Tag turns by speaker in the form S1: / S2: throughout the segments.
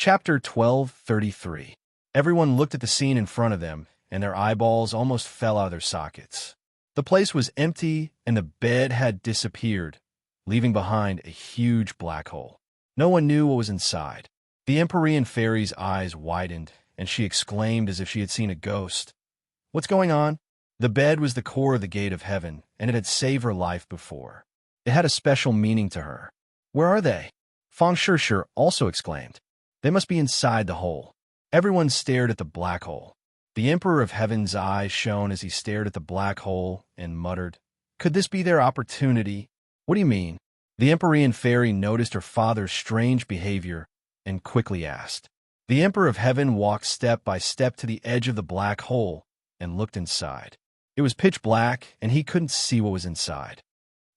S1: Chapter 1233. Everyone looked at the scene in front of them, and their eyeballs almost fell out of their sockets. The place was empty, and the bed had disappeared, leaving behind a huge black hole. No one knew what was inside. The Empyrean fairy's eyes widened, and she exclaimed as if she had seen a ghost. "What's going on?" The bed was the core of the gate of heaven, and it had saved her life before. It had a special meaning to her. "Where are they?" Feng Shishir also exclaimed. "They must be inside the hole." Everyone stared at the black hole. The Emperor of Heaven's eyes shone as he stared at the black hole and muttered, "Could this be their opportunity?" "What do you mean?" The Empyrean fairy noticed her father's strange behavior and quickly asked. The Emperor of Heaven walked step by step to the edge of the black hole and looked inside. It was pitch black, and he couldn't see what was inside.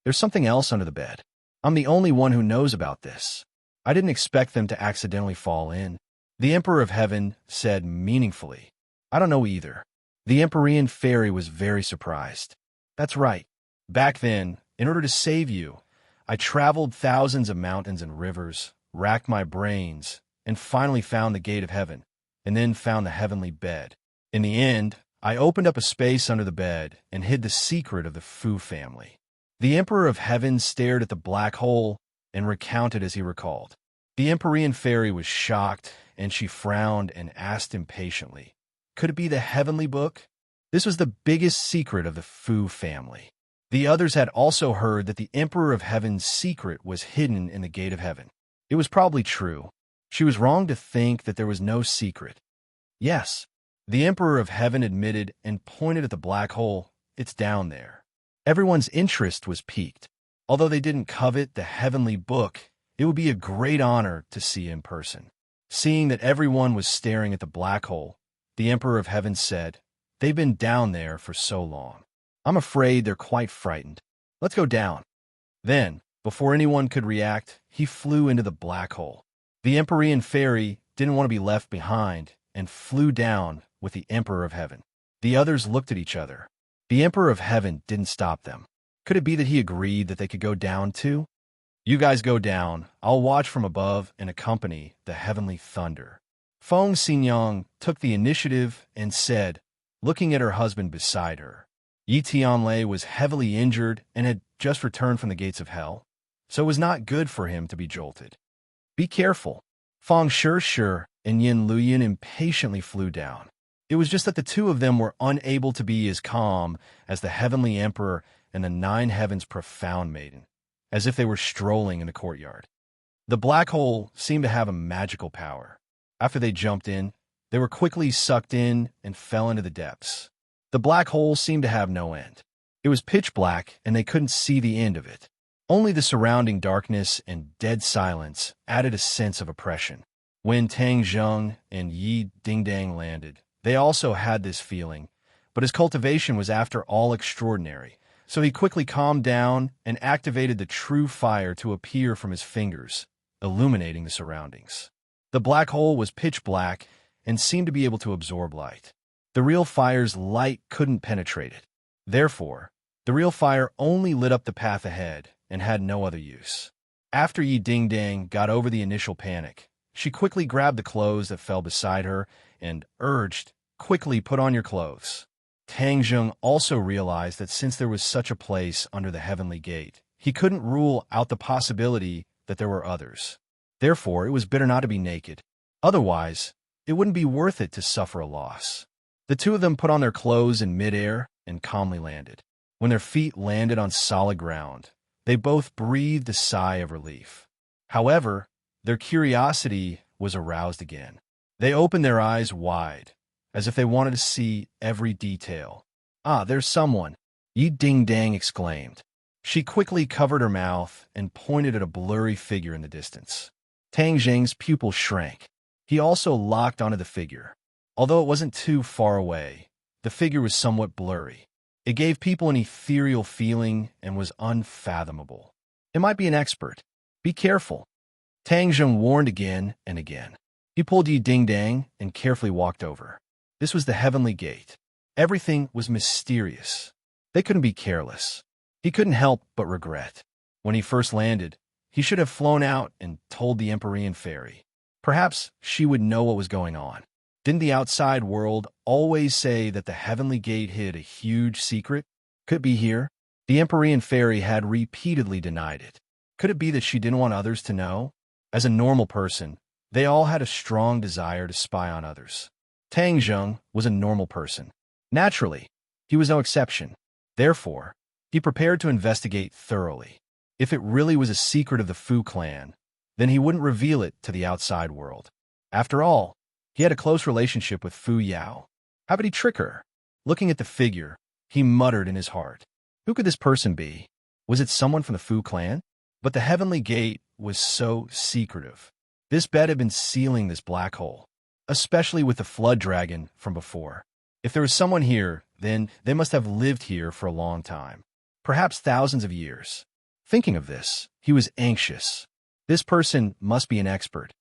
S1: "There's something else under the bed. I'm the only one who knows about this. I didn't expect them to accidentally fall in." The Emperor of Heaven said meaningfully, "I don't know either." The Empyrean fairy was very surprised. "That's right. Back then, in order to save you, I traveled thousands of mountains and rivers, racked my brains, and finally found the gate of heaven, and then found the heavenly bed. In the end, I opened up a space under the bed and hid the secret of the Fu family." The Emperor of Heaven stared at the black hole and recounted as he recalled. The Empyrean fairy was shocked, and she frowned and asked impatiently, "Could it be the heavenly book?" This was the biggest secret of the Fu family. The others had also heard that the Emperor of Heaven's secret was hidden in the gate of heaven. It was probably true. She was wrong to think that there was no secret. "Yes," the Emperor of Heaven admitted and pointed at the black hole. "It's down there." Everyone's interest was piqued. Although they didn't covet the heavenly book, it would be a great honor to see in person. Seeing that everyone was staring at the black hole, the Emperor of Heaven said, "They've been down there for so long. I'm afraid they're quite frightened. Let's go down." Then, before anyone could react, he flew into the black hole. The Empyrean fairy didn't want to be left behind and flew down with the Emperor of Heaven. The others looked at each other. The Emperor of Heaven didn't stop them. Could it be that he agreed that they could go down too? "You guys go down. I'll watch from above and accompany the heavenly thunder." Feng Xinyang took the initiative and said, looking at her husband beside her. Yi Tianlei was heavily injured and had just returned from the gates of hell, so it was not good for him to be jolted. "Be careful." Feng Shishir and Yin Luoyin impatiently flew down. It was just that the two of them were unable to be as calm as the heavenly emperor and the nine heavens profound maiden, as if they were strolling in the courtyard. The black hole seemed to have a magical power. After they jumped in, they were quickly sucked in and fell into the depths. The black hole seemed to have no end. It was pitch black, and they couldn't see the end of it. Only the surrounding darkness and dead silence added a sense of oppression. When Tang Zheng and Yi Dingdang landed, they also had this feeling, but his cultivation was after all extraordinary, so he quickly calmed down and activated the true fire to appear from his fingers, illuminating the surroundings. The black hole was pitch black and seemed to be able to absorb light. The real fire's light couldn't penetrate it. Therefore, the real fire only lit up the path ahead and had no other use. After Yi Dingdang got over the initial panic, she quickly grabbed the clothes that fell beside her and urged, "Quickly put on your clothes." Tang Zheng also realized that since there was such a place under the heavenly gate, he couldn't rule out the possibility that there were others. Therefore, it was better not to be naked. Otherwise, it wouldn't be worth it to suffer a loss. The two of them put on their clothes in midair and calmly landed. When their feet landed on solid ground, they both breathed a sigh of relief. However, their curiosity was aroused again. They opened their eyes wide, as if they wanted to see every detail. "Ah, there's someone," Yi Dingdang exclaimed. She quickly covered her mouth and pointed at a blurry figure in the distance. Tang Zheng's pupil shrank. He also locked onto the figure. Although it wasn't too far away, the figure was somewhat blurry. It gave people an ethereal feeling and was unfathomable. It might be an expert. "Be careful," Tang Zheng warned again and again. He pulled Yi Dingdang and carefully walked over. This was the heavenly gate. Everything was mysterious. They couldn't be careless. He couldn't help but regret. When he first landed, he should have flown out and told the Empyrean fairy. Perhaps she would know what was going on. Didn't the outside world always say that the heavenly gate hid a huge secret? Could it be here? The Empyrean fairy had repeatedly denied it. Could it be that she didn't want others to know? As a normal person, they all had a strong desire to spy on others. Tang Zheng was a normal person. Naturally, he was no exception. Therefore, he prepared to investigate thoroughly. If it really was a secret of the Fu clan, then he wouldn't reveal it to the outside world. After all, he had a close relationship with Fu Yao. How could he trick her? Looking at the figure, he muttered in his heart. Who could this person be? Was it someone from the Fu clan? But the heavenly gate was so secretive. This bed had been sealing this black hole, especially with the flood dragon from before. If there was someone here, then they must have lived here for a long time, perhaps thousands of years. Thinking of this, he was anxious. This person must be an expert.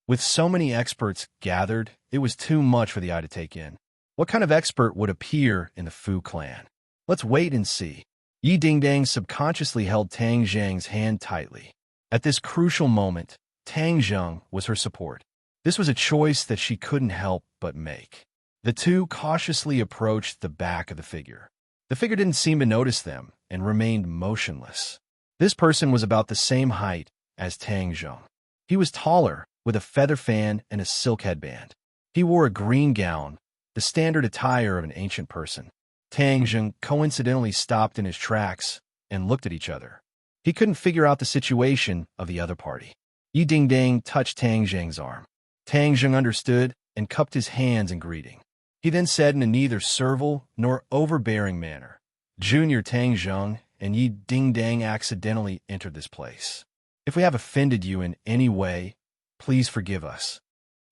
S1: With so many experts gathered, it was too much for the eye to take in. What kind of expert would appear in the Fu clan? Let's wait and see. Yi Dingdang subconsciously held Tang Zheng's hand tightly. At this crucial moment, Tang Zheng was her support. This was a choice that she couldn't help but make. The two cautiously approached the back of the figure. The figure didn't seem to notice them and remained motionless. This person was about the same height as Tang Zheng. He was taller, with a feather fan and a silk headband. He wore a green gown, the standard attire of an ancient person. Tang Zheng coincidentally stopped in his tracks and looked at each other. He couldn't figure out the situation of the other party. Yi Dingdang touched Tang Zheng's arm. Tang Zheng understood and cupped his hands in greeting. He then said in a neither servile nor overbearing manner, "Junior Tang Zheng and Yi Dingdang accidentally entered this place. If we have offended you in any way, please forgive us."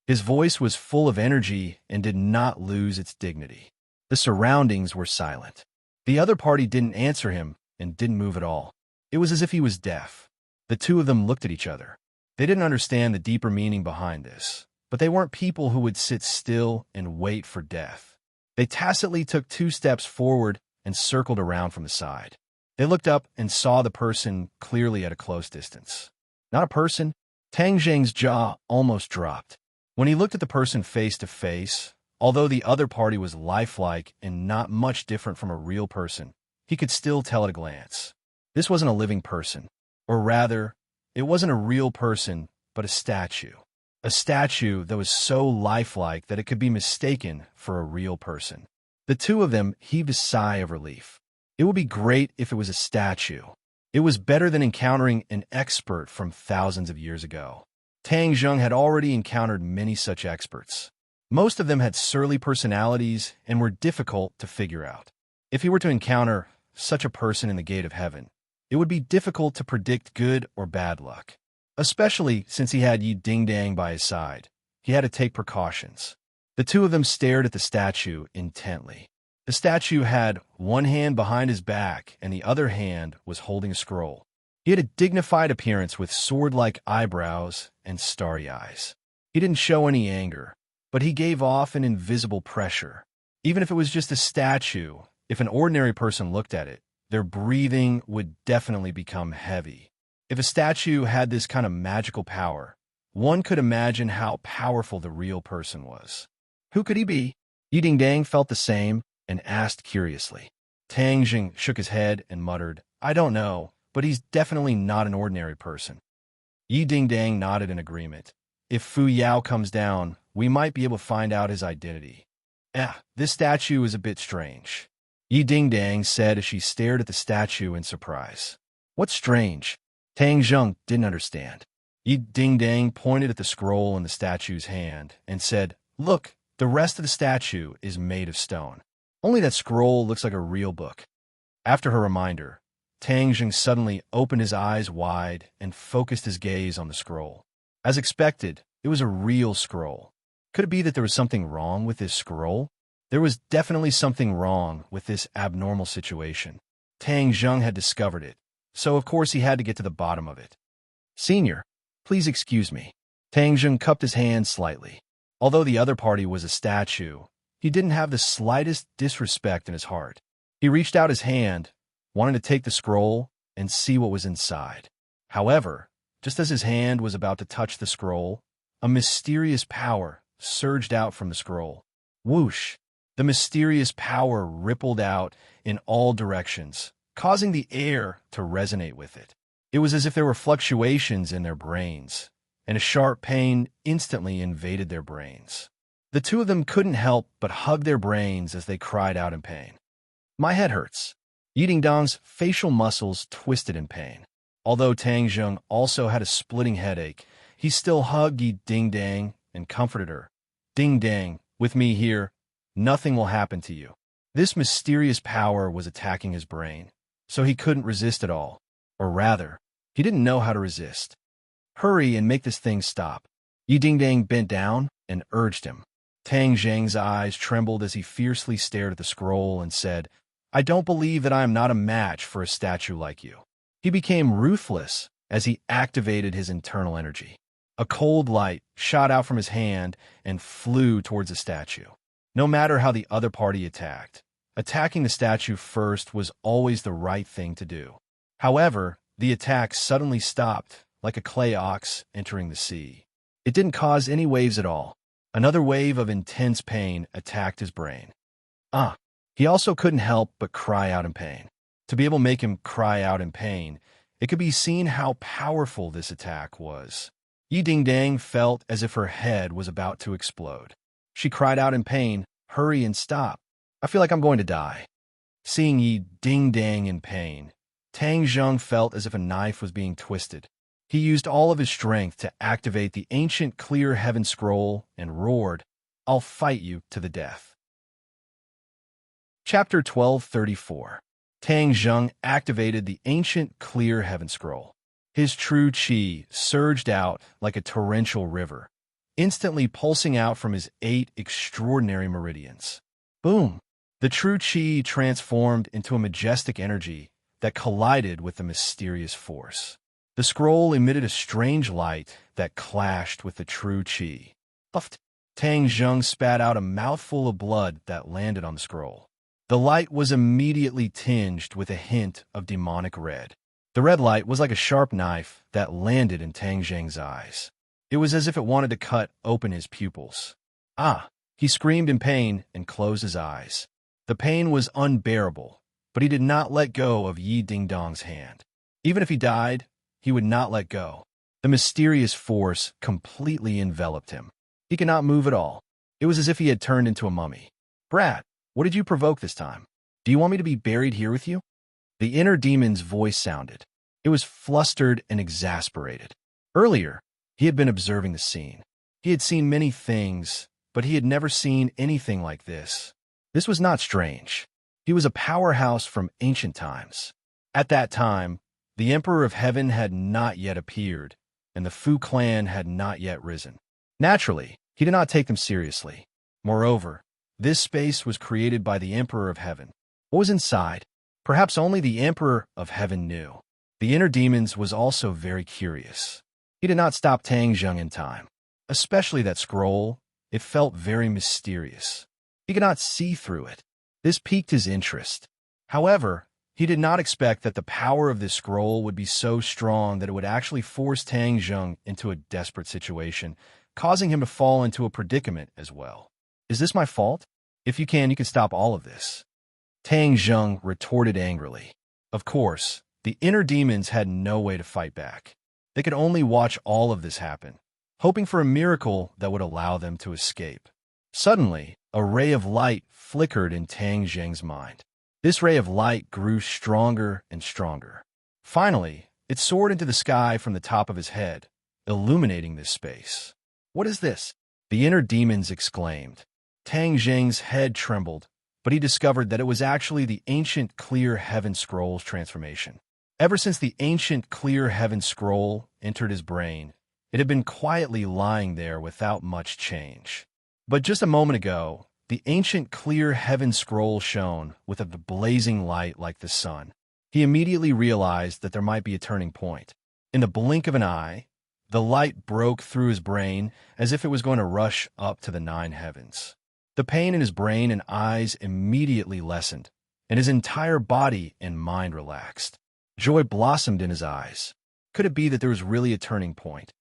S1: His voice was full of energy and did not lose its dignity. The surroundings were silent. The other party didn't answer him and didn't move at all. It was as if he was deaf. The two of them looked at each other. They didn't understand the deeper meaning behind this, but they weren't people who would sit still and wait for death. They tacitly took 2 steps forward and circled around from the side. They looked up and saw the person clearly at a close distance. Not a person. Tang Zheng's jaw almost dropped. When he looked at the person face to face, although the other party was lifelike and not much different from a real person, he could still tell at a glance. This wasn't a living person. Or rather, it wasn't a real person, but a statue. A statue that was so lifelike that it could be mistaken for a real person. The two of them heaved a sigh of relief. It would be great if it was a statue. It was better than encountering an expert from thousands of years ago. Tang Zheng had already encountered many such experts. Most of them had surly personalities and were difficult to figure out. If he were to encounter such a person in the gate of heaven, it would be difficult to predict good or bad luck. Especially since he had Yi Dingdang by his side. He had to take precautions. The two of them stared at the statue intently. The statue had one hand behind his back and the other hand was holding a scroll. He had a dignified appearance with sword-like eyebrows and starry eyes. He didn't show any anger, but he gave off an invisible pressure. Even if it was just a statue, if an ordinary person looked at it, their breathing would definitely become heavy. If a statue had this kind of magical power, one could imagine how powerful the real person was. Who could he be? Yi Dingdang felt the same and asked curiously. Tang Zheng shook his head and muttered, "I don't know, but he's definitely not an ordinary person." Yi Dingdang nodded in agreement. If Fu Yao comes down, we might be able to find out his identity. This statue is a bit strange, Yi Dingdang said as she stared at the statue in surprise. What's strange? Tang Zheng didn't understand. Yi Dingdang pointed at the scroll in the statue's hand and said, "Look, the rest of the statue is made of stone. Only that scroll looks like a real book." After her reminder, Tang Zheng suddenly opened his eyes wide and focused his gaze on the scroll. As expected, it was a real scroll. Could it be that there was something wrong with this scroll? There was definitely something wrong with this abnormal situation. Tang Zheng had discovered it, so of course he had to get to the bottom of it. "Senior, please excuse me." Tang Zheng cupped his hand slightly. Although the other party was a statue, he didn't have the slightest disrespect in his heart. He reached out his hand, wanting to take the scroll and see what was inside. However, just as his hand was about to touch the scroll, a mysterious power surged out from the scroll. Whoosh! The mysterious power rippled out in all directions, causing the air to resonate with it. It was as if there were fluctuations in their brains, and a sharp pain instantly invaded their brains. The two of them couldn't help but hug their brains as they cried out in pain. My head hurts. Yi Dingdong's facial muscles twisted in pain. Although Tang Zheng also had a splitting headache, he still hugged Yi Dingdang and comforted her. Ding Dang, with me here, nothing will happen to you. This mysterious power was attacking his brain, so he couldn't resist at all. Or rather, he didn't know how to resist. Hurry and make this thing stop. Yi Dingdang bent down and urged him. Tang Zheng's eyes trembled as he fiercely stared at the scroll and said, I don't believe that I am not a match for a statue like you. He became ruthless as he activated his internal energy. A cold light shot out from his hand and flew towards the statue. No matter how the other party attacked, attacking the statue first was always the right thing to do. However, the attack suddenly stopped, like a clay ox entering the sea. It didn't cause any waves at all. Another wave of intense pain attacked his brain. He also couldn't help but cry out in pain. To be able to make him cry out in pain, it could be seen how powerful this attack was. Yi Dingdang felt as if her head was about to explode. She cried out in pain, hurry and stop. I feel like I'm going to die. Seeing Yi Dingdang in pain, Tang Zheng felt as if a knife was being twisted. He used all of his strength to activate the ancient clear heaven scroll and roared, I'll fight you to the death. Chapter 1234. Tang Zheng activated the ancient clear heaven scroll. His true qi surged out like a torrential river, instantly pulsing out from his 8 extraordinary meridians. Boom! The true qi transformed into a majestic energy that collided with the mysterious force. The scroll emitted a strange light that clashed with the true qi. Puffed! Tang Zheng spat out a mouthful of blood that landed on the scroll. The light was immediately tinged with a hint of demonic red. The red light was like a sharp knife that landed in Tang Zheng's eyes. It was as if it wanted to cut open his pupils. He screamed in pain and closed his eyes. The pain was unbearable, but he did not let go of Yi Dingdong's hand. Even if he died, he would not let go. The mysterious force completely enveloped him. He could not move at all. It was as if he had turned into a mummy. Brat, what did you provoke this time? Do you want me to be buried here with you? The inner demon's voice sounded. It was flustered and exasperated. Earlier, he had been observing the scene. He had seen many things, but he had never seen anything like this. This was not strange. He was a powerhouse from ancient times. At that time, the Emperor of Heaven had not yet appeared, and the Fu clan had not yet risen. Naturally, he did not take them seriously. Moreover, this space was created by the Emperor of Heaven. What was inside? Perhaps only the Emperor of Heaven knew. The inner demons was also very curious. He did not stop Tang Zheng in time. Especially that scroll, it felt very mysterious. He could not see through it. This piqued his interest. However, he did not expect that the power of this scroll would be so strong that it would actually force Tang Zheng into a desperate situation, causing him to fall into a predicament as well. Is this my fault? If you can stop all of this. Tang Zheng retorted angrily. Of course, the inner demons had no way to fight back. They could only watch all of this happen, hoping for a miracle that would allow them to escape. Suddenly, a ray of light flickered in Tang Zheng's mind. This ray of light grew stronger and stronger. Finally, it soared into the sky from the top of his head, illuminating this space. What is this? The inner demons exclaimed. Tang Zheng's head trembled, but he discovered that it was actually the ancient clear heaven scroll's transformation. Ever since the ancient clear heaven scroll entered his brain, it had been quietly lying there without much change. But just a moment ago, the ancient clear heaven scroll shone with a blazing light like the sun. He immediately realized that there might be a turning point. In the blink of an eye, the light broke through his brain as if it was going to rush up to the 9 heavens. The pain in his brain and eyes immediately lessened, and his entire body and mind relaxed. Joy blossomed in his eyes. Could it be that there was really a turning point?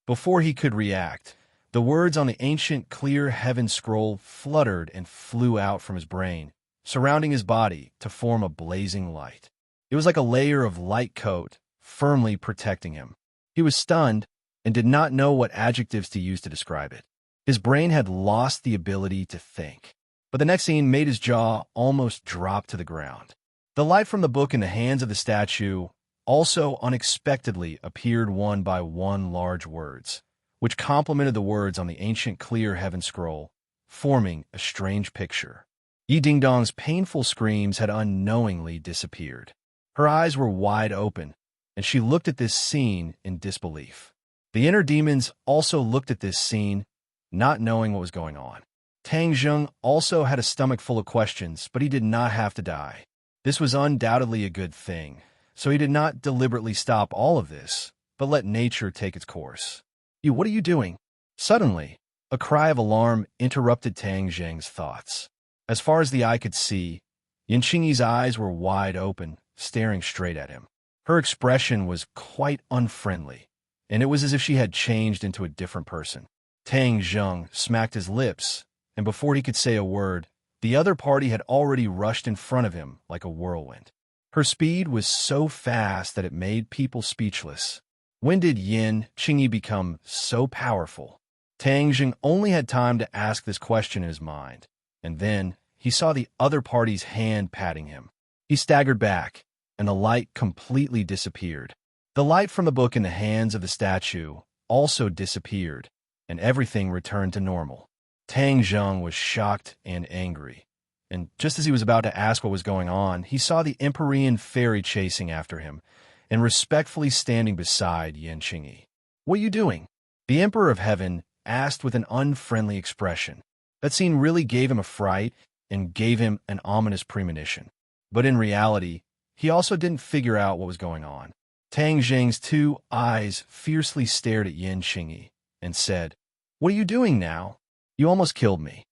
S1: Before he could react, the words on the ancient clear heaven scroll fluttered and flew out from his brain, surrounding his body to form a blazing light. It was like a layer of light coat, firmly protecting him. He was stunned and did not know what adjectives to use to describe it. His brain had lost the ability to think. But the next scene made his jaw almost drop to the ground. The light from the book in the hands of the statue also unexpectedly appeared one by one large words, which complemented the words on the ancient clear heaven scroll, forming a strange picture. Yi Ding-dong's painful screams had unknowingly disappeared. Her eyes were wide open, and she looked at this scene in disbelief. The inner demons also looked at this scene, not knowing what was going on. Tang Zheng also had a stomach full of questions, but he did not have to die. This was undoubtedly a good thing, so he did not deliberately stop all of this, but let nature take its course. What are you doing? Suddenly, a cry of alarm interrupted Tang Zheng's thoughts. As far as the eye could see, Yin Qingyi's eyes were wide open, staring straight at him. Her expression was quite unfriendly, and it was as if she had changed into a different person. Tang Zheng smacked his lips, and before he could say a word, the other party had already rushed in front of him like a whirlwind. Her speed was so fast that it made people speechless. When did Yin Qingyi become so powerful? Tang Zheng only had time to ask this question in his mind, and then he saw the other party's hand patting him. He staggered back, and the light completely disappeared. The light from the book in the hands of the statue also disappeared, and everything returned to normal. Tang Zheng was shocked and angry, and just as he was about to ask what was going on, he saw the Empyrean fairy chasing after him and respectfully standing beside Yin Qingyi. "What are you doing?" The Emperor of Heaven asked with an unfriendly expression. That scene really gave him a fright and gave him an ominous premonition. But in reality, he also didn't figure out what was going on. Tang Zheng's two eyes fiercely stared at Yin Qingyi and said, "What are you doing now? You almost killed me."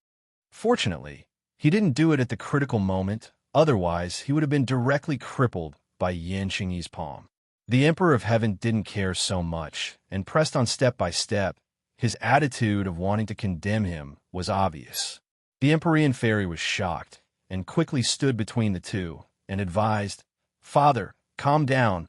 S1: Fortunately, he didn't do it at the critical moment, otherwise he would have been directly crippled by Yin Qingyi's palm. The Emperor of Heaven didn't care so much, and pressed on step by step. His attitude of wanting to condemn him was obvious. The Empyrean fairy was shocked, and quickly stood between the two, and advised, "Father, calm down.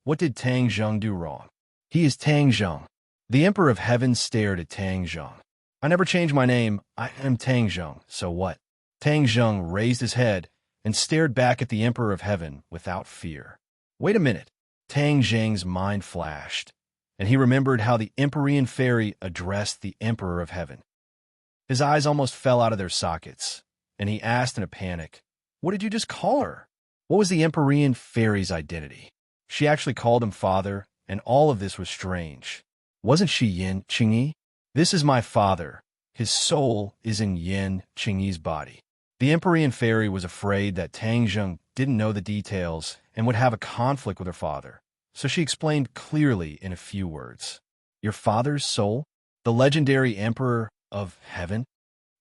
S1: What did Tang Zheng do wrong?" "He is Tang Zheng." The Emperor of Heaven stared at Tang Zheng. "I never changed my name. I am Tang Zheng, so what?" Tang Zheng raised his head and stared back at the Emperor of Heaven without fear. Wait a minute. Tang Zheng's mind flashed, and he remembered how the Empyrean fairy addressed the Emperor of Heaven. His eyes almost fell out of their sockets, and he asked in a panic, "What did you just call her?" What was the Empyrean fairy's identity? She actually called him father, and all of this was strange. Wasn't she Yin Qingyi? "This is my father. His soul is in Yin Qingyi's body." The Empyrean fairy was afraid that Tang Zheng didn't know the details and would have a conflict with her father, so she explained clearly in a few words. "Your father's soul? The legendary Emperor of Heaven?"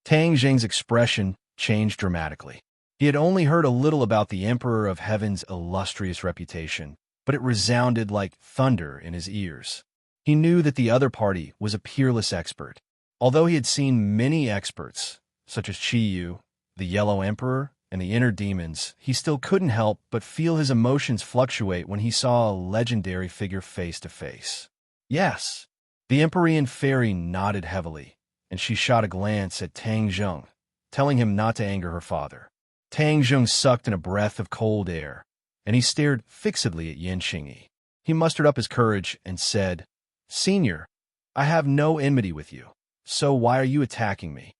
S1: Tang Zheng's expression changed dramatically. He had only heard a little about the Emperor of Heaven's illustrious reputation, but it resounded like thunder in his ears. He knew that the other party was a peerless expert. Although he had seen many experts, such as Qi Yu, the Yellow Emperor, and the Inner Demons, he still couldn't help but feel his emotions fluctuate when he saw a legendary figure face to face. "Yes." The Empyrean fairy nodded heavily, and she shot a glance at Tang Zheng, telling him not to anger her father. Tang Zheng sucked in a breath of cold air, and he stared fixedly at Yin Qingyi. He mustered up his courage and said, "Senior, I have no enmity with you, so why are you attacking me?"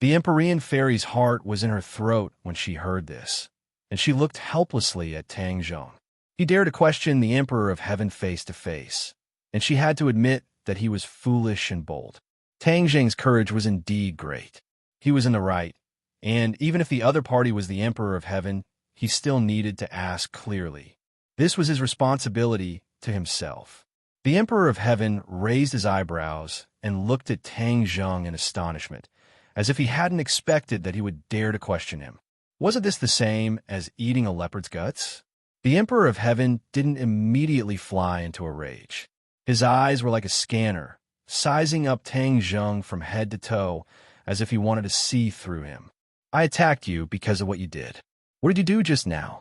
S1: The Empyrean fairy's heart was in her throat when she heard this, and she looked helplessly at Tang Zheng. He dared to question the Emperor of Heaven face to face, and she had to admit that he was foolish and bold. Tang Zheng's courage was indeed great. He was in the right, and even if the other party was the Emperor of Heaven, he still needed to ask clearly. This was his responsibility to himself. The Emperor of Heaven raised his eyebrows and looked at Tang Zheng in astonishment, as if he hadn't expected that he would dare to question him. Wasn't this the same as eating a leopard's guts? The Emperor of Heaven didn't immediately fly into a rage. His eyes were like a scanner, sizing up Tang Zheng from head to toe as if he wanted to see through him. I attacked you because of what you did. What did you do just now?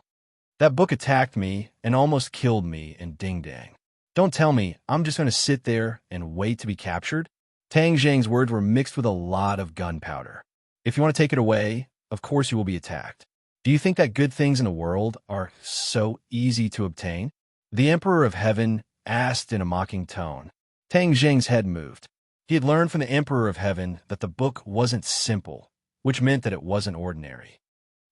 S1: That book attacked me and almost killed me in Ding Dang. Don't tell me I'm just going to sit there and wait to be captured. Tang Zheng's words were mixed with a lot of gunpowder. If you want to take it away, of course you will be attacked. Do you think that good things in the world are so easy to obtain? The Emperor of Heaven asked in a mocking tone. Tang Zheng's head moved. He had learned from the Emperor of Heaven that the book wasn't simple, which meant that it wasn't ordinary.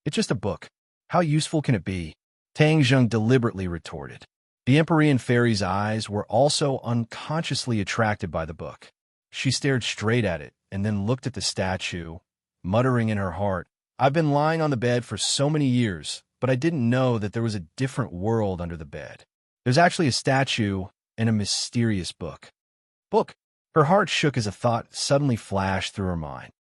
S1: It's just a book. How useful can it be? Tang Zheng deliberately retorted. The Empyrean Fairy's eyes were also unconsciously attracted by the book. She stared straight at it and then looked at the statue, muttering in her heart, I've been lying on the bed for so many years, but I didn't know that there was a different world under the bed. There's actually a statue and a mysterious book. Book? Her heart shook as a thought suddenly flashed through her mind.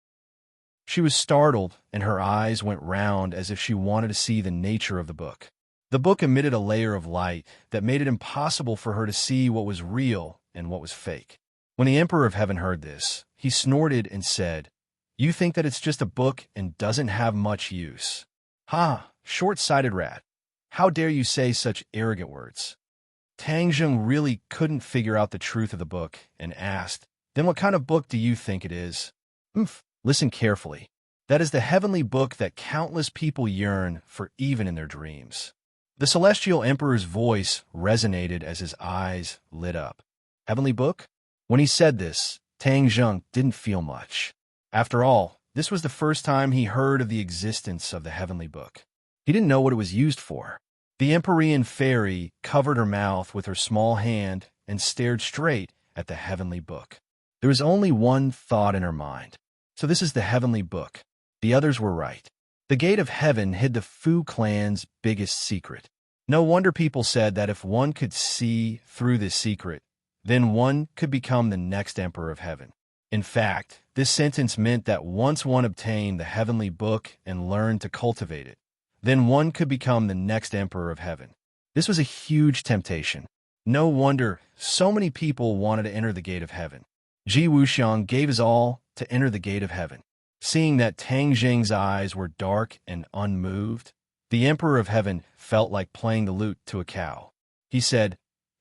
S1: She was startled, and her eyes went round as if she wanted to see the nature of the book. The book emitted a layer of light that made it impossible for her to see what was real and what was fake. When the Emperor of Heaven heard this, he snorted and said, You think that it's just a book and doesn't have much use? Ha, short-sighted rat. How dare you say such arrogant words? Tang Zheng really couldn't figure out the truth of the book and asked, Then what kind of book do you think it is? Listen carefully. That is the heavenly book that countless people yearn for even in their dreams. The celestial emperor's voice resonated as his eyes lit up. Heavenly book? When he said this, Tang Zheng didn't feel much. After all, this was the first time he heard of the existence of the heavenly book. He didn't know what it was used for. The Empyrean Fairy covered her mouth with her small hand and stared straight at the heavenly book. There was only one thought in her mind. So this is the heavenly book. The others were right. The gate of heaven hid the Fu clan's biggest secret. No wonder people said that if one could see through this secret, then one could become the next Emperor of Heaven. In fact, this sentence meant that once one obtained the heavenly book and learned to cultivate it, then one could become the next Emperor of Heaven. This was a huge temptation. No wonder so many people wanted to enter the gate of heaven. Ji Wuxiang gave his all to enter the gate of heaven. Seeing that Tang Zheng's eyes were dark and unmoved, the Emperor of Heaven felt like playing the lute to a cow. He said,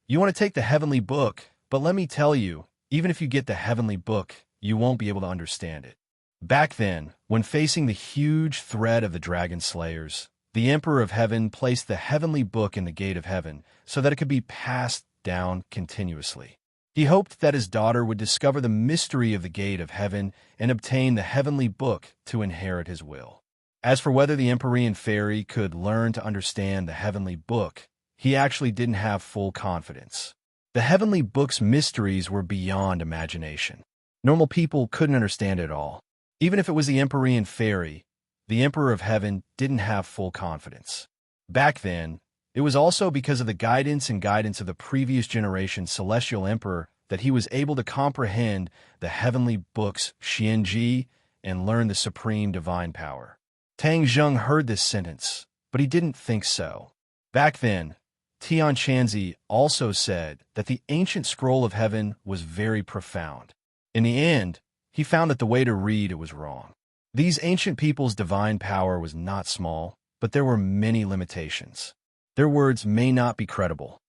S1: You want to take the heavenly book, but let me tell you, even if you get the heavenly book, you won't be able to understand it. Back then, when facing the huge threat of the dragon slayers, the Emperor of Heaven placed the heavenly book in the gate of heaven so that it could be passed down continuously. He hoped that his daughter would discover the mystery of the gate of heaven and obtain the heavenly book to inherit his will. As for whether the Empyrean Fairy could learn to understand the heavenly book, he actually didn't have full confidence. The heavenly book's mysteries were beyond imagination. Normal people couldn't understand it all. Even if it was the Empyrean Fairy, the Emperor of Heaven didn't have full confidence. Back then, it was also because of the guidance of the previous generation's celestial emperor that he was able to comprehend the heavenly book's Xianji and learn the supreme divine power. Tang Zheng heard this sentence, but he didn't think so. Back then, Tian Chanzi also said that the ancient scroll of heaven was very profound. In the end, he found that the way to read it was wrong. These ancient people's divine power was not small, but there were many limitations. Their words may not be credible.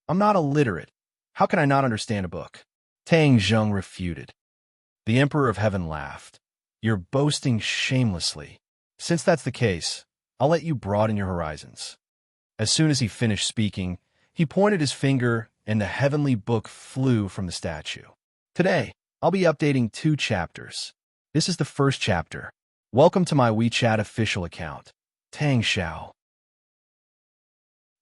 S1: I'm not illiterate. How can I not understand a book? Tang Zheng refuted. The Emperor of Heaven laughed. You're boasting shamelessly. Since that's the case, I'll let you broaden your horizons. As soon as he finished speaking, he pointed his finger and the heavenly book flew from the statue. Today, I'll be updating 2 chapters. This is the first chapter. Welcome to my WeChat official account. Tang Xiao.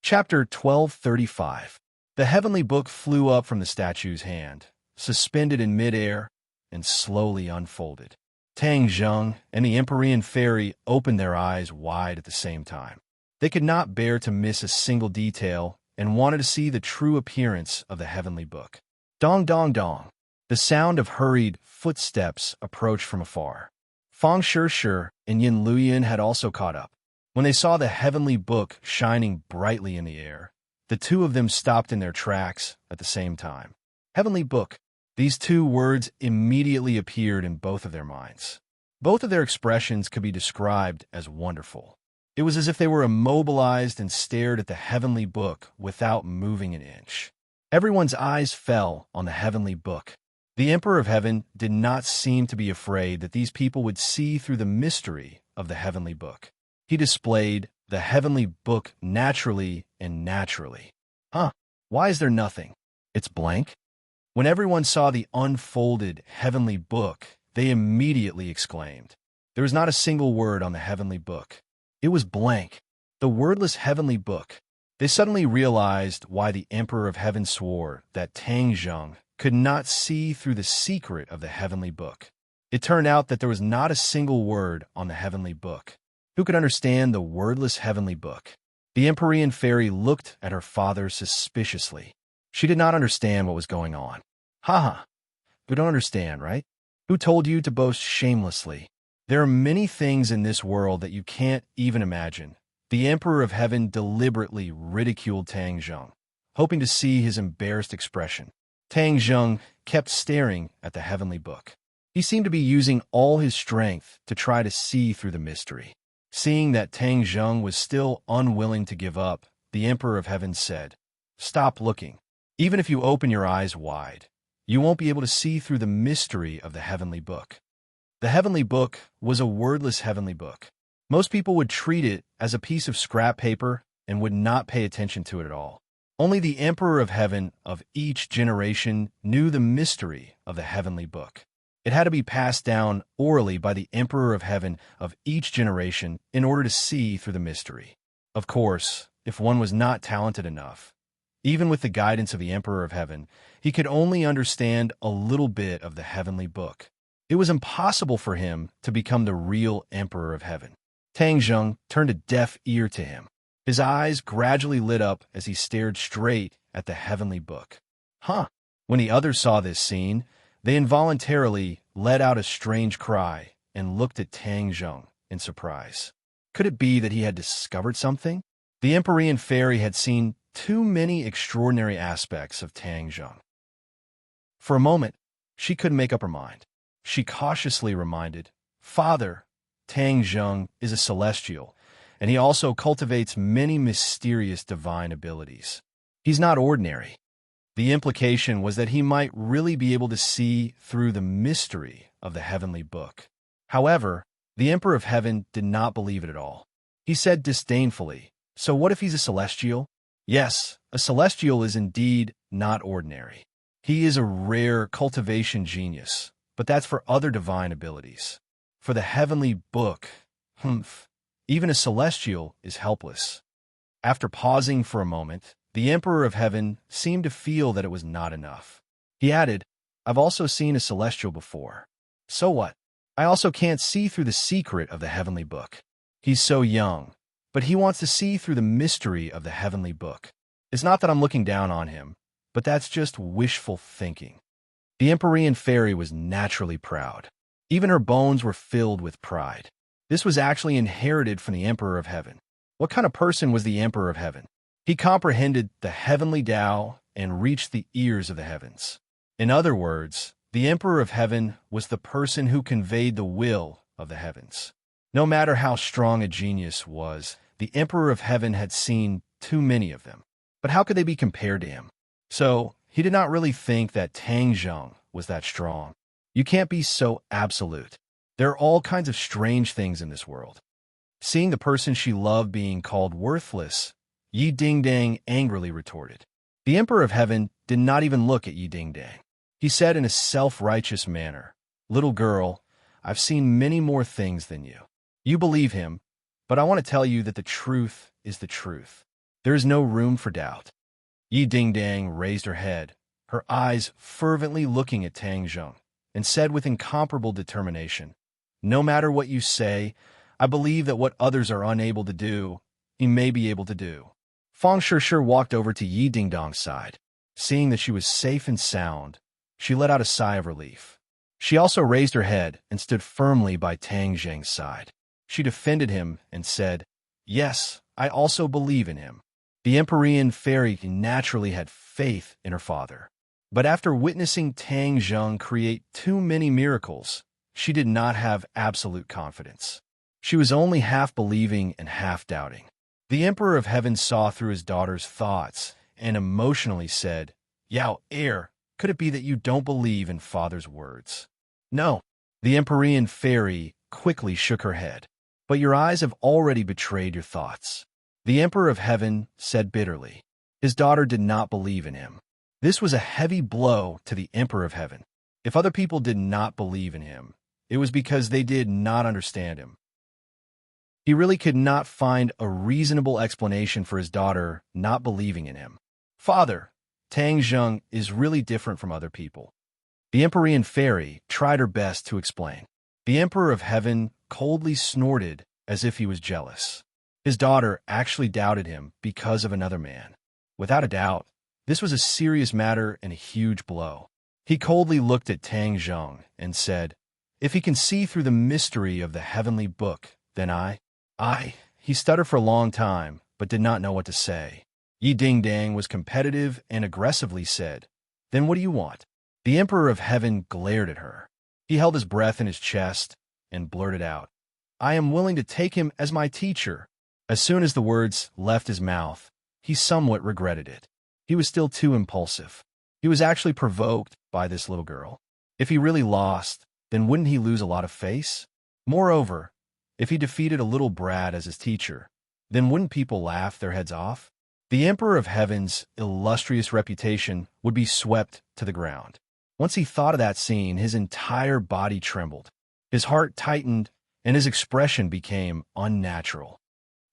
S1: Chapter 1235. The heavenly book flew up from the statue's hand, suspended in midair, and slowly unfolded. Tang Zheng and the Empyrean Fairy opened their eyes wide at the same time. They could not bear to miss a single detail and wanted to see the true appearance of the heavenly book. Dong dong dong. The sound of hurried footsteps approached from afar. Fang Shishir and Yin Luyan had also caught up. When they saw the heavenly book shining brightly in the air, the two of them stopped in their tracks at the same time. Heavenly book. These two words immediately appeared in both of their minds. Both of their expressions could be described as wonderful. It was as if they were immobilized and stared at the heavenly book without moving an inch. Everyone's eyes fell on the heavenly book. The Emperor of Heaven did not seem to be afraid that these people would see through the mystery of the heavenly book. He displayed the heavenly book naturally and naturally. Why is there nothing? It's blank? When everyone saw the unfolded heavenly book, they immediately exclaimed. There was not a single word on the heavenly book. It was blank. The wordless heavenly book. They suddenly realized why the Emperor of Heaven swore that Tang Zheng could not see through the secret of the heavenly book. It turned out that there was not a single word on the heavenly book. Who could understand the wordless heavenly book? The Empyrean fairy looked at her father suspiciously. She did not understand what was going on. You don't understand, right? Who told you to boast shamelessly? There are many things in this world that you can't even imagine. The Emperor of Heaven deliberately ridiculed Tang Zheng, hoping to see his embarrassed expression. Tang Zheng kept staring at the heavenly book. He seemed to be using all his strength to try to see through the mystery. Seeing that Tang Zheng was still unwilling to give up, the Emperor of Heaven said, "Stop looking. Even if you open your eyes wide, you won't be able to see through the mystery of the heavenly book." The heavenly book was a wordless heavenly book. Most people would treat it as a piece of scrap paper and would not pay attention to it at all. Only the Emperor of Heaven of each generation knew the mystery of the heavenly book. It had to be passed down orally by the Emperor of Heaven of each generation in order to see through the mystery. Of course, if one was not talented enough, even with the guidance of the Emperor of Heaven, he could only understand a little bit of the heavenly book. It was impossible for him to become the real Emperor of Heaven. Tang Zheng turned a deaf ear to him. His eyes gradually lit up as he stared straight at the heavenly book. When the others saw this scene, they involuntarily let out a strange cry and looked at Tang Zheng in surprise. Could it be that he had discovered something? The Empyrean fairy had seen too many extraordinary aspects of Tang Zheng. For a moment, she couldn't make up her mind. She cautiously reminded, "Father, Tang Zheng is a celestial, and he also cultivates many mysterious divine abilities. He's not ordinary." The implication was that he might really be able to see through the mystery of the heavenly book. However, the Emperor of Heaven did not believe it at all. He said disdainfully, "So what if he's a celestial?" "Yes, a celestial is indeed not ordinary. He is a rare cultivation genius, but that's for other divine abilities. For the heavenly book, even a celestial is helpless." After pausing for a moment, the Emperor of Heaven seemed to feel that it was not enough. He added, "I've also seen a celestial before. So what? I also can't see through the secret of the heavenly book. He's so young, but he wants to see through the mystery of the heavenly book. It's not that I'm looking down on him, but that's just wishful thinking." The Empyrean fairy was naturally proud. Even her bones were filled with pride. This was actually inherited from the Emperor of Heaven. What kind of person was the Emperor of Heaven? He comprehended the heavenly Tao and reached the ears of the heavens. In other words, the Emperor of Heaven was the person who conveyed the will of the heavens. No matter how strong a genius was, the Emperor of Heaven had seen too many of them. But how could they be compared to him? So, he did not really think that Tang Zheng was that strong. You can't be so absolute. There are all kinds of strange things in this world. Seeing the person she loved being called worthless, Yi Dingdang angrily retorted. The Emperor of Heaven did not even look at Yi Dingdang. He said in a self-righteous manner, "Little girl, I've seen many more things than you. You believe him, but I want to tell you that the truth is the truth. There is no room for doubt." Yi Dingdang raised her head, her eyes fervently looking at Tang Zheng, and said with incomparable determination, "No matter what you say, I believe that what others are unable to do, he may be able to do." Fang Shishir walked over to Yi Dingdang's side. Seeing that she was safe and sound, she let out a sigh of relief. She also raised her head and stood firmly by Tang Zheng's side. She defended him and said, "Yes, I also believe in him." The Empyrean fairy naturally had faith in her father. But after witnessing Tang Zheng create too many miracles, she did not have absolute confidence. She was only half believing and half doubting. The Emperor of Heaven saw through his daughter's thoughts and emotionally said, "Yao heir, could it be that you don't believe in father's words?" "No." The Empyrean fairy quickly shook her head. "But your eyes have already betrayed your thoughts." The Emperor of Heaven said bitterly. His daughter did not believe in him. This was a heavy blow to the Emperor of Heaven. If other people did not believe in him, it was because they did not understand him. He really could not find a reasonable explanation for his daughter not believing in him. "Father, Tang Zheng is really different from other people." The Empyrean fairy tried her best to explain. The Emperor of Heaven coldly snorted as if he was jealous. His daughter actually doubted him because of another man. Without a doubt, this was a serious matter and a huge blow. He coldly looked at Tang Zheng and said, "If he can see through the mystery of the heavenly book, then He stuttered for a long time, but did not know what to say. Yi Ding was competitive and aggressively said, "Then what do you want?" The Emperor of Heaven glared at her. He held his breath in his chest and blurted out, "I am willing to take him as my teacher." As soon as the words left his mouth, he somewhat regretted it. He was still too impulsive. He was actually provoked by this little girl. If he really lost, then wouldn't he lose a lot of face? Moreover, if he defeated a little brat as his teacher, then wouldn't people laugh their heads off? The Emperor of Heaven's illustrious reputation would be swept to the ground. Once he thought of that scene, his entire body trembled. His heart tightened, and his expression became unnatural.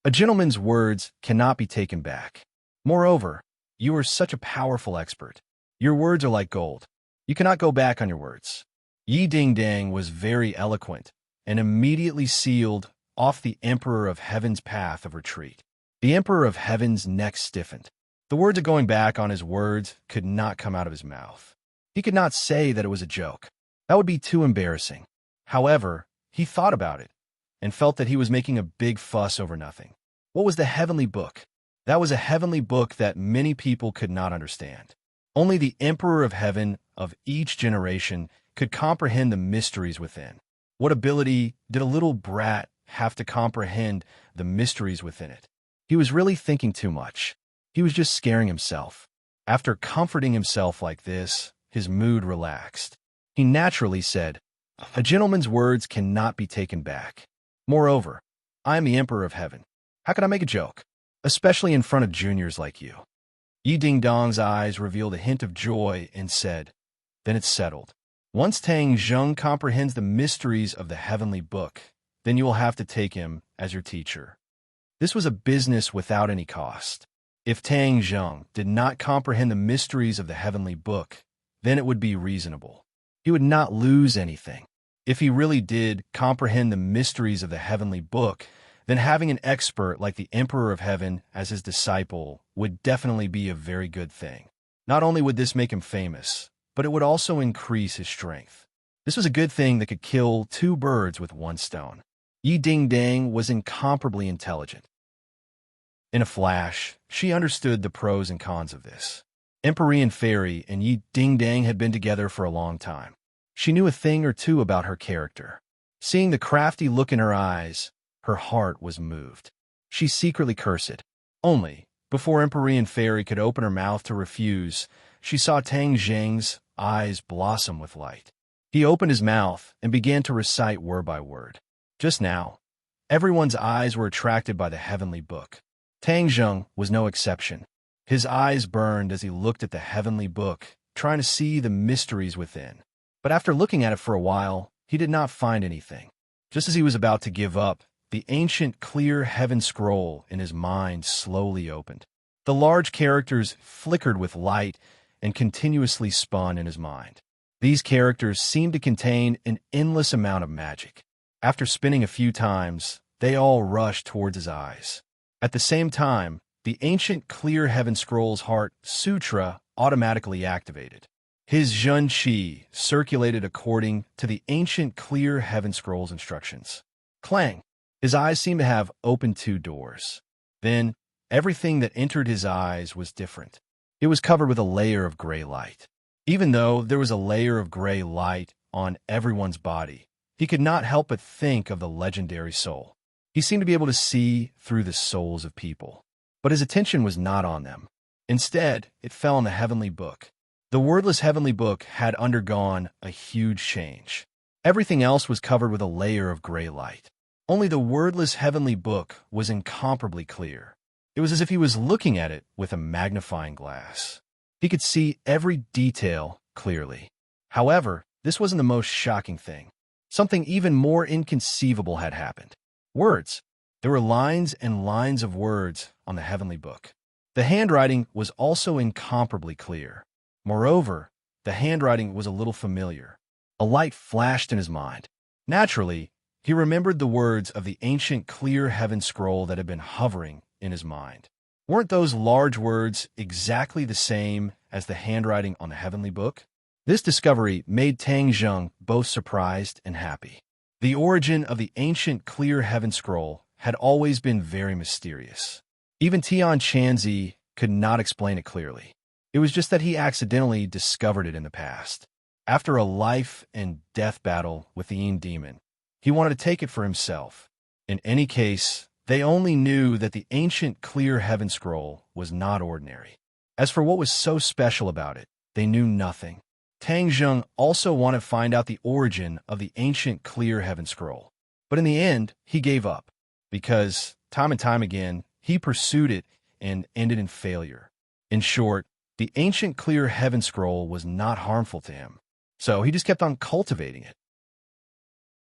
S1: A gentleman's words cannot be taken back. Moreover, you are such a powerful expert. Your words are like gold. You cannot go back on your words. Yi Ding was very eloquent and immediately sealed off the Emperor of Heaven's path of retreat. The Emperor of Heaven's neck stiffened. The words of going back on his words could not come out of his mouth. He could not say that it was a joke. That would be too embarrassing. However, he thought about it and felt that he was making a big fuss over nothing. What was the heavenly book? That was a heavenly book that many people could not understand. Only the Emperor of Heaven of each generation could comprehend the mysteries within. What ability did a little brat have to comprehend the mysteries within it? He was really thinking too much. He was just scaring himself. After comforting himself like this, his mood relaxed. He naturally said, "A gentleman's words cannot be taken back. Moreover, I am the Emperor of Heaven. How can I make a joke? Especially in front of juniors like you." Yi Ding's eyes revealed a hint of joy and said, "Then it's settled. Once Tang Zheng comprehends the mysteries of the heavenly book, then you will have to take him as your teacher." This was a business without any cost. If Tang Zheng did not comprehend the mysteries of the heavenly book, then it would be reasonable. He would not lose anything. If he really did comprehend the mysteries of the heavenly book, then having an expert like the Emperor of Heaven as his disciple would definitely be a very good thing. Not only would this make him famous, but it would also increase his strength. This was a good thing that could kill two birds with one stone. Yi Ding was incomparably intelligent. In a flash, she understood the pros and cons of this. Empyrean Fairy and Yi Ding had been together for a long time. She knew a thing or two about her character. Seeing the crafty look in her eyes, her heart was moved. She secretly cursed. Only, before Empyrean Fairy could open her mouth to refuse, she saw Tang Zheng's eyes blossom with light. He opened his mouth and began to recite word by word. Just now, everyone's eyes were attracted by the heavenly book. Tang Zheng was no exception. His eyes burned as he looked at the heavenly book, trying to see the mysteries within. But after looking at it for a while, he did not find anything. Just as he was about to give up, the ancient clear heaven scroll in his mind slowly opened. The large characters flickered with light and continuously spun in his mind. These characters seemed to contain an endless amount of magic. After spinning a few times, they all rushed towards his eyes. At the same time, the ancient clear heaven scroll's heart sutra automatically activated. His Zhen Qi circulated according to the ancient clear heaven scroll's instructions. Clang! His eyes seemed to have opened two doors. Then, everything that entered his eyes was different. It was covered with a layer of gray light. Even though there was a layer of gray light on everyone's body, he could not help but think of the legendary soul. He seemed to be able to see through the souls of people. But his attention was not on them. Instead, it fell on the heavenly book. The wordless heavenly book had undergone a huge change. Everything else was covered with a layer of gray light. Only the wordless heavenly book was incomparably clear. It was as if he was looking at it with a magnifying glass. He could see every detail clearly. However, this wasn't the most shocking thing. Something even more inconceivable had happened. Words. There were lines and lines of words on the heavenly book. The handwriting was also incomparably clear. Moreover, the handwriting was a little familiar. A light flashed in his mind. Naturally, he remembered the words of the ancient clear heaven scroll that had been hovering in his mind. Weren't those large words exactly the same as the handwriting on the heavenly book? This discovery made Tang Zheng both surprised and happy. The origin of the ancient clear heaven scroll had always been very mysterious. Even Tian Chanzi could not explain it clearly. It was just that he accidentally discovered it in the past. After a life and death battle with the Yin demon, he wanted to take it for himself. In any case, they only knew that the ancient clear heaven scroll was not ordinary. As for what was so special about it, they knew nothing. Tang Zheng also wanted to find out the origin of the ancient clear heaven scroll. But in the end, he gave up, because, time and time again, he pursued it and ended in failure. In short, the ancient clear heaven scroll was not harmful to him, so he just kept on cultivating it.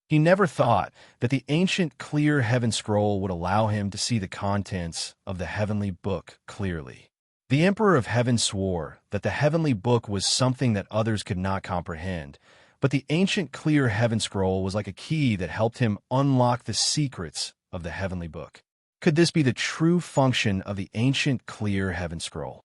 S1: He never thought that the ancient clear heaven scroll would allow him to see the contents of the heavenly book clearly. The Emperor of Heaven swore that the heavenly book was something that others could not comprehend, but the ancient clear heaven scroll was like a key that helped him unlock the secrets of the heavenly book. Could this be the true function of the ancient clear heaven scroll?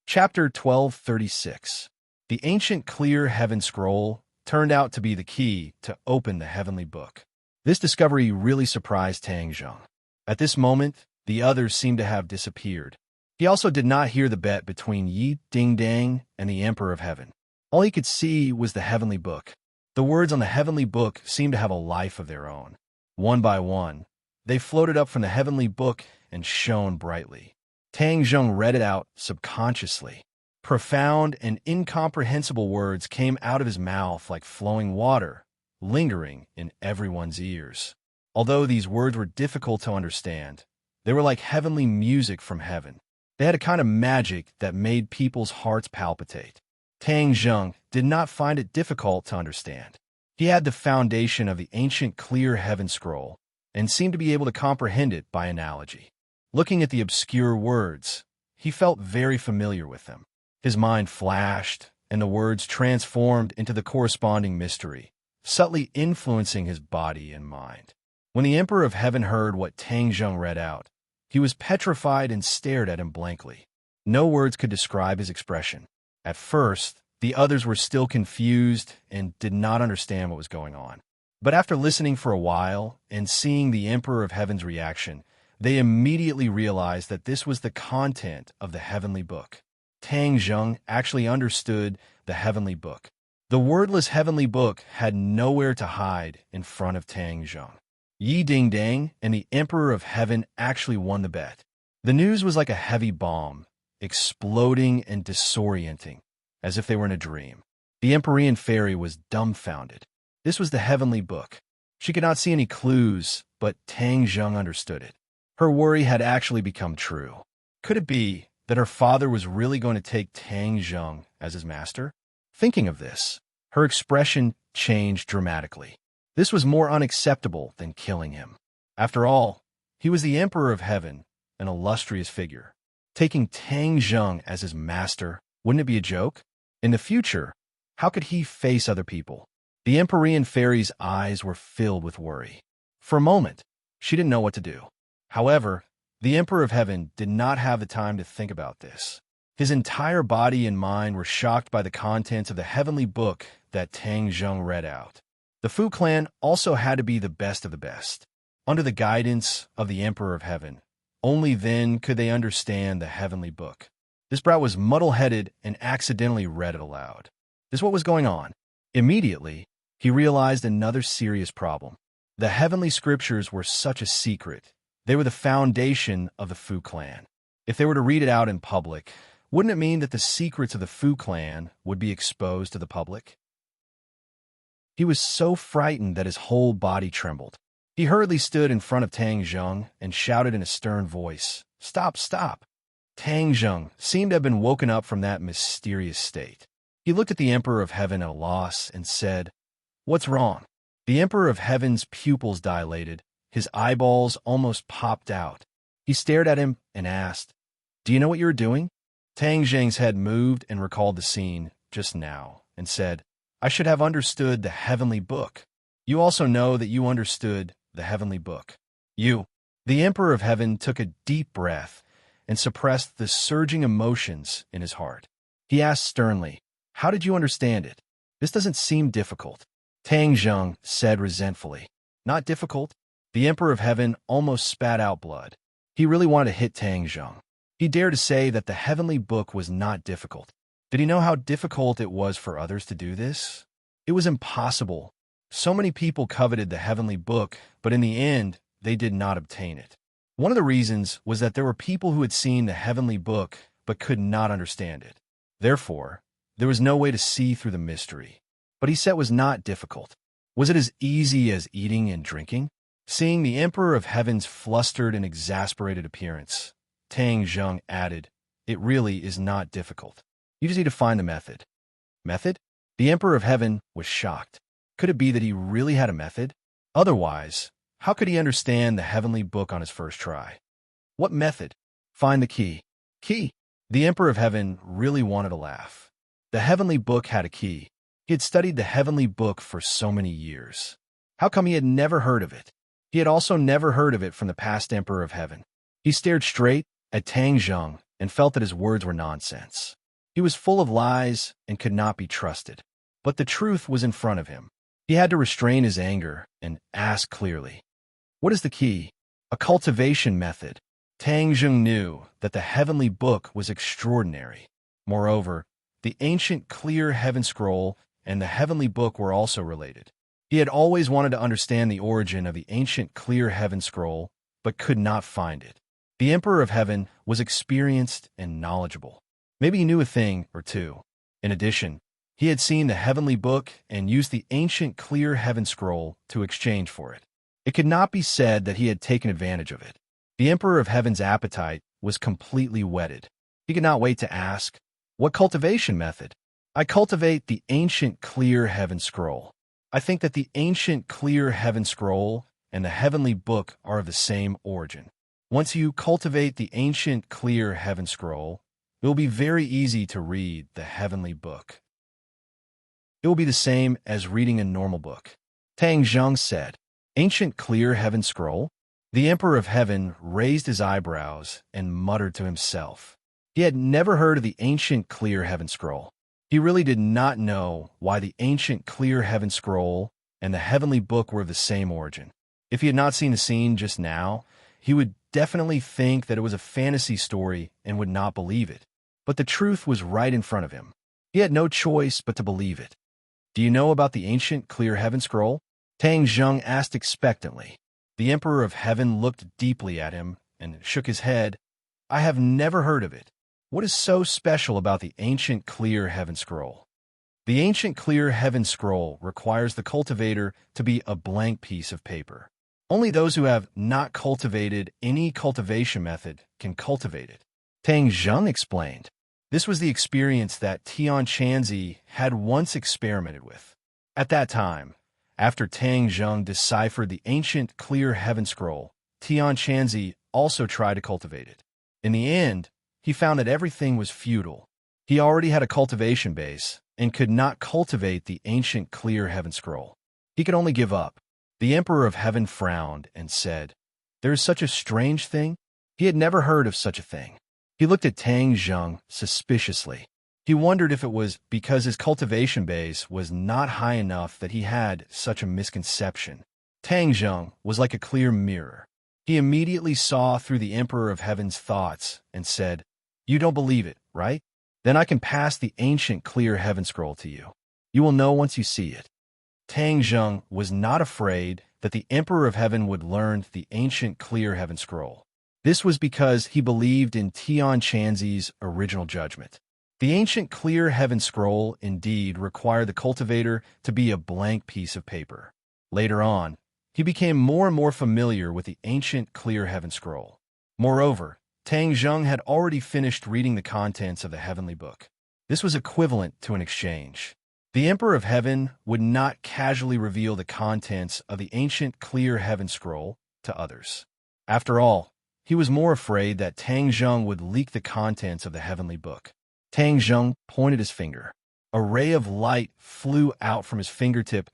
S1: Chapter 1236. The ancient clear heaven scroll turned out to be the key to open the heavenly book. This discovery really surprised Tang Zheng. At this moment, the others seemed to have disappeared. He also did not hear the bet between Yi Dingdang and the Emperor of Heaven. All he could see was the heavenly book. The words on the heavenly book seemed to have a life of their own. One by one, they floated up from the heavenly book and shone brightly. Tang Zheng read it out subconsciously. Profound and incomprehensible words came out of his mouth like flowing water, lingering in everyone's ears. Although these words were difficult to understand, they were like heavenly music from heaven. They had a kind of magic that made people's hearts palpitate. Tang Zheng did not find it difficult to understand. He had the foundation of the ancient clear heaven scroll and seemed to be able to comprehend it by analogy. Looking at the obscure words, he felt very familiar with them. His mind flashed, and the words transformed into the corresponding mystery, subtly influencing his body and mind. When the Emperor of Heaven heard what Tang Zheng read out, he was petrified and stared at him blankly. No words could describe his expression. At first, the others were still confused and did not understand what was going on. But after listening for a while and seeing the Emperor of Heaven's reaction, they immediately realized that this was the content of the heavenly book. Tang Zheng actually understood the heavenly book. The wordless heavenly book had nowhere to hide in front of Tang Zheng. Yi Dingdang and the Emperor of Heaven actually won the bet. The news was like a heavy bomb, exploding and disorienting, as if they were in a dream. The Empyrean fairy was dumbfounded. This was the heavenly book. She could not see any clues, but Tang Zheng understood it. Her worry had actually become true. Could it be that her father was really going to take Tang Zheng as his master? Thinking of this, her expression changed dramatically. This was more unacceptable than killing him. After all, he was the Emperor of Heaven, an illustrious figure. Taking Tang Zheng as his master, wouldn't it be a joke? In the future, how could he face other people? The Empyrean fairy's eyes were filled with worry. For a moment, she didn't know what to do. However, the Emperor of Heaven did not have the time to think about this. His entire body and mind were shocked by the contents of the heavenly book that Tang Zheng read out. The Fu clan also had to be the best of the best. Under the guidance of the Emperor of Heaven, only then could they understand the heavenly book. This brat was muddle-headed and accidentally read it aloud. This is what was going on. Immediately, he realized another serious problem. The heavenly scriptures were such a secret. They were the foundation of the Fu clan. If they were to read it out in public, wouldn't it mean that the secrets of the Fu clan would be exposed to the public? He was so frightened that his whole body trembled. He hurriedly stood in front of Tang Zheng and shouted in a stern voice, "Stop, stop!" Tang Zheng seemed to have been woken up from that mysterious state. He looked at the Emperor of Heaven at a loss and said, "What's wrong?" The Emperor of Heaven's pupils dilated. His eyeballs almost popped out. He stared at him and asked, "Do you know what you were doing?" Tang Zheng's head moved and recalled the scene just now and said, "I should have understood the heavenly book." "You also know that you understood the heavenly book." "You." The Emperor of Heaven took a deep breath and suppressed the surging emotions in his heart. He asked sternly, "How did you understand it? This doesn't seem difficult." Tang Zheng said resentfully, "Not difficult?" The Emperor of Heaven almost spat out blood. He really wanted to hit Tang Zheng. He dared to say that the heavenly book was not difficult. Did he know how difficult it was for others to do this? It was impossible. So many people coveted the heavenly book, but in the end, they did not obtain it. One of the reasons was that there were people who had seen the heavenly book but could not understand it. Therefore, there was no way to see through the mystery. But he said it was not difficult. Was it as easy as eating and drinking? Seeing the Emperor of Heaven's flustered and exasperated appearance, Tang Zheng added, "It really is not difficult. You just need to find the method." Method? The Emperor of Heaven was shocked. Could it be that he really had a method? Otherwise, how could he understand the heavenly book on his first try? What method? Find the key. Key? The Emperor of Heaven really wanted to laugh. The heavenly book had a key. He had studied the heavenly book for so many years. How come he had never heard of it? He had also never heard of it from the past Emperor of Heaven. He stared straight at Tang Zheng and felt that his words were nonsense. He was full of lies and could not be trusted. But the truth was in front of him. He had to restrain his anger and ask clearly, "What is the key?" "A cultivation method." Tang Zheng knew that the heavenly book was extraordinary. Moreover, the ancient clear heaven scroll and the heavenly book were also related. He had always wanted to understand the origin of the ancient clear heaven scroll, but could not find it. The Emperor of Heaven was experienced and knowledgeable. Maybe he knew a thing or two. In addition, he had seen the heavenly book and used the ancient clear heaven scroll to exchange for it. It could not be said that he had taken advantage of it. The Emperor of Heaven's appetite was completely whetted. He could not wait to ask, "What cultivation method?" "I cultivate the ancient clear heaven scroll." I think that the ancient clear heaven scroll and the heavenly book are of the same origin. Once you cultivate the ancient clear heaven scroll, it will be very easy to read the heavenly book. It will be the same as reading a normal book. Tang Zheng said, "Ancient clear heaven scroll?" The Emperor of Heaven raised his eyebrows and muttered to himself. He had never heard of the ancient clear heaven scroll. He really did not know why the ancient clear heaven scroll and the heavenly book were of the same origin. If he had not seen the scene just now, he would definitely think that it was a fantasy story and would not believe it. But the truth was right in front of him. He had no choice but to believe it. "Do you know about the ancient clear heaven scroll?" Tang Zheng asked expectantly. The Emperor of Heaven looked deeply at him and shook his head. "I have never heard of it. What is so special about the ancient clear heaven scroll?" The ancient clear heaven scroll requires the cultivator to be a blank piece of paper. Only those who have not cultivated any cultivation method can cultivate it. Tang Zheng explained. This was the experience that Tian Chanzi had once experimented with. At that time, after Tang Zheng deciphered the ancient clear heaven scroll, Tian Chanzi also tried to cultivate it. In the end, he found that everything was futile. He already had a cultivation base and could not cultivate the ancient clear heaven scroll. He could only give up. The Emperor of Heaven frowned and said, "There is such a strange thing?" He had never heard of such a thing. He looked at Tang Zheng suspiciously. He wondered if it was because his cultivation base was not high enough that he had such a misconception. Tang Zheng was like a clear mirror. He immediately saw through the Emperor of Heaven's thoughts and said, You don't believe it, right? Then I can pass the ancient clear heaven scroll to you. You will know once you see it. Tang Zheng was not afraid that the Emperor of Heaven would learn the ancient clear heaven scroll. This was because he believed in Tian Chanzi's original judgment. The ancient clear heaven scroll indeed required the cultivator to be a blank piece of paper. Later on, he became more and more familiar with the ancient clear heaven scroll. Moreover, Tang Zheng had already finished reading the contents of the heavenly book. This was equivalent to an exchange. The Emperor of Heaven would not casually reveal the contents of the ancient clear heaven scroll to others. After all, he was more afraid that Tang Zheng would leak the contents of the heavenly book. Tang Zheng pointed his finger. A ray of light flew out from his fingertip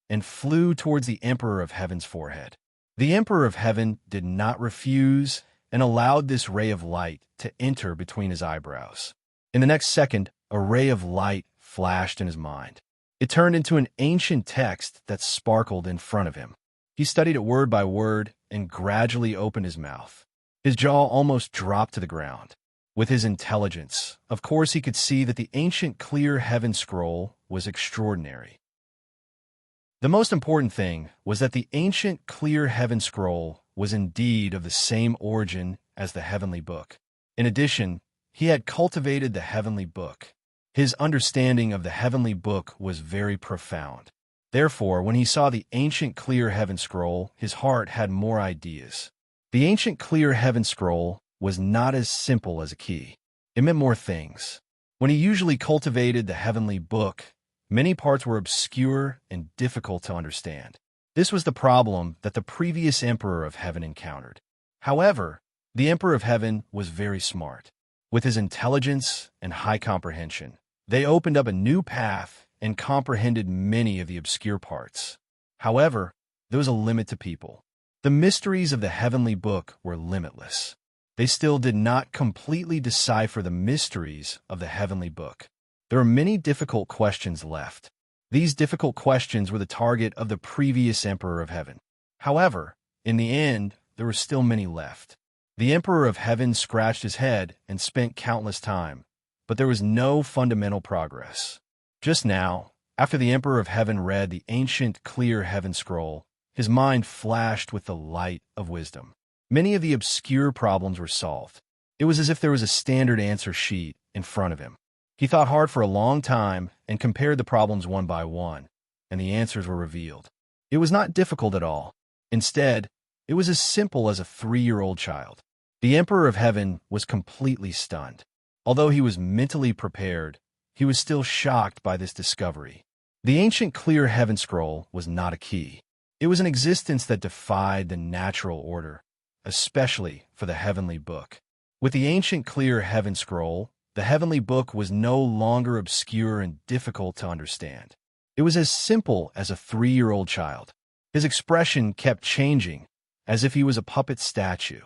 S1: and flew towards the Emperor of Heaven's forehead. The Emperor of Heaven did not refuse and allowed this ray of light to enter between his eyebrows. In the next second, a ray of light flashed in his mind. It turned into an ancient text that sparkled in front of him. He studied it word by word and gradually opened his mouth. His jaw almost dropped to the ground. With his intelligence, of course, he could see that the ancient clear heaven scroll was extraordinary. The most important thing was that the ancient clear heaven scroll was indeed of the same origin as the heavenly book. In addition, he had cultivated the heavenly book. His understanding of the heavenly book was very profound. Therefore, when he saw the ancient clear heaven scroll, his heart had more ideas. The ancient clear heaven scroll was not as simple as a key. It meant more things. When he usually cultivated the heavenly book, many parts were obscure and difficult to understand. This was the problem that the previous Emperor of Heaven encountered. However, the Emperor of Heaven was very smart. With his intelligence and high comprehension, they opened up a new path and comprehended many of the obscure parts. However, there was a limit to people. The mysteries of the heavenly book were limitless. They still did not completely decipher the mysteries of the heavenly book. There are many difficult questions left. These difficult questions were the target of the previous Emperor of Heaven. However, in the end, there were still many left. The Emperor of Heaven scratched his head and spent countless time, but there was no fundamental progress. Just now, after the Emperor of Heaven read the ancient clear heaven scroll, his mind flashed with the light of wisdom. Many of the obscure problems were solved. It was as if there was a standard answer sheet in front of him. He thought hard for a long time and compared the problems one by one, and the answers were revealed. It was not difficult at all. Instead, it was as simple as a 3-year-old child. The Emperor of Heaven was completely stunned. Although he was mentally prepared, he was still shocked by this discovery. The ancient clear heaven scroll was not a key. It was an existence that defied the natural order, especially for the heavenly book. With the ancient clear heaven scroll, the heavenly book was no longer obscure and difficult to understand. It was as simple as a 3-year-old child. His expression kept changing, as if he was a puppet statue.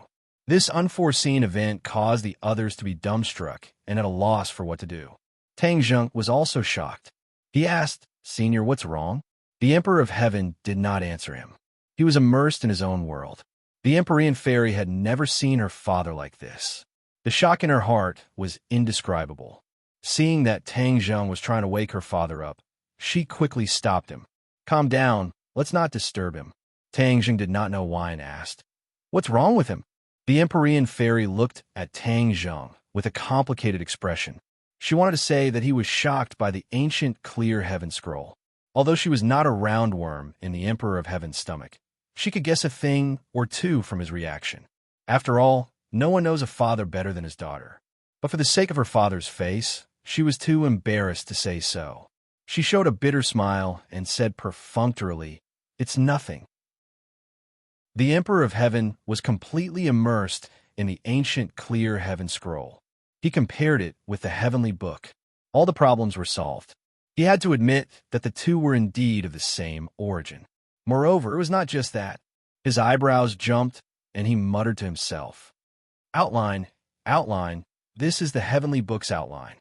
S1: This unforeseen event caused the others to be dumbstruck and at a loss for what to do. Tang Zheng was also shocked. He asked, "Senior, what's wrong?" The Emperor of Heaven did not answer him. He was immersed in his own world. The Empyrean fairy had never seen her father like this. The shock in her heart was indescribable. Seeing that Tang Zheng was trying to wake her father up, she quickly stopped him. "Calm down, let's not disturb him." Tang Zheng did not know why and asked, "What's wrong with him?" The Empyrean fairy looked at Tang Zheng with a complicated expression. She wanted to say that he was shocked by the ancient clear heaven scroll. Although she was not a roundworm in the Emperor of Heaven's stomach, she could guess a thing or two from his reaction. After all, no one knows a father better than his daughter. But for the sake of her father's face, she was too embarrassed to say so. She showed a bitter smile and said perfunctorily, "It's nothing." The Emperor of Heaven was completely immersed in the ancient clear heaven scroll. He compared it with the heavenly book. All the problems were solved. He had to admit that the two were indeed of the same origin. Moreover, it was not just that. His eyebrows jumped, and he muttered to himself, "Outline, outline, this is the heavenly book's outline."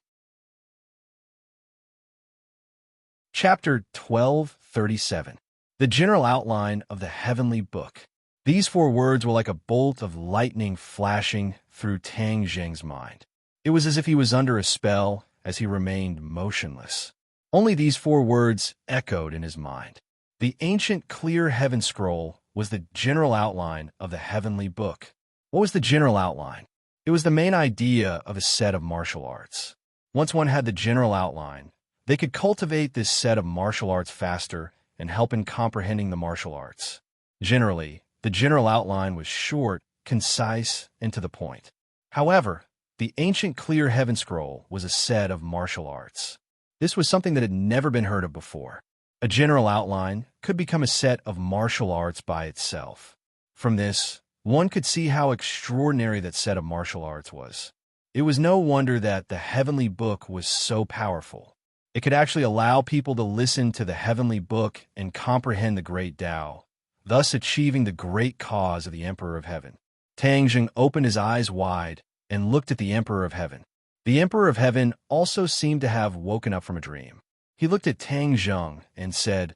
S1: Chapter 1237. The General Outline of the Heavenly Book. These 4 words were like a bolt of lightning flashing through Tang Zheng's mind. It was as if he was under a spell as he remained motionless. Only these 4 words echoed in his mind. The ancient clear heaven scroll was the general outline of the heavenly book. What was the general outline? It was the main idea of a set of martial arts. Once one had the general outline, they could cultivate this set of martial arts faster and help in comprehending the martial arts. Generally, the general outline was short, concise, and to the point. However, the ancient clear heaven scroll was a set of martial arts. This was something that had never been heard of before. A general outline could become a set of martial arts by itself. From this, one could see how extraordinary that set of martial arts was. It was no wonder that the heavenly book was so powerful. It could actually allow people to listen to the heavenly book and comprehend the great Tao, thus achieving the great cause of the Emperor of Heaven. Tang Jing opened his eyes wide and looked at the Emperor of Heaven. The Emperor of Heaven also seemed to have woken up from a dream. He looked at Tang Jing and said,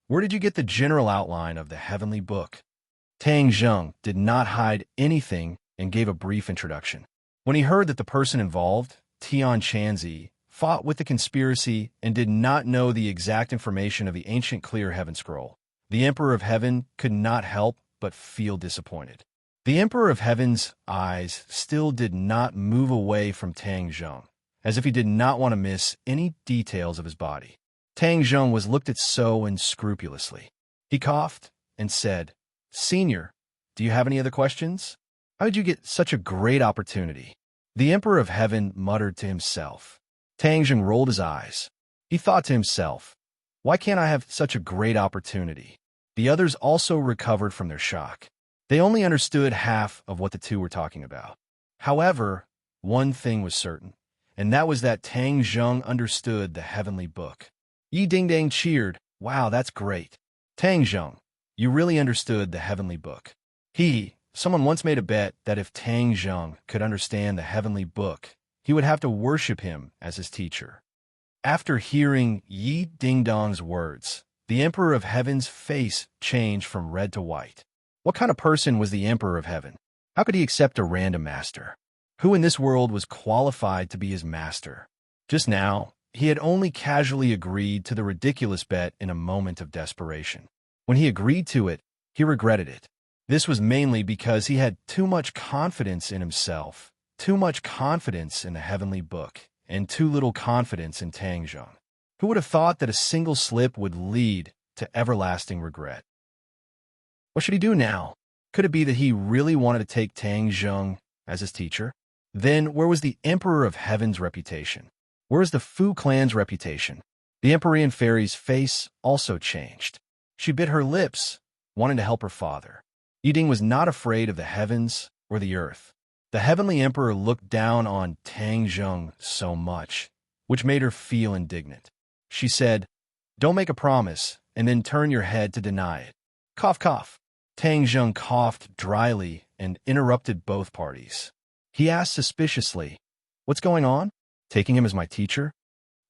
S1: "Where did you get the general outline of the heavenly book?" Tang Jing did not hide anything and gave a brief introduction. When he heard that the person involved, Tian Chanzi, fought with the conspiracy and did not know the exact information of the ancient clear heaven scroll, the Emperor of Heaven could not help but feel disappointed. The Emperor of Heaven's eyes still did not move away from Tang Jing, as if he did not want to miss any details of his body. Tang Jing was looked at so unscrupulously. He coughed and said, "Senior, do you have any other questions? How did you get such a great opportunity?" The Emperor of Heaven muttered to himself. Tang Jing rolled his eyes. He thought to himself, "Why can't I have such a great opportunity?" The others also recovered from their shock. They only understood half of what the two were talking about. However, one thing was certain, and that was that Tang Jing understood the heavenly book. Yi Dingdang cheered, "Wow, that's great. Tang Jing, you really understood the heavenly book." Someone once made a bet that if Tang Jing could understand the heavenly book, he would have to worship him as his teacher. After hearing Yi Dingdong's words, the Emperor of Heaven's face changed from red to white. What kind of person was the Emperor of Heaven? How could he accept a random master? Who in this world was qualified to be his master? Just now, he had only casually agreed to the ridiculous bet in a moment of desperation. When he agreed to it, he regretted it. This was mainly because he had too much confidence in himself, too much confidence in the heavenly book, and too little confidence in Tang Jing. Who would have thought that a single slip would lead to everlasting regret? What should he do now? Could it be that he really wanted to take Tang Jing as his teacher? Then where was the Emperor of Heaven's reputation? Where is the Fu clan's reputation? The Empyrean Fairy's face also changed. She bit her lips, wanting to help her father. Yiding was not afraid of the heavens or the earth. The heavenly emperor looked down on Tang Jing so much, which made her feel indignant. She said, "Don't make a promise and then turn your head to deny it." Cough, cough. Tang Jing coughed dryly and interrupted both parties. He asked suspiciously, "What's going on? Taking him as my teacher?"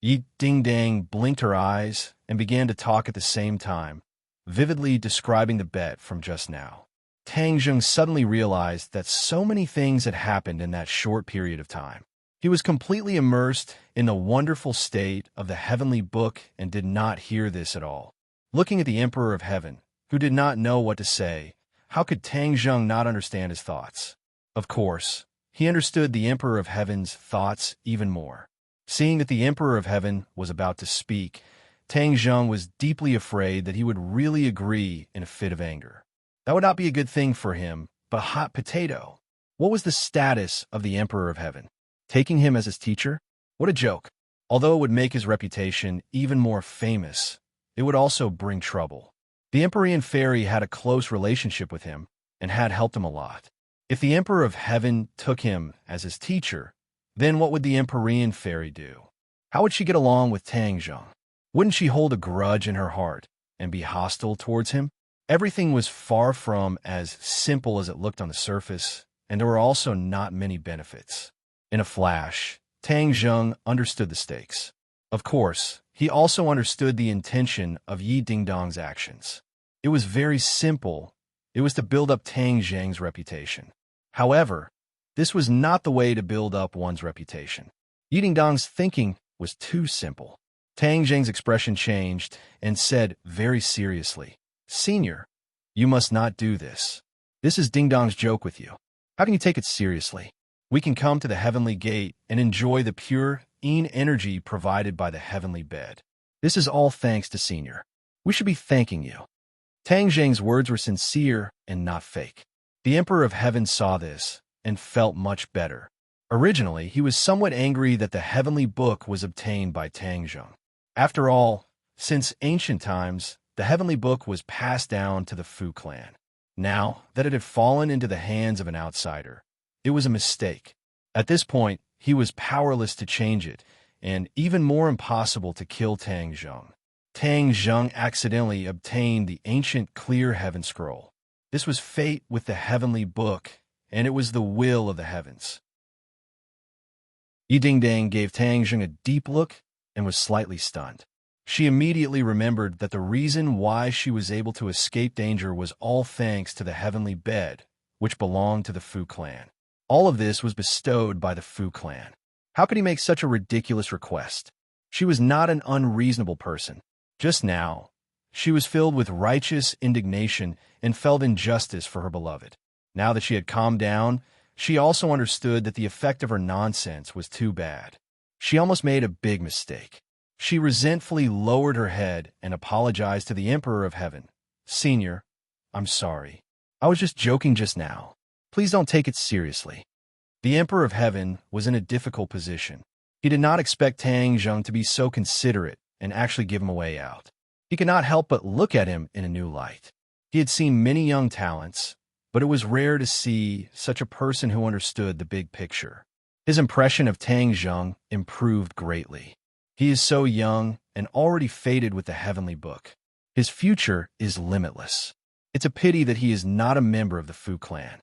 S1: Yi Dingdang blinked her eyes and began to talk at the same time, vividly describing the bet from just now. Tang Jing suddenly realized that so many things had happened in that short period of time. He was completely immersed in the wonderful state of the heavenly book and did not hear this at all. Looking at the Emperor of Heaven, who did not know what to say, how could Tang Jing not understand his thoughts? Of course, he understood the Emperor of Heaven's thoughts even more. Seeing that the Emperor of Heaven was about to speak, Tang Jing was deeply afraid that he would really agree in a fit of anger. That would not be a good thing for him, but hot potato. What was the status of the Emperor of Heaven? Taking him as his teacher? What a joke. Although it would make his reputation even more famous, it would also bring trouble. The Empyrean Fairy had a close relationship with him and had helped him a lot. If the Emperor of Heaven took him as his teacher, then what would the Empyrean Fairy do? How would she get along with Tang Jing? Wouldn't she hold a grudge in her heart and be hostile towards him? Everything was far from as simple as it looked on the surface, and there were also not many benefits. In a flash, Tang Jing understood the stakes. Of course, he also understood the intention of Yi Dingdong's actions. It was very simple. It was to build up Tang Jing's reputation. However, This was not the way to build up one's reputation. Yi Dingdong's thinking was too simple. Tang Zheng's expression changed and said very seriously, "Senior, you must not do this. This is Dingdong's joke with you. How can you take it seriously? We can come to the heavenly gate and enjoy the pure yin energy provided by the heavenly bed. This is all thanks to Senior. We should be thanking you." Tang Zheng's words were sincere and not fake. The Emperor of Heaven saw this and felt much better. Originally, he was somewhat angry that the heavenly book was obtained by Tang Zheng. After all, since ancient times, the heavenly book was passed down to the Fu clan. Now that it had fallen into the hands of an outsider, it was a mistake. At this point, he was powerless to change it, and even more impossible to kill Tang Zheng. Tang Zheng accidentally obtained the ancient clear heaven scroll. This was fate with the heavenly book, and it was the will of the heavens. Yi Dingdang gave Tang Zheng a deep look and was slightly stunned. She immediately remembered that the reason why she was able to escape danger was all thanks to the heavenly bed, which belonged to the Fu clan. All of this was bestowed by the Fu clan. How could he make such a ridiculous request? She was not an unreasonable person. Just now, she was filled with righteous indignation and felt injustice for her beloved. Now that she had calmed down, she also understood that the effect of her nonsense was too bad. She almost made a big mistake. She resentfully lowered her head and apologized to the Emperor of Heaven. "Senior, I'm sorry. I was just joking just now. Please don't take it seriously." The Emperor of Heaven was in a difficult position. He did not expect Tang Zheng to be so considerate and actually give him a way out. He could not help but look at him in a new light. He had seen many young talents, but it was rare to see such a person who understood the big picture. His impression of Tang Zheng improved greatly. He is so young and already fated with the heavenly book. His future is limitless. It's a pity that he is not a member of the Fu clan.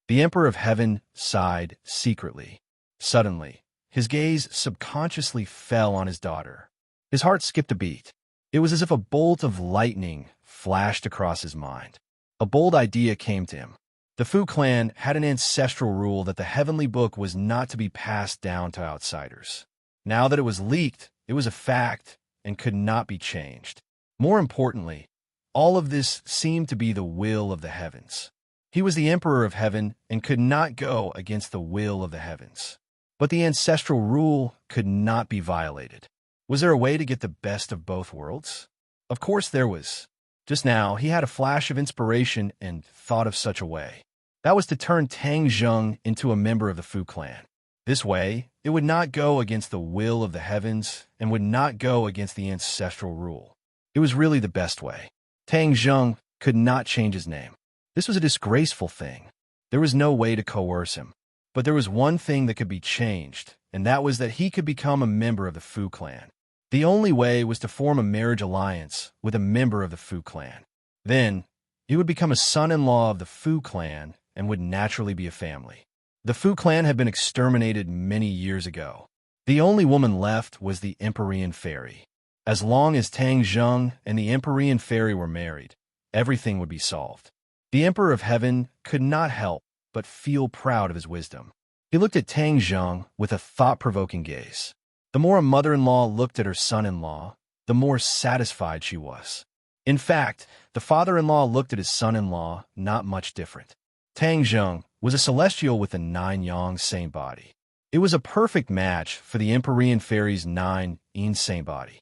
S1: The Emperor of Heaven sighed secretly. Suddenly, his gaze subconsciously fell on his daughter. His heart skipped a beat. It was as if a bolt of lightning flashed across his mind. A bold idea came to him. The Fu clan had an ancestral rule that the heavenly book was not to be passed down to outsiders. Now that it was leaked, it was a fact and could not be changed. More importantly, all of this seemed to be the will of the heavens. He was the Emperor of Heaven and could not go against the will of the heavens. But the ancestral rule could not be violated. Was there a way to get the best of both worlds? Of course there was. Just now, he had a flash of inspiration and thought of such a way. That was to turn Tang Zheng into a member of the Fu clan. This way, it would not go against the will of the heavens and would not go against the ancestral rule. It was really the best way. Tang Zheng could not change his name. This was a disgraceful thing. There was no way to coerce him. But there was one thing that could be changed, and that was that he could become a member of the Fu clan. The only way was to form a marriage alliance with a member of the Fu clan. Then, he would become a son-in-law of the Fu clan and would naturally be a family. The Fu clan had been exterminated many years ago. The only woman left was the Empyrean fairy. As long as Tang Zheng and the Empyrean fairy were married, everything would be solved. The Emperor of Heaven could not help but feel proud of his wisdom. He looked at Tang Zheng with a thought-provoking gaze. The more a mother-in-law looked at her son-in-law, the more satisfied she was. In fact, the father-in-law looked at his son-in-law not much different. Tang Zheng was a celestial with a 9-yang same body. It was a perfect match for the Empyrean fairy's 9-yin same body.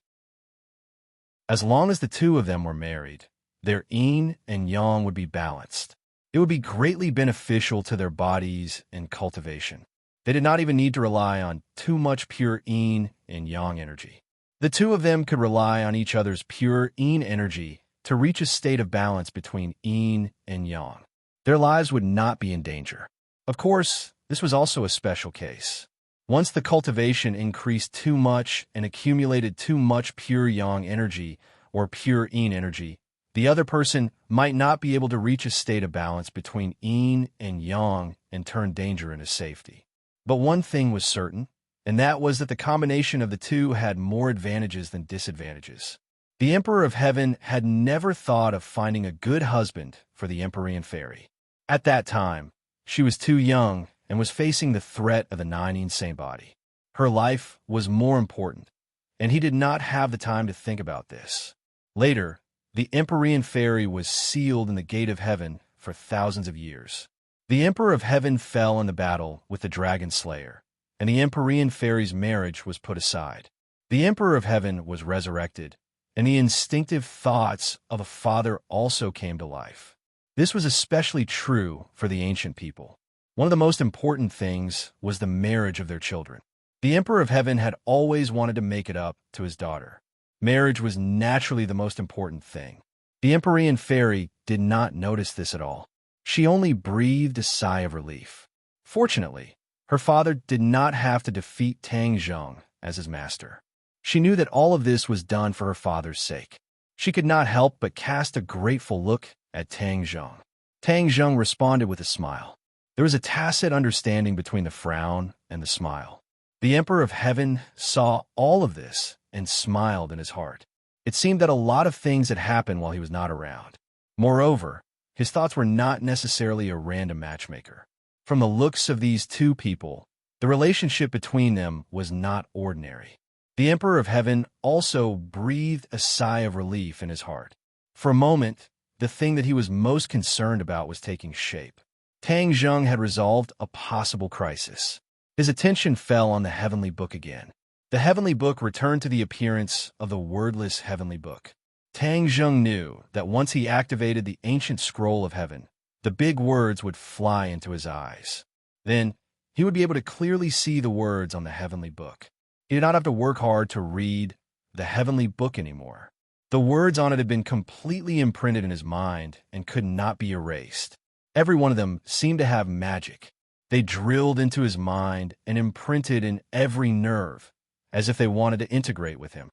S1: As long as the two of them were married, their yin and yang would be balanced. It would be greatly beneficial to their bodies and cultivation. They did not even need to rely on too much pure yin and yang energy. The two of them could rely on each other's pure yin energy to reach a state of balance between yin and yang. Their lives would not be in danger. Of course, this was also a special case. Once the cultivation increased too much and accumulated too much pure yang energy or pure yin energy, the other person might not be able to reach a state of balance between yin and yang and turn danger into safety. But one thing was certain, and that was that the combination of the two had more advantages than disadvantages. The Emperor of Heaven had never thought of finding a good husband for the Empyrean fairy. At that time, she was too young and was facing the threat of the nine insane body. Her life was more important, and he did not have the time to think about this. Later, the Empyrean fairy was sealed in the gate of heaven for thousands of years. The Emperor of Heaven fell in the battle with the Dragon Slayer, and the Empyrean fairy's marriage was put aside. The Emperor of Heaven was resurrected, and the instinctive thoughts of a father also came to life. This was especially true for the ancient people. One of the most important things was the marriage of their children. The Emperor of Heaven had always wanted to make it up to his daughter. Marriage was naturally the most important thing. The Empyrean fairy did not notice this at all. She only breathed a sigh of relief. Fortunately, her father did not have to defeat Tang Zheng as his master. She knew that all of this was done for her father's sake. She could not help but cast a grateful look at Tang Zheng. Tang Zheng responded with a smile. There was a tacit understanding between the frown and the smile. The Emperor of Heaven saw all of this and smiled in his heart. It seemed that a lot of things had happened while he was not around. Moreover, his thoughts were not necessarily a random matchmaker. From the looks of these two people, the relationship between them was not ordinary. The Emperor of Heaven also breathed a sigh of relief in his heart. For a moment, the thing that he was most concerned about was taking shape. Tang Zheng had resolved a possible crisis. His attention fell on the heavenly book again. The heavenly book returned to the appearance of the wordless heavenly book. Tang Zheng knew that once he activated the ancient scroll of heaven, the big words would fly into his eyes. Then, he would be able to clearly see the words on the heavenly book. He did not have to work hard to read the heavenly book anymore. The words on it had been completely imprinted in his mind and could not be erased. Every one of them seemed to have magic. They drilled into his mind and imprinted in every nerve, as if they wanted to integrate with him.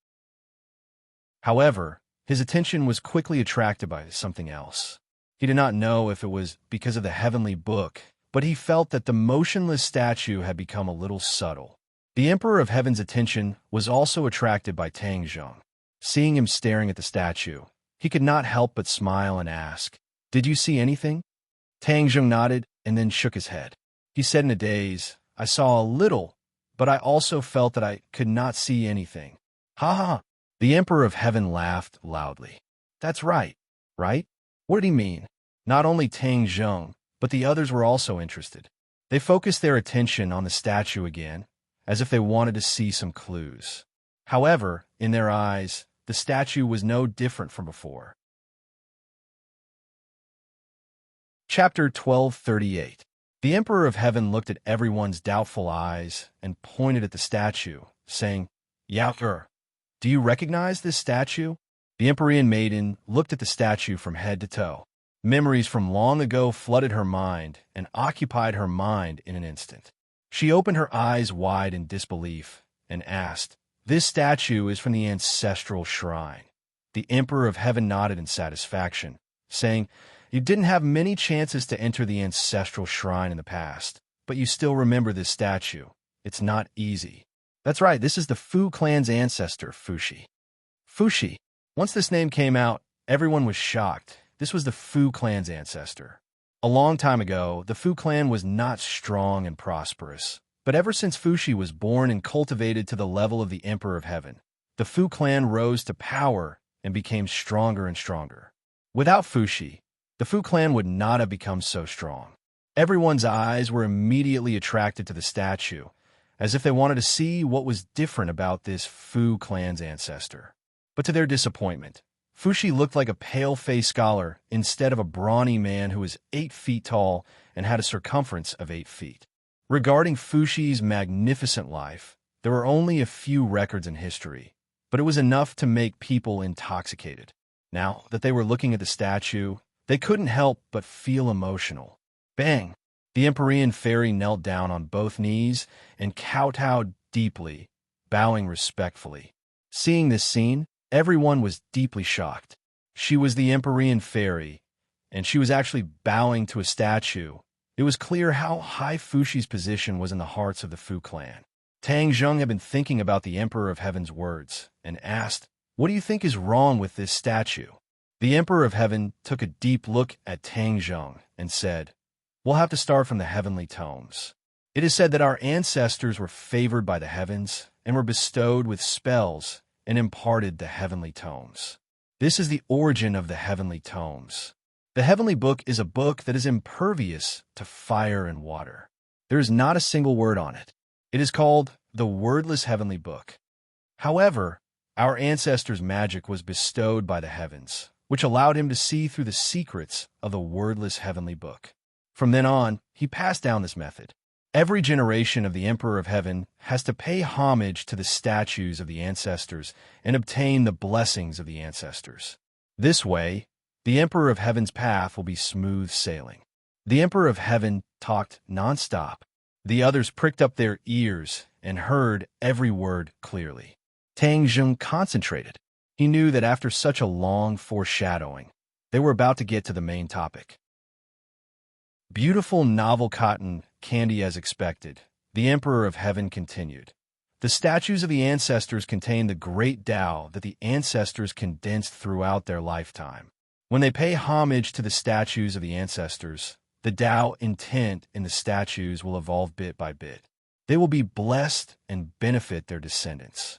S1: However, his attention was quickly attracted by something else. He did not know if it was because of the heavenly book, but he felt that the motionless statue had become a little subtle. The Emperor of Heaven's attention was also attracted by Tang Zheng. Seeing him staring at the statue, he could not help but smile and ask, "Did you see anything?" Tang Zheng nodded and then shook his head. He said in a daze, "I saw a little, but I also felt that I could not see anything." Ha ha ha! The Emperor of Heaven laughed loudly. "That's right, right?" What did he mean? Not only Tang Zheng, but the others were also interested. They focused their attention on the statue again, as if they wanted to see some clues. However, in their eyes, the statue was no different from before. Chapter 1238. The Emperor of Heaven looked at everyone's doubtful eyes and pointed at the statue, saying, "Yao, do you recognize this statue?" The Empyrean maiden looked at the statue from head to toe. Memories from long ago flooded her mind and occupied her mind in an instant. She opened her eyes wide in disbelief and asked, "This statue is from the ancestral shrine." The Emperor of Heaven nodded in satisfaction, saying, "You didn't have many chances to enter the ancestral shrine in the past, but you still remember this statue. It's not easy." "That's right, this is the Fu clan's ancestor, Fushi." Fushi. Once this name came out, everyone was shocked. This was the Fu clan's ancestor. A long time ago, the Fu clan was not strong and prosperous. But ever since Fushi was born and cultivated to the level of the Emperor of Heaven, the Fu clan rose to power and became stronger and stronger. Without Fushi, the Fu clan would not have become so strong. Everyone's eyes were immediately attracted to the statue, as if they wanted to see what was different about this Fu clan's ancestor. But to their disappointment, Fushi looked like a pale-faced scholar instead of a brawny man who was 8 feet tall and had a circumference of 8 feet. Regarding Fushi's magnificent life, there were only a few records in history, but it was enough to make people intoxicated. Now that they were looking at the statue, they couldn't help but feel emotional. Bang! The Empyrean fairy knelt down on both knees and kowtowed deeply, bowing respectfully. Seeing this scene, everyone was deeply shocked. She was the Empyrean fairy, and she was actually bowing to a statue. It was clear how high Fushi's position was in the hearts of the Fu clan. Tang Zheng had been thinking about the Emperor of Heaven's words and asked, "What do you think is wrong with this statue?" The Emperor of Heaven took a deep look at Tang Zheng and said, "We'll have to start from the heavenly tomes. It is said that our ancestors were favored by the heavens and were bestowed with spells and imparted the heavenly tomes. This is the origin of the heavenly tomes. The heavenly book is a book that is impervious to fire and water. There is not a single word on it. It is called the wordless heavenly book. However, our ancestors' magic was bestowed by the heavens, which allowed him to see through the secrets of the wordless heavenly book. From then on, he passed down this method. Every generation of the Emperor of Heaven has to pay homage to the statues of the ancestors and obtain the blessings of the ancestors. This way, the Emperor of Heaven's path will be smooth sailing. The Emperor of Heaven talked nonstop. The others pricked up their ears and heard every word clearly. Tang Zheng concentrated. He knew that after such a long foreshadowing, they were about to get to the main topic. Beautiful novel cotton candy as expected, the Emperor of Heaven continued. The statues of the ancestors contain the great Tao that the ancestors condensed throughout their lifetime. When they pay homage to the statues of the ancestors, the Tao intent in the statues will evolve bit by bit. They will be blessed and benefit their descendants.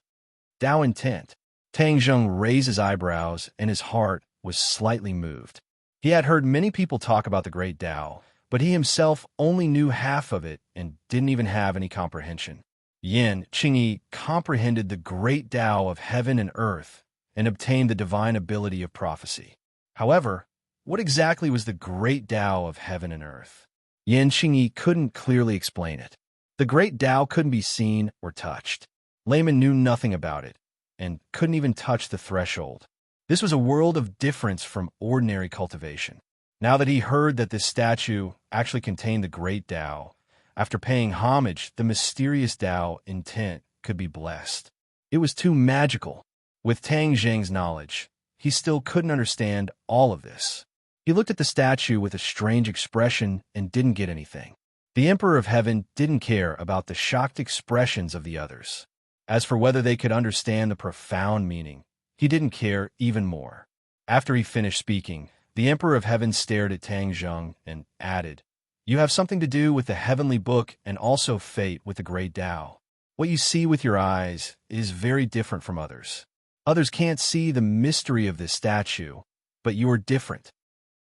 S1: Tao intent. Tang Zheng raised his eyebrows and his heart was slightly moved. He had heard many people talk about the great Tao, but he himself only knew half of it and didn't even have any comprehension. Yin Qingyi comprehended the great Tao of heaven and earth and obtained the divine ability of prophecy. However, what exactly was the great Tao of heaven and earth? Yin Qingyi couldn't clearly explain it. The great Tao couldn't be seen or touched. Layman knew nothing about it and couldn't even touch the threshold. This was a world of difference from ordinary cultivation. Now that he heard that this statue actually contained the great Tao, after paying homage, the mysterious Tao intent could be blessed. It was too magical. With Tang Zheng's knowledge, he still couldn't understand all of this. He looked at the statue with a strange expression and didn't get anything. The Emperor of Heaven didn't care about the shocked expressions of the others. As for whether they could understand the profound meaning, he didn't care even more. After he finished speaking, the Emperor of Heaven stared at Tang Zheng and added, "You have something to do with the heavenly book and also fate with the great Tao. What you see with your eyes is very different from others. Others can't see the mystery of this statue, but you are different."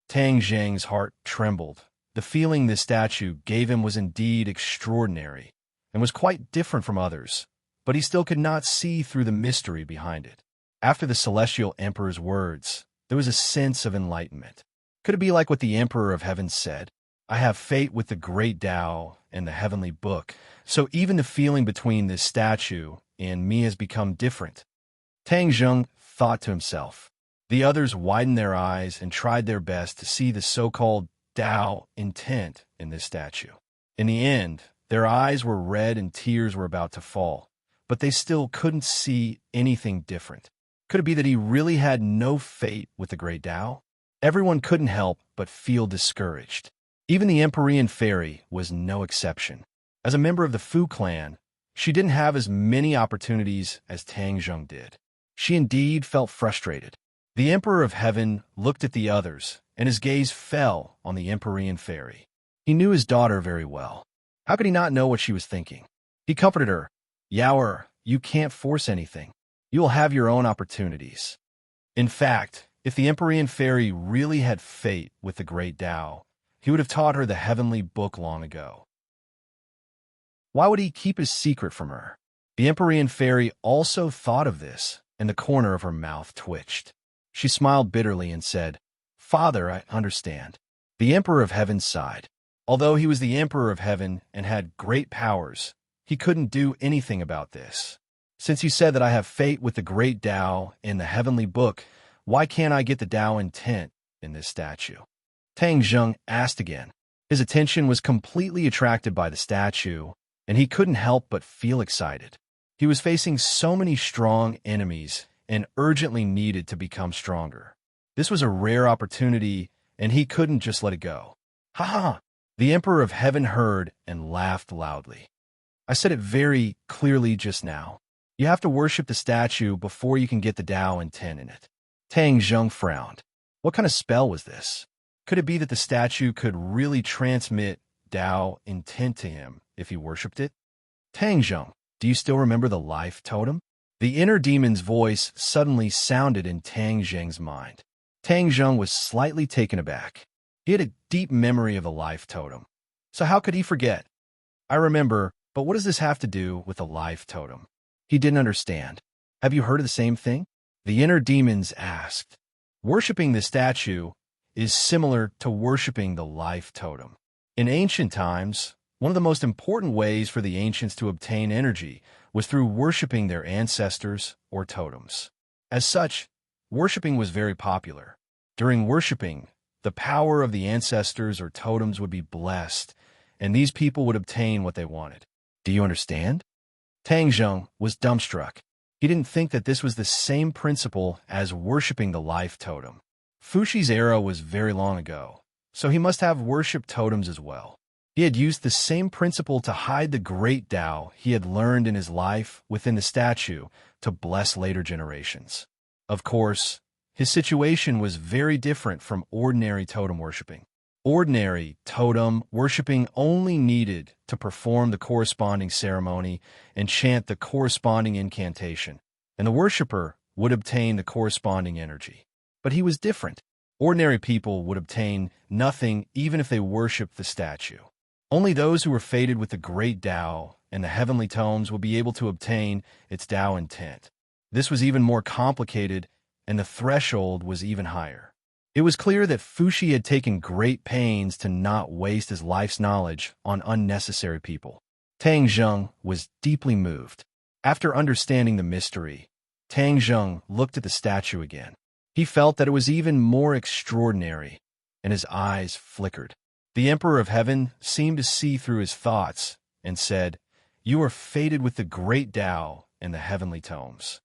S1: Tang Zheng's heart trembled. The feeling this statue gave him was indeed extraordinary and was quite different from others, but he still could not see through the mystery behind it. After the celestial emperor's words, there was a sense of enlightenment. Could it be like what the Emperor of Heaven said? I have fate with the great Tao and the heavenly book, so even the feeling between this statue and me has become different. Tang Zheng thought to himself. The others widened their eyes and tried their best to see the so-called Tao intent in this statue. In the end, their eyes were red and tears were about to fall, but they still couldn't see anything different. Could it be that he really had no fate with the great Tao? Everyone couldn't help but feel discouraged. Even the Empyrean Fairy was no exception. As a member of the Fu clan, she didn't have as many opportunities as Tang Zheng did. She indeed felt frustrated. The Emperor of Heaven looked at the others, and his gaze fell on the Empyrean Fairy. He knew his daughter very well. How could he not know what she was thinking? He comforted her. Yaoer, you can't force anything. You will have your own opportunities. In fact, if the Empyrean Fairy really had fate with the great Tao, he would have taught her the heavenly book long ago. Why would he keep his secret from her? The Empyrean Fairy also thought of this, and the corner of her mouth twitched. She smiled bitterly and said, Father, I understand. The Emperor of Heaven sighed. Although he was the Emperor of Heaven and had great powers, he couldn't do anything about this. Since you said that I have fate with the great Tao in the heavenly book, why can't I get the Tao intent in this statue? Tang Zheng asked again. His attention was completely attracted by the statue, and he couldn't help but feel excited. He was facing so many strong enemies and urgently needed to become stronger. This was a rare opportunity, and he couldn't just let it go. Ha ha! The Emperor of Heaven heard and laughed loudly. I said it very clearly just now. You have to worship the statue before you can get the Tao intent in it. Tang Zheng frowned. What kind of spell was this? Could it be that the statue could really transmit Tao intent to him if he worshipped it? Tang Zheng, do you still remember the life totem? The inner demon's voice suddenly sounded in Tang Zheng's mind. Tang Zheng was slightly taken aback. He had a deep memory of the life totem. So how could he forget? I remember, but what does this have to do with the life totem? He didn't understand. Have you heard of the same thing? The inner demons asked. Worshipping the statue is similar to worshipping the life totem. In ancient times, one of the most important ways for the ancients to obtain energy was through worshipping their ancestors or totems. As such, worshipping was very popular. During worshipping, the power of the ancestors or totems would be blessed, and these people would obtain what they wanted. Do you understand? Tang Zheng was dumbstruck. He didn't think that this was the same principle as worshipping the life totem. Fushi's era was very long ago, so he must have worshipped totems as well. He had used the same principle to hide the great Tao he had learned in his life within the statue to bless later generations. Of course, his situation was very different from ordinary totem worshipping. Ordinary totem worshipping only needed to perform the corresponding ceremony and chant the corresponding incantation, and the worshipper would obtain the corresponding energy. But he was different. Ordinary people would obtain nothing even if they worshipped the statue. Only those who were fated with the great Tao and the heavenly tomes would be able to obtain its Tao intent. This was even more complicated, and the threshold was even higher. It was clear that Fushi had taken great pains to not waste his life's knowledge on unnecessary people. Tang Zheng was deeply moved. After understanding the mystery, Tang Zheng looked at the statue again. He felt that it was even more extraordinary, and his eyes flickered. The Emperor of Heaven seemed to see through his thoughts and said, "You are fated with the great Tao and the heavenly tomes.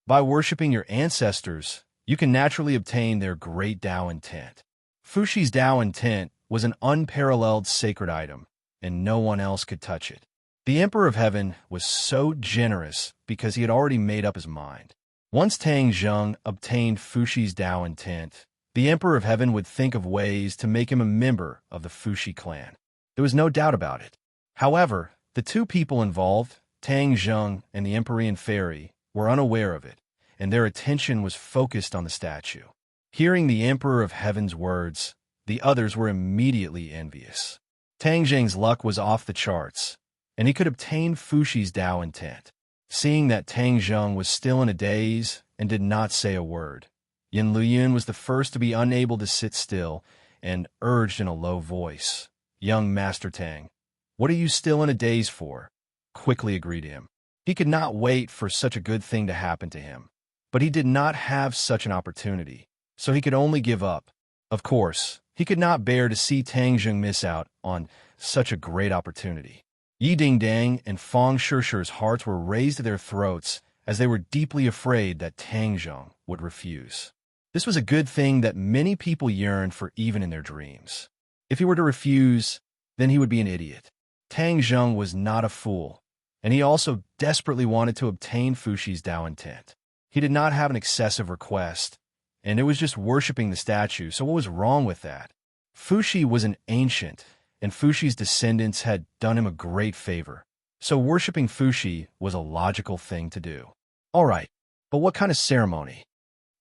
S1: By worshipping your ancestors, you can naturally obtain their great Tao intent." Fushi's Tao intent was an unparalleled sacred item, and no one else could touch it. The Emperor of Heaven was so generous because he had already made up his mind. Once Tang Zheng obtained Fushi's Tao intent, the Emperor of Heaven would think of ways to make him a member of the Fushi clan. There was no doubt about it. However, the two people involved, Tang Zheng and the Empyrean Fairy, were unaware of it, and their attention was focused on the statue. Hearing the Emperor of Heaven's words, the others were immediately envious. Tang Zheng's luck was off the charts, and he could obtain Fushi's Tao intent. Seeing that Tang Zheng was still in a daze and did not say a word, Yin Luyun was the first to be unable to sit still and urged in a low voice, "Young Master Tang, what are you still in a daze for?" Quickly agreed to him. He could not wait for such a good thing to happen to him, but he did not have such an opportunity, so he could only give up. Of course, he could not bear to see Tang Zheng miss out on such a great opportunity. Yi Dingdang and Fang Shishir's hearts were raised to their throats as they were deeply afraid that Tang Zheng would refuse. This was a good thing that many people yearned for even in their dreams. If he were to refuse, then he would be an idiot. Tang Zheng was not a fool, and he also desperately wanted to obtain Fushi's Tao intent. He did not have an excessive request, and it was just worshipping the statue, so what was wrong with that? Fushi was an ancient, and Fushi's descendants had done him a great favor, so worshipping Fushi was a logical thing to do. All right, but what kind of ceremony?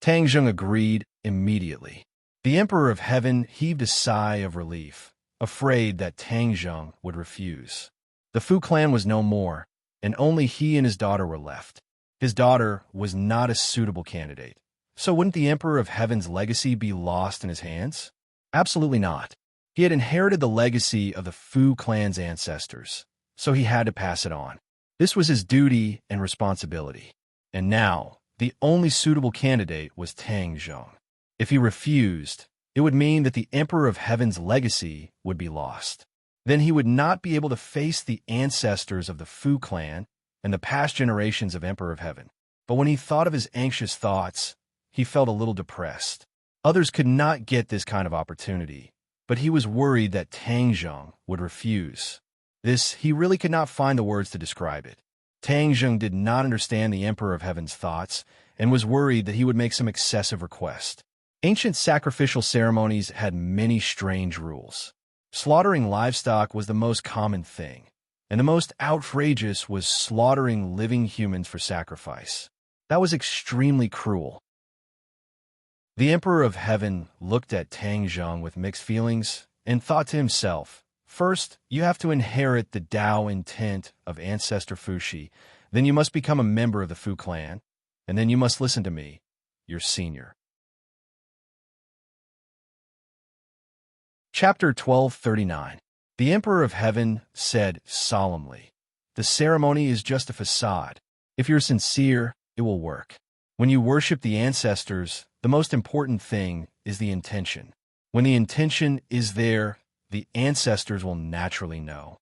S1: Tang Zheng agreed immediately. The Emperor of Heaven heaved a sigh of relief, afraid that Tang Zheng would refuse. The Fu clan was no more, and only he and his daughter were left. His daughter was not a suitable candidate. So wouldn't the Emperor of Heaven's legacy be lost in his hands? Absolutely not. He had inherited the legacy of the Fu clan's ancestors, so he had to pass it on. This was his duty and responsibility. And now, the only suitable candidate was Tang Zheng. If he refused, it would mean that the Emperor of Heaven's legacy would be lost. Then he would not be able to face the ancestors of the Fu clan and the past generations of Emperor of Heaven. But when he thought of his anxious thoughts, he felt a little depressed. Others could not get this kind of opportunity, but he was worried that Tang Zheng would refuse. This, he really could not find the words to describe it. Tang Zheng did not understand the Emperor of Heaven's thoughts and was worried that he would make some excessive request. Ancient sacrificial ceremonies had many strange rules. Slaughtering livestock was the most common thing, and the most outrageous was slaughtering living humans for sacrifice. That was extremely cruel. The Emperor of Heaven looked at Tang Zheng with mixed feelings and thought to himself, first, you have to inherit the Tao intent of ancestor Fuxi, then you must become a member of the Fu clan, and then you must listen to me, your senior. Chapter 1239. The Emperor of Heaven said solemnly, the ceremony is just a facade. If you're sincere, it will work. When you worship the ancestors, the most important thing is the intention. When the intention is there, the ancestors will naturally know.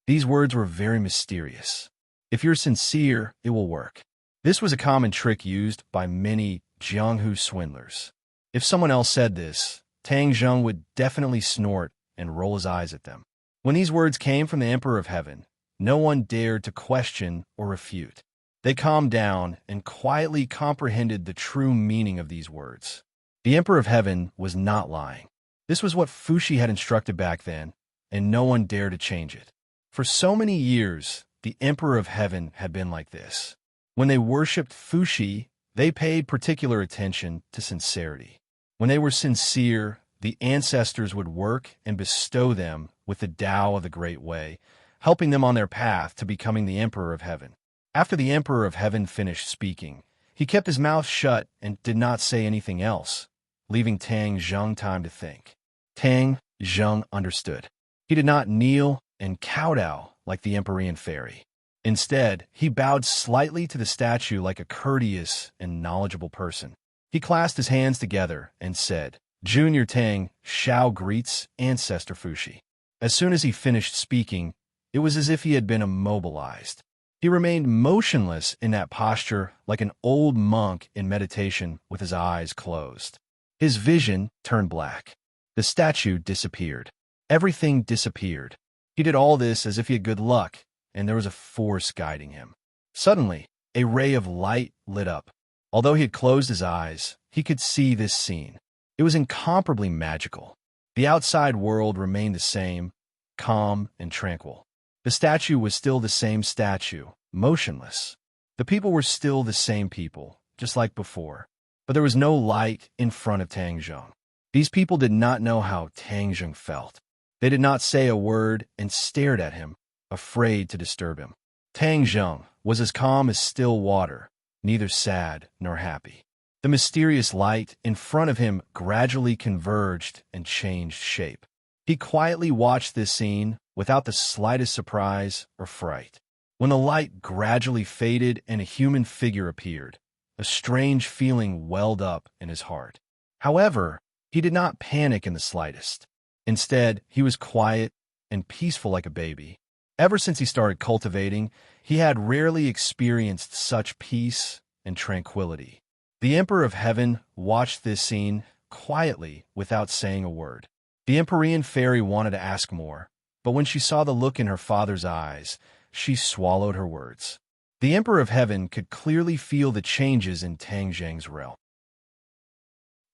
S1: These words were very mysterious. If you're sincere, it will work. This was a common trick used by many Jianghu swindlers. If someone else said this, Tang Zheng would definitely snort and roll his eyes at them. When these words came from the Emperor of Heaven, no one dared to question or refute. They calmed down and quietly comprehended the true meaning of these words. The Emperor of Heaven was not lying. This was what Fuxi had instructed back then, and no one dared to change it. For so many years, the Emperor of Heaven had been like this. When they worshipped Fuxi, they paid particular attention to sincerity. When they were sincere, the ancestors would work and bestow them with the Tao of the Great Way, helping them on their path to becoming the Emperor of Heaven. After the Emperor of Heaven finished speaking, he kept his mouth shut and did not say anything else, leaving Tang Zheng time to think. Tang Zheng understood. He did not kneel and kowtow like the Empyrean fairy. Instead, he bowed slightly to the statue like a courteous and knowledgeable person. He clasped his hands together and said, Junior Tang Shao greets Ancestor Fuxi. As soon as he finished speaking, it was as if he had been immobilized. He remained motionless in that posture like an old monk in meditation with his eyes closed. His vision turned black. The statue disappeared. Everything disappeared. He did all this as if he had good luck, and there was a force guiding him. Suddenly, a ray of light lit up. Although he had closed his eyes, he could see this scene. It was incomparably magical. The outside world remained the same, calm and tranquil. The statue was still the same statue, motionless. The people were still the same people, just like before. But there was no light in front of Tang Zheng. These people did not know how Tang Zheng felt. They did not say a word and stared at him, afraid to disturb him. Tang Zheng was as calm as still water, neither sad nor happy. The mysterious light in front of him gradually converged and changed shape. He quietly watched this scene without the slightest surprise or fright. When the light gradually faded and a human figure appeared, a strange feeling welled up in his heart. However, he did not panic in the slightest. Instead, he was quiet and peaceful like a baby. Ever since he started cultivating, he had rarely experienced such peace and tranquility. The Emperor of Heaven watched this scene quietly without saying a word. The Empyrean fairy wanted to ask more, but when she saw the look in her father's eyes, she swallowed her words. The Emperor of Heaven could clearly feel the changes in Tang Zheng's realm.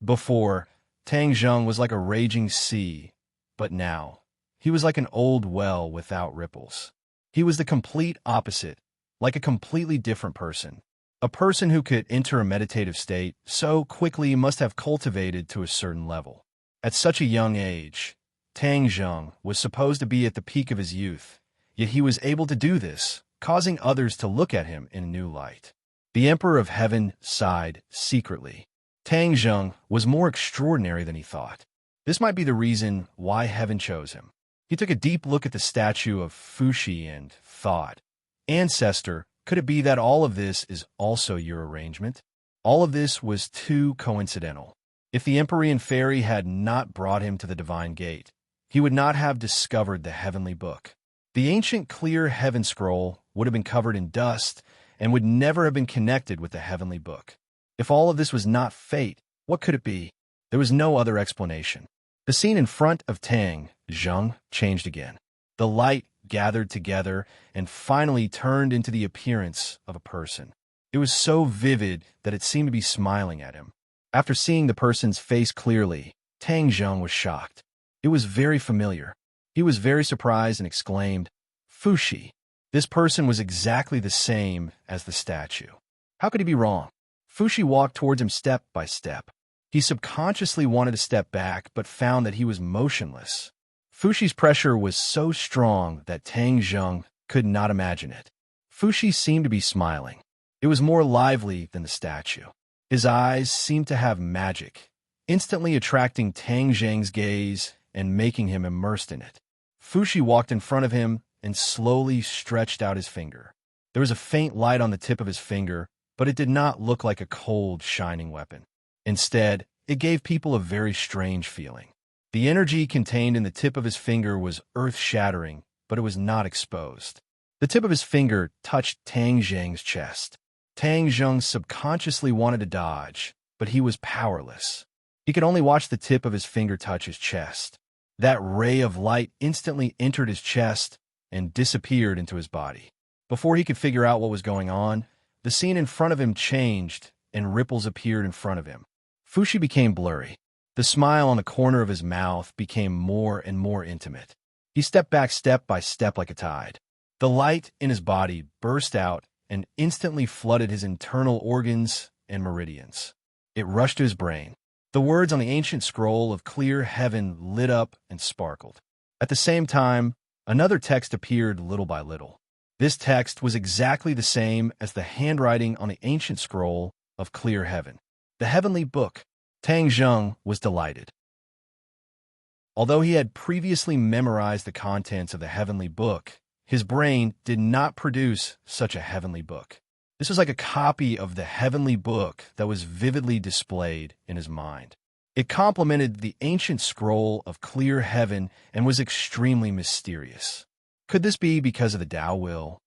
S1: Before, Tang Zheng was like a raging sea, but now, he was like an old well without ripples. He was the complete opposite, like a completely different person. A person who could enter a meditative state so quickly must have cultivated to a certain level. At such a young age, Tang Zheng was supposed to be at the peak of his youth, yet he was able to do this, causing others to look at him in a new light. The Emperor of Heaven sighed secretly. Tang Zheng was more extraordinary than he thought. This might be the reason why Heaven chose him. He took a deep look at the statue of Fuxi and thought, Ancestor, could it be that all of this is also your arrangement? All of this was too coincidental. If the Empyrean fairy had not brought him to the divine gate, he would not have discovered the heavenly book. The ancient clear heaven scroll would have been covered in dust and would never have been connected with the heavenly book. If all of this was not fate, what could it be? There was no other explanation. The scene in front of Tang Zheng changed again. The light gathered together and finally turned into the appearance of a person. It was so vivid that it seemed to be smiling at him. After seeing the person's face clearly, Tang Zheng was shocked. It was very familiar. He was very surprised and exclaimed, "Fushi." This person was exactly the same as the statue. How could he be wrong? Fushi walked towards him step by step. He subconsciously wanted to step back, but found that he was motionless. Fushi's pressure was so strong that Tang Zheng could not imagine it. Fushi seemed to be smiling. It was more lively than the statue. His eyes seemed to have magic, instantly attracting Tang Zheng's gaze and making him immersed in it. Fushi walked in front of him and slowly stretched out his finger. There was a faint light on the tip of his finger, but it did not look like a cold, shining weapon. Instead, it gave people a very strange feeling. The energy contained in the tip of his finger was earth-shattering, but it was not exposed. The tip of his finger touched Tang Zheng's chest. Tang Zheng subconsciously wanted to dodge, but he was powerless. He could only watch the tip of his finger touch his chest. That ray of light instantly entered his chest and disappeared into his body. Before he could figure out what was going on, the scene in front of him changed and ripples appeared in front of him. Fushi became blurry. The smile on the corner of his mouth became more and more intimate. He stepped back step by step like a tide. The light in his body burst out and instantly flooded his internal organs and meridians. It rushed to his brain. The words on the ancient scroll of clear heaven lit up and sparkled. At the same time, another text appeared little by little. This text was exactly the same as the handwriting on the ancient scroll of clear heaven. The heavenly book. Tang Zheng was delighted. Although he had previously memorized the contents of the heavenly book, his brain did not produce such a heavenly book. This was like a copy of the heavenly book that was vividly displayed in his mind. It complemented the ancient scroll of clear heaven and was extremely mysterious. Could this be because of the Tao will?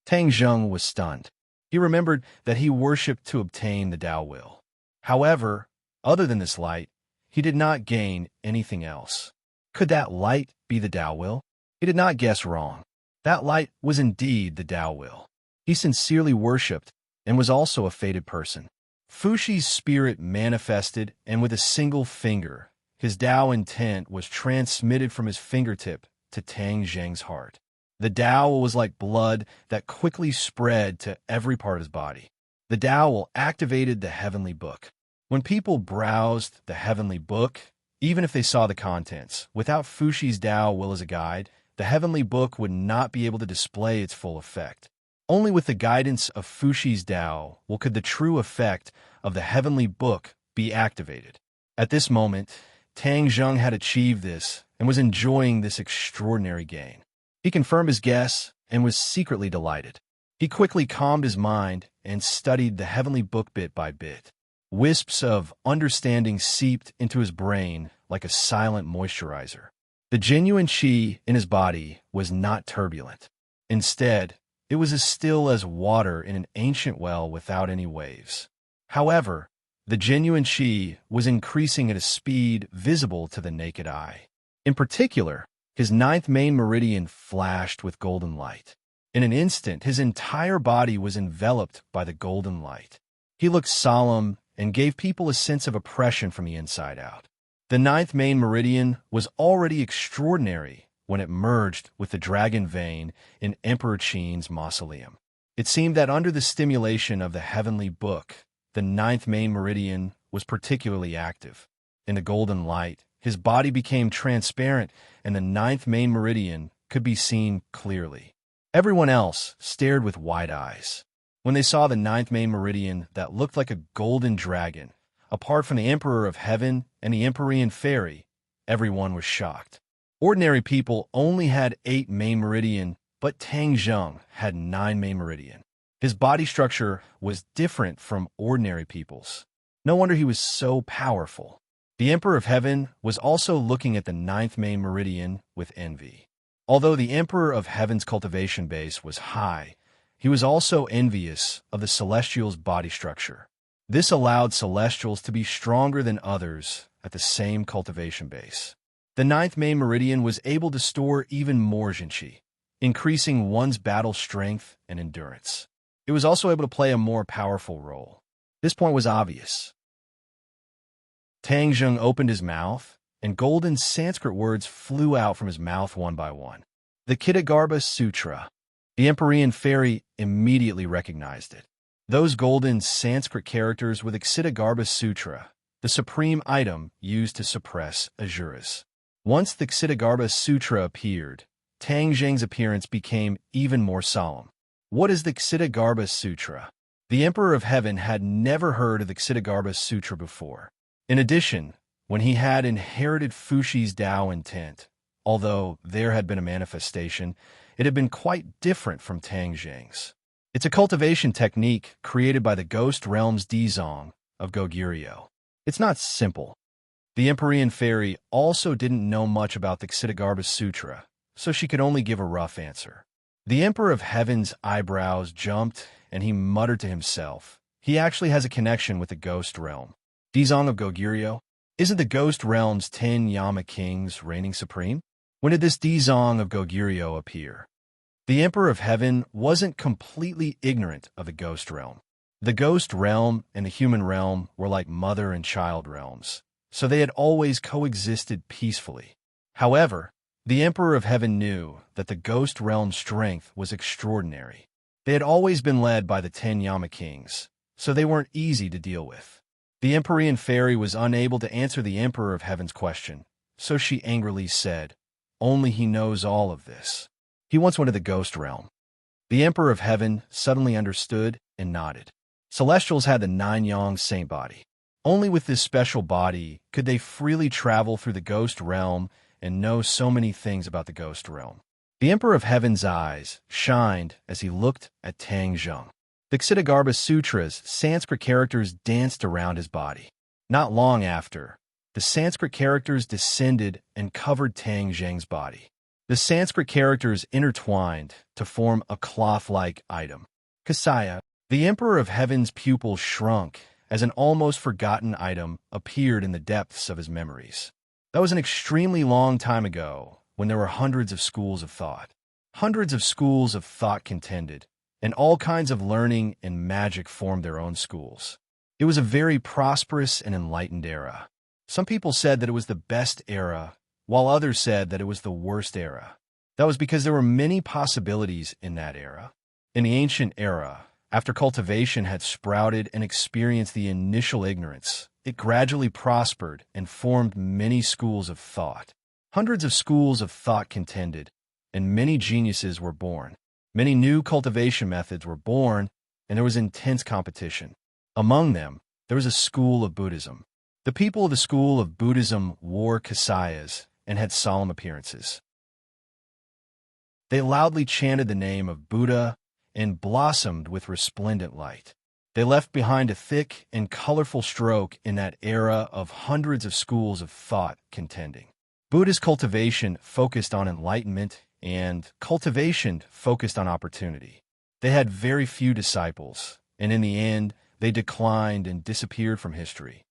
S1: Tang Zheng was stunned. He remembered that he worshipped to obtain the Tao will. However, other than this light, he did not gain anything else. Could that light be the Tao will? He did not guess wrong. That light was indeed the Tao will. He sincerely worshipped and was also a fated person. Fushi's spirit manifested, and with a single finger, his Tao intent was transmitted from his fingertip to Tang Zheng's heart. The Tao was like blood that quickly spread to every part of his body. The Tao activated the heavenly book. When people browsed the heavenly book, even if they saw the contents, without Fushi's Tao will as a guide, the heavenly book would not be able to display its full effect. Only with the guidance of Fushi's Tao could the true effect of the heavenly book be activated. At this moment, Tang Zheng had achieved this and was enjoying this extraordinary gain. He confirmed his guess and was secretly delighted. He quickly calmed his mind and studied the heavenly book bit by bit. Wisps of understanding seeped into his brain like a silent moisturizer. The genuine qi in his body was not turbulent. Instead, it was as still as water in an ancient well without any waves. However, the genuine qi was increasing at a speed visible to the naked eye. In particular, his ninth main meridian flashed with golden light. In an instant, his entire body was enveloped by the golden light. He looked solemn and gave people a sense of oppression from the inside out. The ninth main meridian was already extraordinary when it merged with the dragon vein in Emperor Qin's mausoleum. It seemed that under the stimulation of the heavenly book, the ninth main meridian was particularly active. In the golden light, his body became transparent and the ninth main meridian could be seen clearly. Everyone else stared with wide eyes. When they saw the ninth main meridian that looked like a golden dragon, apart from the Emperor of Heaven and the Empyrean Fairy, everyone was shocked. Ordinary people only had 8 main meridian, but Tang Zheng had 9 main meridian. His body structure was different from ordinary people's. No wonder he was so powerful. The Emperor of Heaven was also looking at the 9th main meridian with envy. Although the Emperor of Heaven's cultivation base was high, he was also envious of the Celestials' body structure. This allowed Celestials to be stronger than others at the same cultivation base. The 9th main meridian was able to store even more Jinqi, increasing one's battle strength and endurance. It was also able to play a more powerful role. This point was obvious. Tang Zheng opened his mouth, and golden Sanskrit words flew out from his mouth one by one. The Kshitigarbha Sutra. The Empyrean fairy immediately recognized it. Those golden Sanskrit characters were the Kshitigarbha Sutra, the supreme item used to suppress asuras. Once the Kshitigarbha Sutra appeared, Tang Zheng's appearance became even more solemn. What is the Kshitigarbha Sutra? The Emperor of Heaven had never heard of the Kshitigarbha Sutra before. In addition, when he had inherited Fushi's Tao intent, although there had been a manifestation, it had been quite different from Tang Zheng's. It's a cultivation technique created by the ghost realm's Dizong of Goguryeo. It's not simple. The Empyrean fairy also didn't know much about the Kshitigarbha Sutra, so she could only give a rough answer. The Emperor of Heaven's eyebrows jumped, and he muttered to himself, he actually has a connection with the ghost realm. Dizong of Goguryeo? Isn't the ghost realm's 10 Yama kings reigning supreme? When did this Dizong of Goguryeo appear? The Emperor of Heaven wasn't completely ignorant of the ghost realm. The ghost realm and the human realm were like mother and child realms, so they had always coexisted peacefully. However, the Emperor of Heaven knew that the ghost realm's strength was extraordinary. They had always been led by the 10 Yama kings, so they weren't easy to deal with. The Empyrean fairy was unable to answer the Emperor of Heaven's question, so she angrily said, only he knows all of this. He once went to the ghost realm. The Emperor of Heaven suddenly understood and nodded. Celestials had the 9 Yang saint body. Only with this special body could they freely travel through the ghost realm and know so many things about the ghost realm. The Emperor of Heaven's eyes shined as he looked at Tang Zheng. The Kshitigarbha Sutra's Sanskrit characters danced around his body. Not long after, the Sanskrit characters descended and covered Tang Zheng's body. The Sanskrit characters intertwined to form a cloth-like item. Kasaya. The Emperor of Heaven's pupils shrunk as an almost forgotten item appeared in the depths of his memories. That was an extremely long time ago, when there were hundreds of schools of thought. Hundreds of schools of thought contended, and all kinds of learning and magic formed their own schools. It was a very prosperous and enlightened era. Some people said that it was the best era, while others said that it was the worst era. That was because there were many possibilities in that era. In the ancient era, after cultivation had sprouted and experienced the initial ignorance, it gradually prospered and formed many schools of thought. Hundreds of schools of thought contended, and many geniuses were born. Many new cultivation methods were born, and there was intense competition. Among them, there was a school of Buddhism. The people of the school of Buddhism wore kasayas and had solemn appearances. They loudly chanted the name of Buddha and blossomed with resplendent light. They left behind a thick and colorful stroke in that era of hundreds of schools of thought contending. Buddhist cultivation focused on enlightenment, and cultivation focused on opportunity. They had very few disciples, and in the end, they declined and disappeared from history.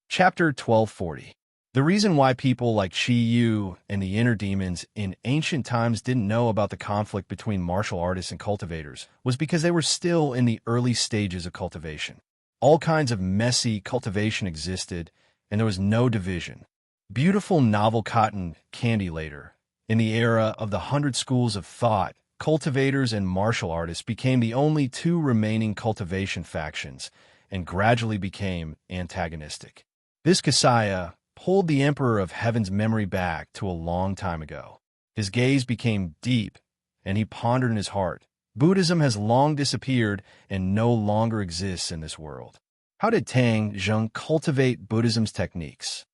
S1: Chapter 1240. The reason why people like Chi Yu and the inner demons in ancient times didn't know about the conflict between martial artists and cultivators was because they were still in the early stages of cultivation. All kinds of messy cultivation existed, and there was no division. Beautiful novel cotton candy later. In the era of the 100 schools of thought, cultivators and martial artists became the only two remaining cultivation factions and gradually became antagonistic. This Kasaya pulled the Emperor of Heaven's memory back to a long time ago. His gaze became deep, and he pondered in his heart. Buddhism has long disappeared and no longer exists in this world. How did Tang Zheng cultivate Buddhism's techniques?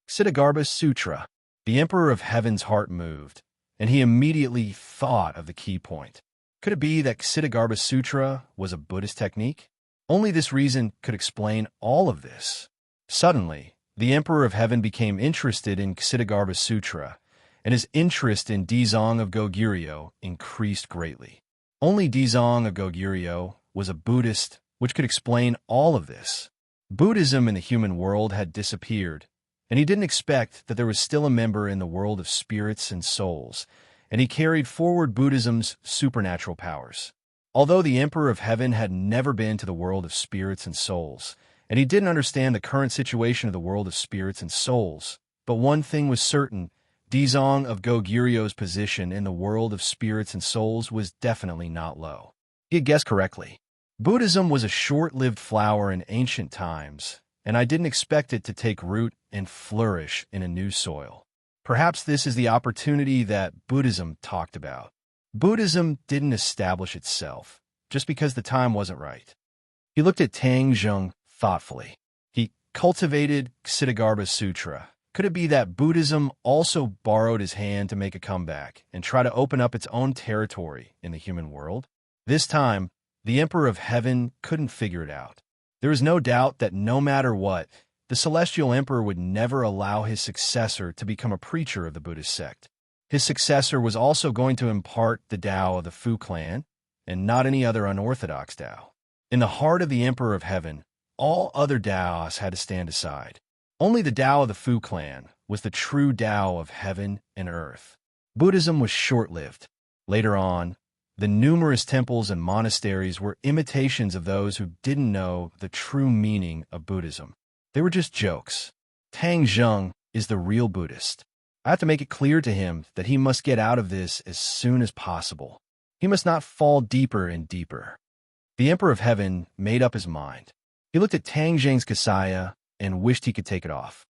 S1: Kshitigarbha Sutra. The Emperor of Heaven's heart moved, and he immediately thought of the key point. Could it be that Kshitigarbha Sutra was a Buddhist technique? Only this reason could explain all of this. Suddenly, the Emperor of Heaven became interested in Kshitigarbha Sutra, and his interest in Dizong of Goguryeo increased greatly. Only Dizong of Goguryeo was a Buddhist, which could explain all of this. Buddhism in the human world had disappeared, and he didn't expect that there was still a member in the world of spirits and souls, and he carried forward Buddhism's supernatural powers. Although the Emperor of Heaven had never been to the world of spirits and souls, and he didn't understand the current situation of the world of spirits and souls. But one thing was certain, Dizong of Goguryu's position in the world of spirits and souls was definitely not low. He had guessed correctly. Buddhism was a short-lived flower in ancient times, and I didn't expect it to take root and flourish in a new soil. Perhaps this is the opportunity that Buddhism talked about. Buddhism didn't establish itself just because the time wasn't right. He looked at Tang Zheng thoughtfully. He cultivated Ksitigarbha Sutra. Could it be that Buddhism also borrowed his hand to make a comeback and try to open up its own territory in the human world? This time, the Emperor of Heaven couldn't figure it out. There was no doubt that no matter what, the Celestial Emperor would never allow his successor to become a preacher of the Buddhist sect. His successor was also going to impart the Tao of the Fu clan, and not any other unorthodox Tao. In the heart of the Emperor of Heaven, all other Taos had to stand aside. Only the Tao of the Fu clan was the true Tao of heaven and earth. Buddhism was short-lived. Later on, the numerous temples and monasteries were imitations of those who didn't know the true meaning of Buddhism. They were just jokes. Tang Zheng is the real Buddhist. I have to make it clear to him that he must get out of this as soon as possible. He must not fall deeper and deeper. The Emperor of Heaven made up his mind. He looked at Tang Zheng's kasaya and wished he could take it off.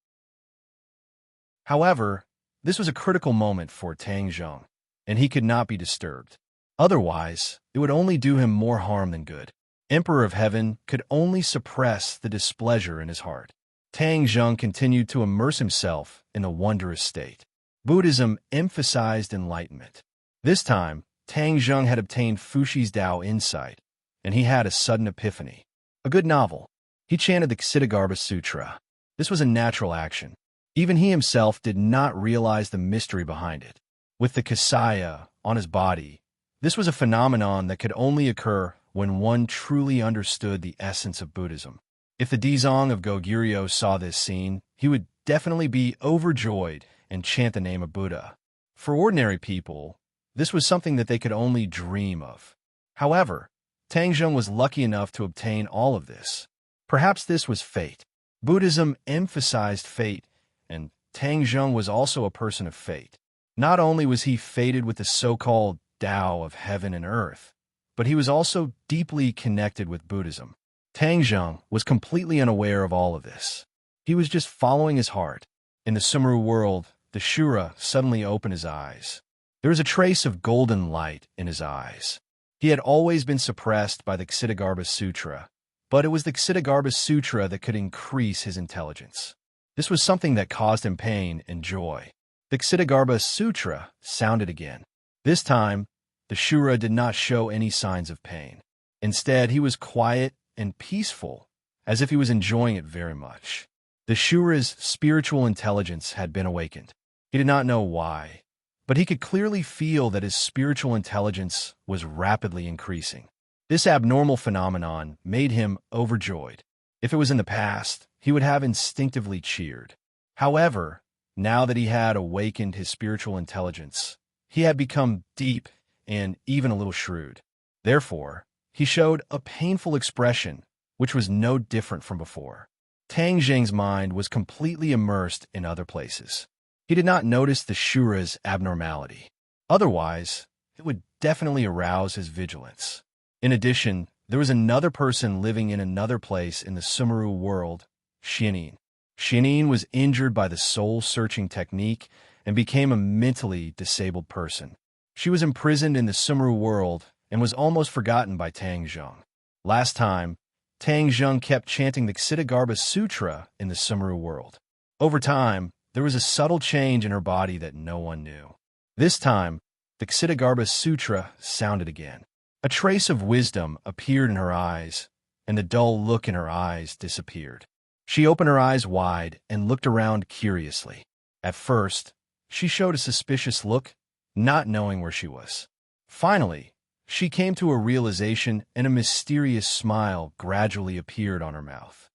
S1: However, this was a critical moment for Tang Zheng, and he could not be disturbed. Otherwise, it would only do him more harm than good. Emperor of Heaven could only suppress the displeasure in his heart. Tang Zheng continued to immerse himself in the wondrous state. Buddhism emphasized enlightenment. This time, Tang Zheng had obtained Fushi's Tao insight, and he had a sudden epiphany. A good novel. He chanted the Ksitigarbha Sutra. This was a natural action. Even he himself did not realize the mystery behind it. With the kasaya on his body, this was a phenomenon that could only occur when one truly understood the essence of Buddhism. If the Dizong of Goguryeo saw this scene, he would definitely be overjoyed and chant the name of Buddha. For ordinary people, this was something that they could only dream of. However, Tang Zheng was lucky enough to obtain all of this. Perhaps this was fate. Buddhism emphasized fate, and Tang Zheng was also a person of fate. Not only was he fated with the so-called Tao of heaven and earth, but he was also deeply connected with Buddhism. Tang Zheng was completely unaware of all of this. He was just following his heart. In the Sumeru world, the Shura suddenly opened his eyes. There was a trace of golden light in his eyes. He had always been suppressed by the Ksitigarbha Sutra, but it was the Ksitigarbha Sutra that could increase his intelligence. This was something that caused him pain and joy. The Ksitigarbha Sutra sounded again. This time, the Shura did not show any signs of pain. Instead, he was quiet and peaceful, as if he was enjoying it very much. The Shura's spiritual intelligence had been awakened. He did not know why, but he could clearly feel that his spiritual intelligence was rapidly increasing. This abnormal phenomenon made him overjoyed. If it was in the past, he would have instinctively cheered. However, now that he had awakened his spiritual intelligence, he had become deep and even a little shrewd. Therefore, he showed a painful expression, which was no different from before. Tang Zheng's mind was completely immersed in other places. He did not notice the Shura's abnormality. Otherwise, it would definitely arouse his vigilance. In addition, there was another person living in another place in the Sumeru world, Xianin. Xianin was injured by the soul-searching technique and became a mentally disabled person. She was imprisoned in the Sumeru world and was almost forgotten by Tang Zheng. Last time, Tang Zheng kept chanting the Ksitigarbha Sutra in the Sumeru world. Over time, there was a subtle change in her body that no one knew. This time, the Ksitigarbha Sutra sounded again. A trace of wisdom appeared in her eyes, and the dull look in her eyes disappeared. She opened her eyes wide and looked around curiously. At first, she showed a suspicious look, not knowing where she was. Finally, she came to a realization and a mysterious smile gradually appeared on her mouth.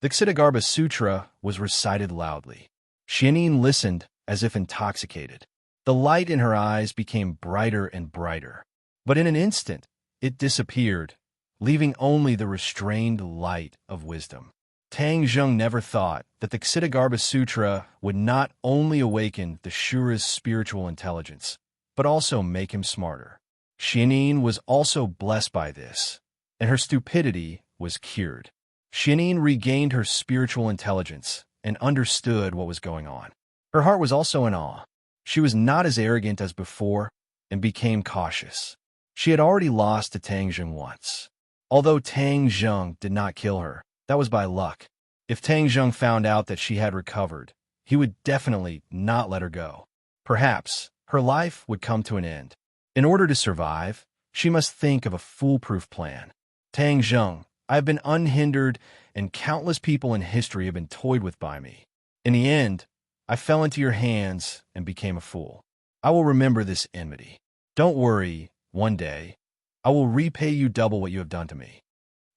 S1: The Ksitigarbha Sutra was recited loudly. Xianin listened as if intoxicated. The light in her eyes became brighter and brighter. But in an instant, it disappeared, leaving only the restrained light of wisdom. Tang Zheng never thought that the Ksitigarbha Sutra would not only awaken the Shura's spiritual intelligence, but also make him smarter. Xianyin was also blessed by this, and her stupidity was cured. Xianyin regained her spiritual intelligence and understood what was going on. Her heart was also in awe. She was not as arrogant as before and became cautious. She had already lost to Tang Zheng once. Although Tang Zheng did not kill her, that was by luck. If Tang Zheng found out that she had recovered, he would definitely not let her go. Perhaps her life would come to an end. In order to survive, she must think of a foolproof plan. Tang Zheng, I have been unhindered, and countless people in history have been toyed with by me. In the end, I fell into your hands and became a fool. I will remember this enmity. Don't worry, one day, I will repay you double what you have done to me.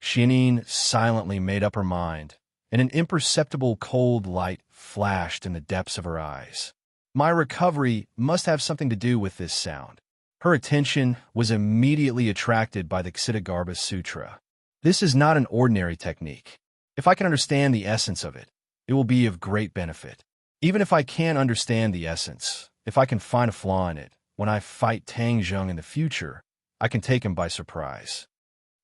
S1: Xianyin silently made up her mind, and an imperceptible cold light flashed in the depths of her eyes. My recovery must have something to do with this sound. Her attention was immediately attracted by the Ksitigarbha Sutra. This is not an ordinary technique. If I can understand the essence of it, it will be of great benefit. Even if I can't understand the essence, if I can find a flaw in it, when I fight Tang Zheng in the future, I can take him by surprise.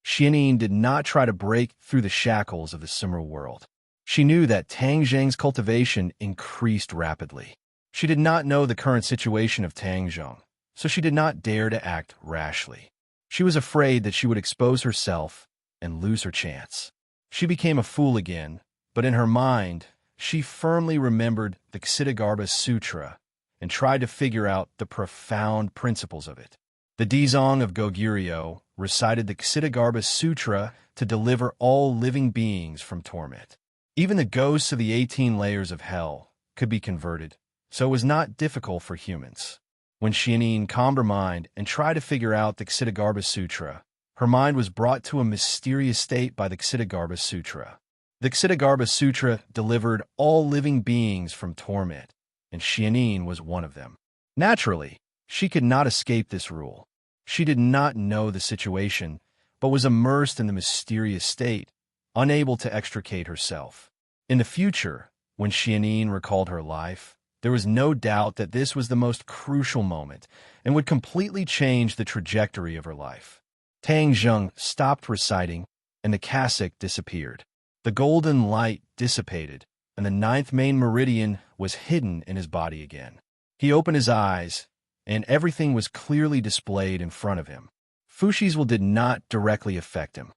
S1: Xianyin did not try to break through the shackles of the Simra world. She knew that Tang Zheng's cultivation increased rapidly. She did not know the current situation of Tang Zheng, so she did not dare to act rashly. She was afraid that she would expose herself and lose her chance. She became a fool again, but in her mind, she firmly remembered the Ksitigarbha Sutra and tried to figure out the profound principles of it. The Dizong of Goguryeo recited the Ksitigarbha Sutra to deliver all living beings from torment. Even the ghosts of the 18 layers of hell could be converted, so it was not difficult for humans. When Xianyin calmed her mind and tried to figure out the Ksitigarbha Sutra, her mind was brought to a mysterious state by the Ksitigarbha Sutra. The Ksitigarbha Sutra delivered all living beings from torment, and Xianyin was one of them. Naturally, she could not escape this rule. She did not know the situation, but was immersed in the mysterious state, unable to extricate herself. In the future, when Xianyin recalled her life, there was no doubt that this was the most crucial moment and would completely change the trajectory of her life. Tang Zheng stopped reciting, and the cassock disappeared. The golden light dissipated, and the 9th main meridian was hidden in his body again. He opened his eyes, and everything was clearly displayed in front of him. Fushi's will did not directly affect him.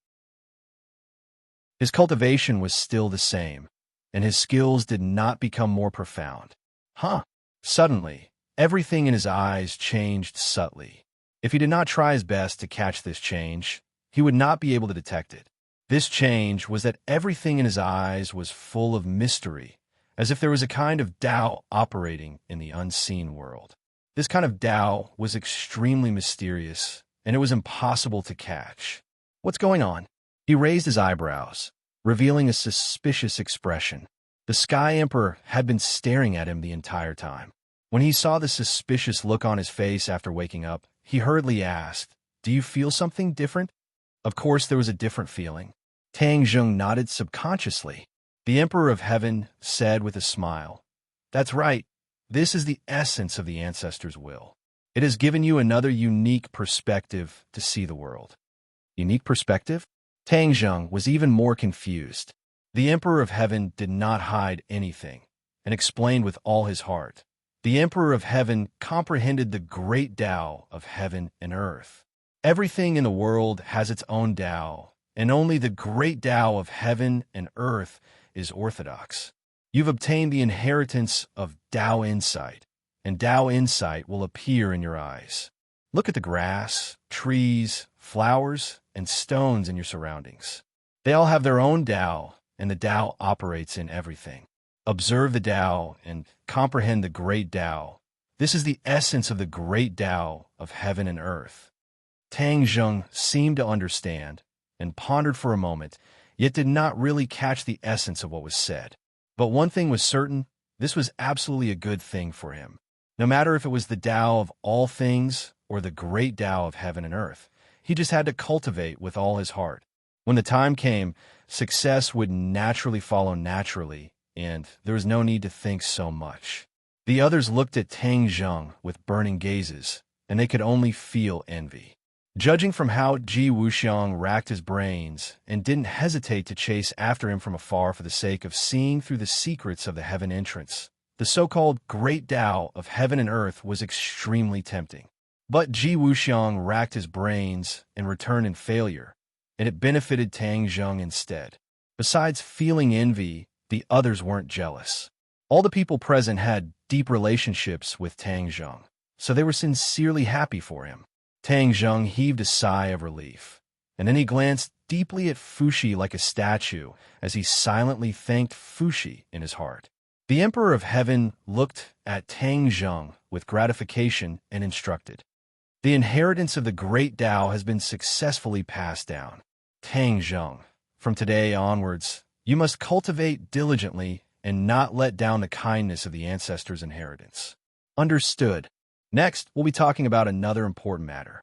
S1: His cultivation was still the same, and his skills did not become more profound. Suddenly, everything in his eyes changed subtly. If he did not try his best to catch this change, he would not be able to detect it. This change was that everything in his eyes was full of mystery, as if there was a kind of Tao operating in the unseen world. This kind of Tao was extremely mysterious, and it was impossible to catch. What's going on? He raised his eyebrows, revealing a suspicious expression. The Sky Emperor had been staring at him the entire time. When he saw the suspicious look on his face after waking up, he hurriedly asked, "Do you feel something different?" Of course, there was a different feeling. Tang Zheng nodded subconsciously. The Emperor of Heaven said with a smile, "That's right. This is the essence of the ancestors' will. It has given you another unique perspective to see the world." Unique perspective? Tang Zheng was even more confused. The Emperor of Heaven did not hide anything, and explained with all his heart. The Emperor of Heaven comprehended the great Tao of heaven and earth. Everything in the world has its own Tao, and only the great Tao of heaven and earth is orthodox. You've obtained the inheritance of Tao insight, and Tao insight will appear in your eyes. Look at the grass, trees, flowers, and stones in your surroundings. They all have their own Tao, and the Tao operates in everything. Observe the Tao and comprehend the great Tao. This is the essence of the great Tao of heaven and earth. Tang Zheng seemed to understand and pondered for a moment, yet did not really catch the essence of what was said. But one thing was certain, this was absolutely a good thing for him. No matter if it was the Tao of all things or the great Tao of heaven and earth, he just had to cultivate with all his heart. When the time came, success would naturally follow naturally, and there was no need to think so much. The others looked at Tang Zheng with burning gazes, and they could only feel envy. Judging from how Ji Wuxiang racked his brains and didn't hesitate to chase after him from afar for the sake of seeing through the secrets of the heaven entrance, the so-called Great Tao of heaven and earth was extremely tempting. But Ji Wuxiang racked his brains and returned in failure, and it benefited Tang Zheng instead. Besides feeling envy, the others weren't jealous. All the people present had deep relationships with Tang Zheng, so they were sincerely happy for him. Tang Zheng heaved a sigh of relief, and then he glanced deeply at Fuxi like a statue as he silently thanked Fuxi in his heart. The Emperor of Heaven looked at Tang Zheng with gratification and instructed. The inheritance of the Great Tao has been successfully passed down. Tang Zheng, from today onwards, you must cultivate diligently and not let down the kindness of the ancestors' inheritance. Understood. Next, we'll be talking about another important matter.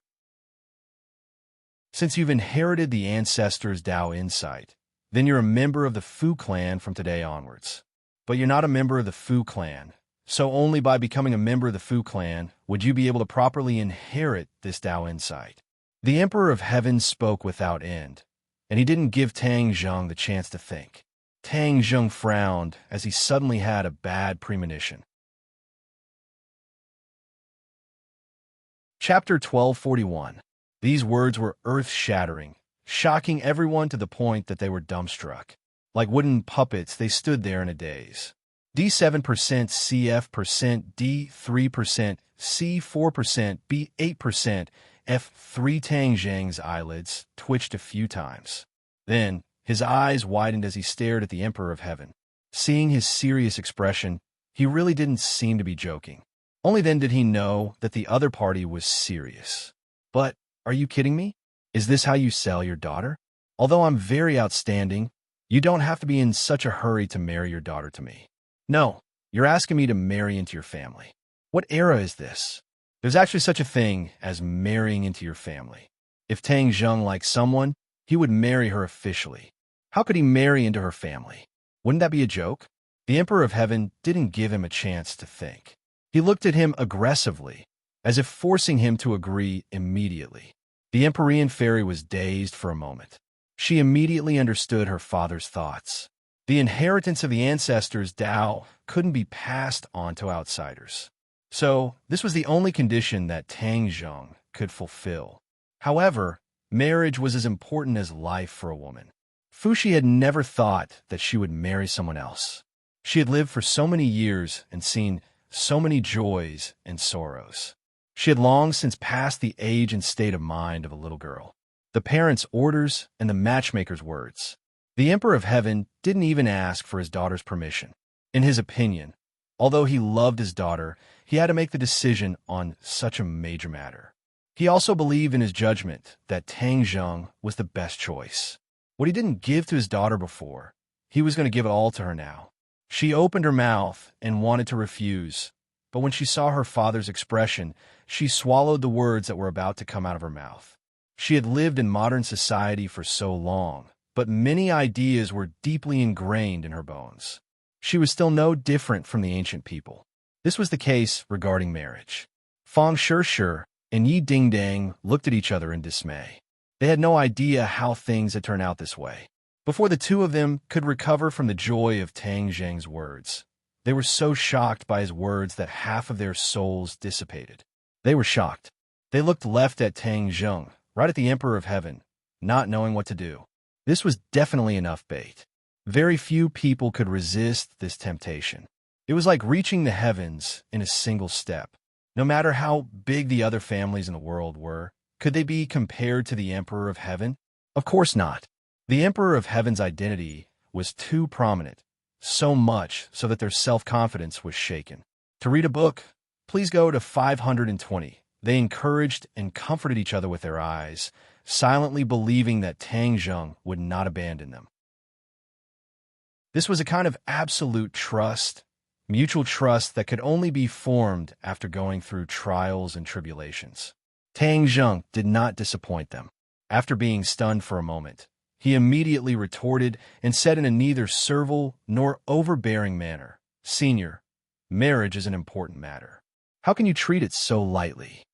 S1: Since you've inherited the ancestors' Tao insight, then you're a member of the Fu clan from today onwards. But you're not a member of the Fu clan, so only by becoming a member of the Fu clan would you be able to properly inherit this Tao insight. The Emperor of Heaven spoke without end, and he didn't give Tang Zheng the chance to think. Tang Zheng frowned as he suddenly had a bad premonition. Chapter 1241. These words were earth-shattering, shocking everyone to the point that they were dumbstruck. Like wooden puppets, they stood there in a daze. D7%, CF%, D3%, C4%, B8%, F3. Tang Zheng's eyelids twitched a few times. Then, his eyes widened as he stared at the Emperor of Heaven. Seeing his serious expression, he really didn't seem to be joking. Only then did he know that the other party was serious. But, are you kidding me? Is this how you sell your daughter? Although I'm very outstanding, you don't have to be in such a hurry to marry your daughter to me. No, you're asking me to marry into your family. What era is this? There's actually such a thing as marrying into your family. If Tang Zheng liked someone, he would marry her officially. How could he marry into her family? Wouldn't that be a joke? The Emperor of Heaven didn't give him a chance to think. He looked at him aggressively, as if forcing him to agree immediately. The Empyrean fairy was dazed for a moment. She immediately understood her father's thoughts. The inheritance of the ancestors' Tao couldn't be passed on to outsiders. So, this was the only condition that Tang Zheng could fulfill. However, marriage was as important as life for a woman. Fuxi had never thought that she would marry someone else. She had lived for so many years and seen so many joys and sorrows. She had long since passed the age and state of mind of a little girl. The parents' orders and the matchmaker's words. The Emperor of Heaven didn't even ask for his daughter's permission. In his opinion, although he loved his daughter, he had to make the decision on such a major matter. He also believed in his judgment that Tang Zheng was the best choice. What he didn't give to his daughter before, he was going to give it all to her now. She opened her mouth and wanted to refuse, but when she saw her father's expression, she swallowed the words that were about to come out of her mouth. She had lived in modern society for so long, but many ideas were deeply ingrained in her bones. She was still no different from the ancient people. This was the case regarding marriage. Fang Shishir and Yi Dingdang looked at each other in dismay. They had no idea how things had turned out this way. Before the two of them could recover from the joy of Tang Zheng's words, they were so shocked by his words that half of their souls dissipated. They were shocked. They looked left at Tang Zheng, right at the Emperor of Heaven, not knowing what to do. This was definitely enough bait. Very few people could resist this temptation. It was like reaching the heavens in a single step. No matter how big the other families in the world were, could they be compared to the Emperor of Heaven? Of course not. The Emperor of Heaven's identity was too prominent, so much so that their self-confidence was shaken. To read a book, please go to 520. They encouraged and comforted each other with their eyes, silently believing that Tang Zheng would not abandon them. This was a kind of absolute trust, mutual trust that could only be formed after going through trials and tribulations. Tang Zheng did not disappoint them. After being stunned for a moment, He immediately retorted and said in a neither servile nor overbearing manner, "Senior, marriage is an important matter. How can you treat it so lightly?"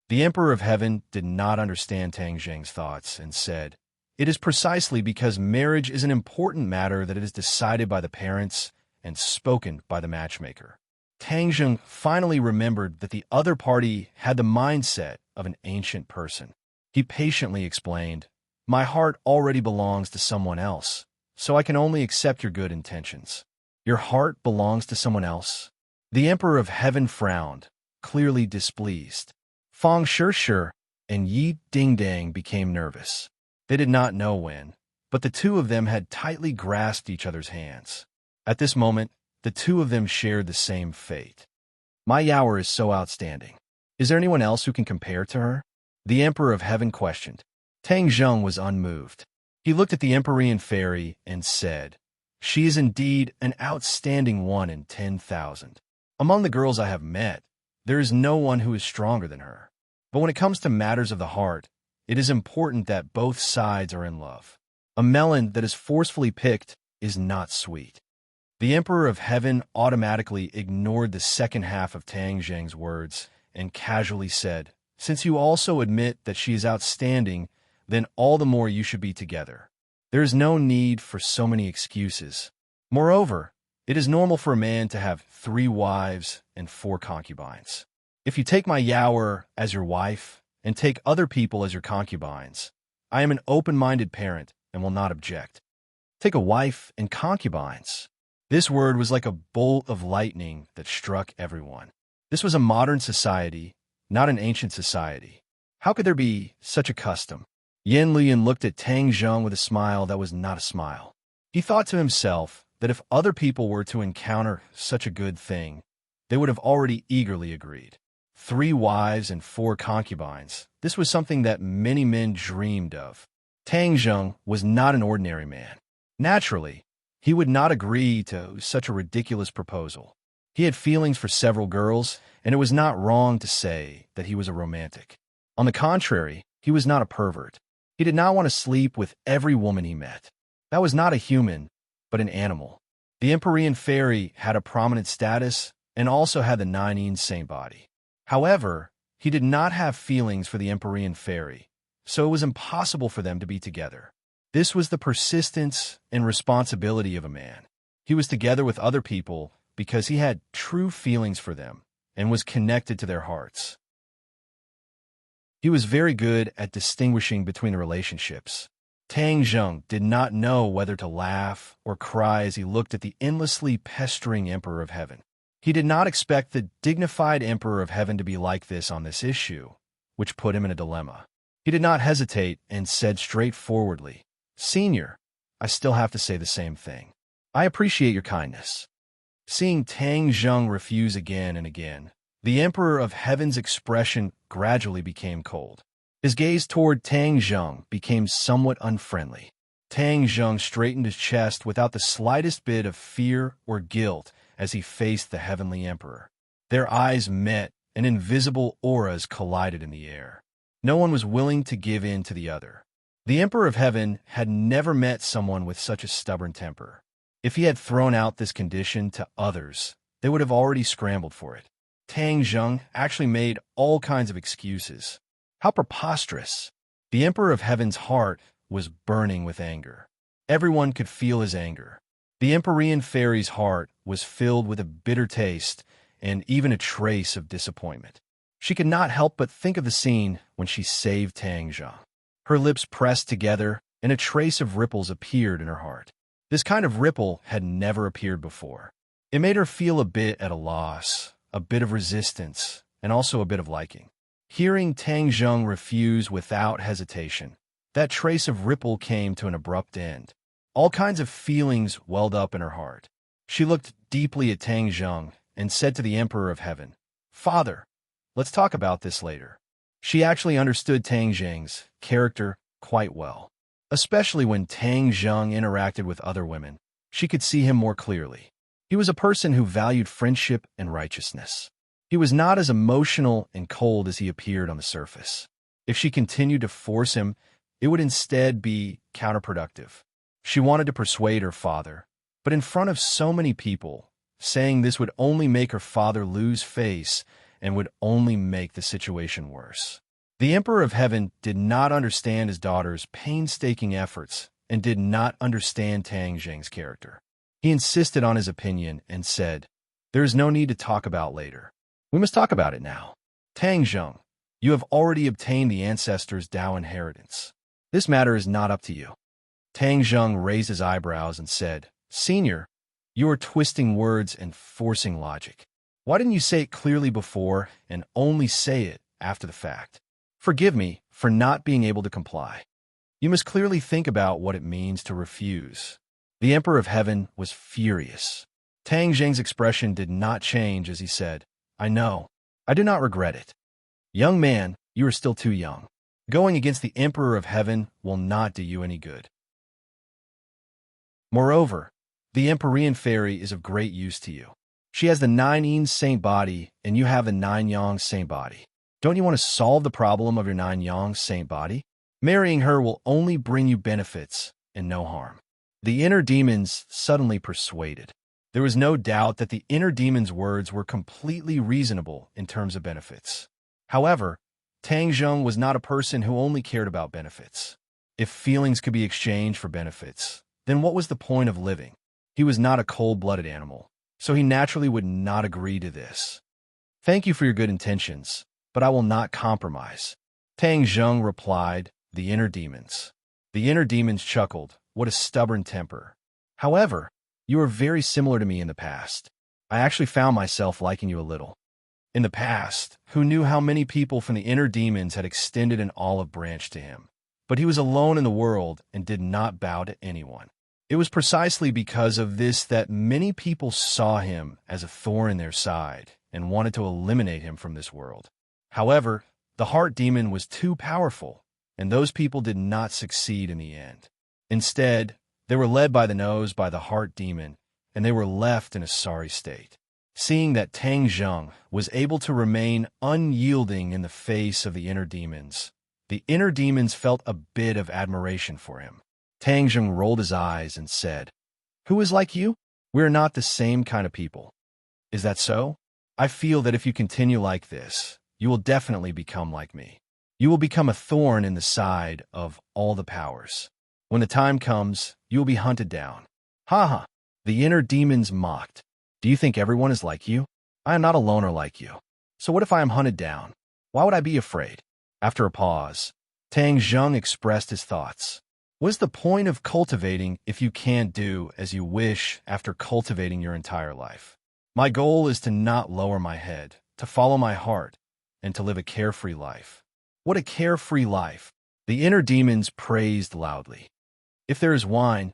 S1: The Emperor of Heaven did not understand Tang Zheng's thoughts and said, "It is precisely because marriage is an important matter that it is decided by the parents and spoken by the matchmaker." Tang Zheng finally remembered that the other party had the mindset of an ancient person. He patiently explained, "My heart already belongs to someone else, so I can only accept your good intentions." "Your heart belongs to someone else?" The Emperor of Heaven frowned, clearly displeased. Fang Shishir and Yi Dingdang became nervous. They did not know when, but the two of them had tightly grasped each other's hands. At this moment, the two of them shared the same fate. "My Yaoer is so outstanding. Is there anyone else who can compare to her?" The Emperor of Heaven questioned. Tang Zheng was unmoved. He looked at the Empyrean fairy and said, "She is indeed an outstanding 1 in 10,000. Among the girls I have met, there is no one who is stronger than her. But when it comes to matters of the heart, it is important that both sides are in love. A melon that is forcefully picked is not sweet." The Emperor of Heaven automatically ignored the second half of Tang Zheng's words and casually said, "Since you also admit that she is outstanding, then all the more you should be together. There is no need for so many excuses. Moreover, it is normal for a man to have 3 wives and 4 concubines. If you take my Yaoer as your wife and take other people as your concubines, I am an open-minded parent and will not object." Take a wife and concubines. This word was like a bolt of lightning that struck everyone. This was a modern society, not an ancient society. How could there be such a custom? Yan Lian looked at Tang Zheng with a smile that was not a smile. He thought to himself that if other people were to encounter such a good thing, they would have already eagerly agreed. 3 wives and 4 concubines. This was something that many men dreamed of. Tang Zheng was not an ordinary man. Naturally, he would not agree to such a ridiculous proposal. He had feelings for several girls, and it was not wrong to say that he was a romantic. On the contrary, he was not a pervert. He did not want to sleep with every woman he met. That was not a human, but an animal. The Empyrean fairy had a prominent status and also had the 9 saint body. However, he did not have feelings for the Empyrean fairy, so it was impossible for them to be together. This was the persistence and responsibility of a man. He was together with other people because he had true feelings for them and was connected to their hearts. He was very good at distinguishing between the relationships. Tang Zheng did not know whether to laugh or cry as he looked at the endlessly pestering Emperor of Heaven. He did not expect the dignified Emperor of Heaven to be like this on this issue, which put him in a dilemma. He did not hesitate and said straightforwardly, "Senior, I still have to say the same thing. I appreciate your kindness." Seeing Tang Zheng refuse again and again, the Emperor of Heaven's expression gradually became cold. His gaze toward Tang Zheng became somewhat unfriendly. Tang Zheng straightened his chest without the slightest bit of fear or guilt as he faced the Heavenly Emperor. Their eyes met, and invisible auras collided in the air. No one was willing to give in to the other. The Emperor of Heaven had never met someone with such a stubborn temper. If he had thrown out this condition to others, they would have already scrambled for it. Tang Zheng actually made all kinds of excuses. How preposterous! The Emperor of Heaven's heart was burning with anger. Everyone could feel his anger. The Empyrean fairy's heart was filled with a bitter taste and even a trace of disappointment. She could not help but think of the scene when she saved Tang Zheng. Her lips pressed together, and a trace of ripples appeared in her heart. This kind of ripple had never appeared before. It made her feel a bit at a loss, a bit of resistance, and also a bit of liking. Hearing Tang Zheng refuse without hesitation, that trace of ripple came to an abrupt end. All kinds of feelings welled up in her heart. She looked deeply at Tang Zheng and said to the Emperor of Heaven, "Father, let's talk about this later." She actually understood Tang Zheng's character quite well. Especially when Tang Zheng interacted with other women, she could see him more clearly. He was a person who valued friendship and righteousness. He was not as emotional and cold as he appeared on the surface. If she continued to force him, It would instead be counterproductive. She wanted to persuade her father, but in front of so many people, saying this would only make her father lose face and would only make the situation worse. The Emperor of Heaven did not understand his daughter's painstaking efforts and did not understand Tang Zheng's character. He insisted on his opinion and said, "There is no need to talk about later. We must talk about it now. Tang Zheng, you have already obtained the ancestors' Dao inheritance. This matter is not up to you." Tang Zheng raised his eyebrows and said, "Senior, you are twisting words and forcing logic. Why didn't you say it clearly before and only say it after the fact? Forgive me for not being able to comply. You must clearly think about what it means to refuse." The Emperor of Heaven was furious. Tang Zheng's expression did not change as he said, "I know. I do not regret it. Young man, you are still too young. Going against the Emperor of Heaven will not do you any good. Moreover, the Empyrean fairy is of great use to you. She has the 9 yin saint body, and you have the 9 yang saint body. Don't you want to solve the problem of your 9 yang saint body? Marrying her will only bring you benefits and no harm." The inner demons suddenly persuaded. There was no doubt that the inner demon's words were completely reasonable in terms of benefits. However, Tang Zheng was not a person who only cared about benefits. If feelings could be exchanged for benefits, then what was the point of living? He was not a cold-blooded animal, so he naturally would not agree to this. "Thank you for your good intentions, but I will not compromise," Tang Zheng replied, the inner demons. The inner demons chuckled. "What a stubborn temper. However, you were very similar to me in the past. I actually found myself liking you a little." In the past, who knew how many people from the inner demons had extended an olive branch to him? But he was alone in the world and did not bow to anyone. It was precisely because of this that many people saw him as a thorn in their side and wanted to eliminate him from this world. However, the heart demon was too powerful, and those people did not succeed in the end. Instead, they were led by the nose by the heart demon, and they were left in a sorry state. Seeing that Tang Zheng was able to remain unyielding in the face of the inner demons, the inner demons felt a bit of admiration for him. Tang Zheng rolled his eyes and said, "Who is like you? We are not the same kind of people." "Is that so? I feel that if you continue like this, you will definitely become like me. You will become a thorn in the side of all the powers. When the time comes, you will be hunted down." "Ha ha!" The inner demons mocked. "Do you think everyone is like you? I am not a loner like you. So what if I am hunted down? Why would I be afraid?" After a pause, Tang Zheng expressed his thoughts. "What is the point of cultivating if you can't do as you wish after cultivating your entire life? My goal is to not lower my head, to follow my heart, and to live a carefree life." What a carefree life! The inner demons praised loudly. "If there is wine,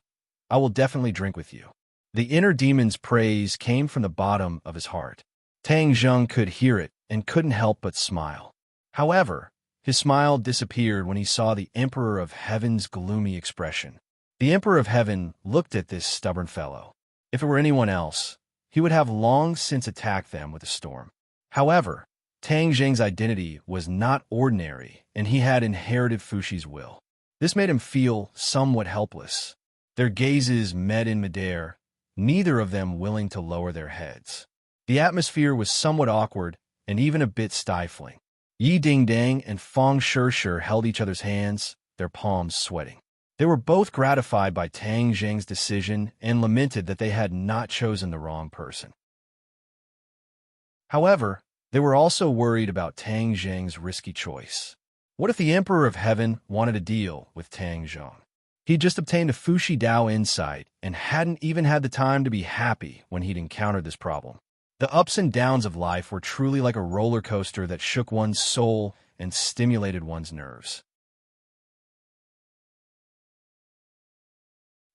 S1: I will definitely drink with you." The inner demon's praise came from the bottom of his heart. Tang Zheng could hear it and couldn't help but smile. However, his smile disappeared when he saw the Emperor of Heaven's gloomy expression. The Emperor of Heaven looked at this stubborn fellow. If it were anyone else, he would have long since attacked them with a storm. However, Tang Zheng's identity was not ordinary, and he had inherited Fushi's will. This made him feel somewhat helpless. Their gazes met in midair, neither of them willing to lower their heads. The atmosphere was somewhat awkward and even a bit stifling. Yi Dingdang and Fang Shishir held each other's hands, their palms sweating. They were both gratified by Tang Zheng's decision and lamented that they had not chosen the wrong person. However, they were also worried about Tang Zheng's risky choice. What if the Emperor of Heaven wanted a deal with Tang Zheng? He'd just obtained a Fushi Dao insight and hadn't even had the time to be happy when he'd encountered this problem. The ups and downs of life were truly like a roller coaster that shook one's soul and stimulated one's nerves.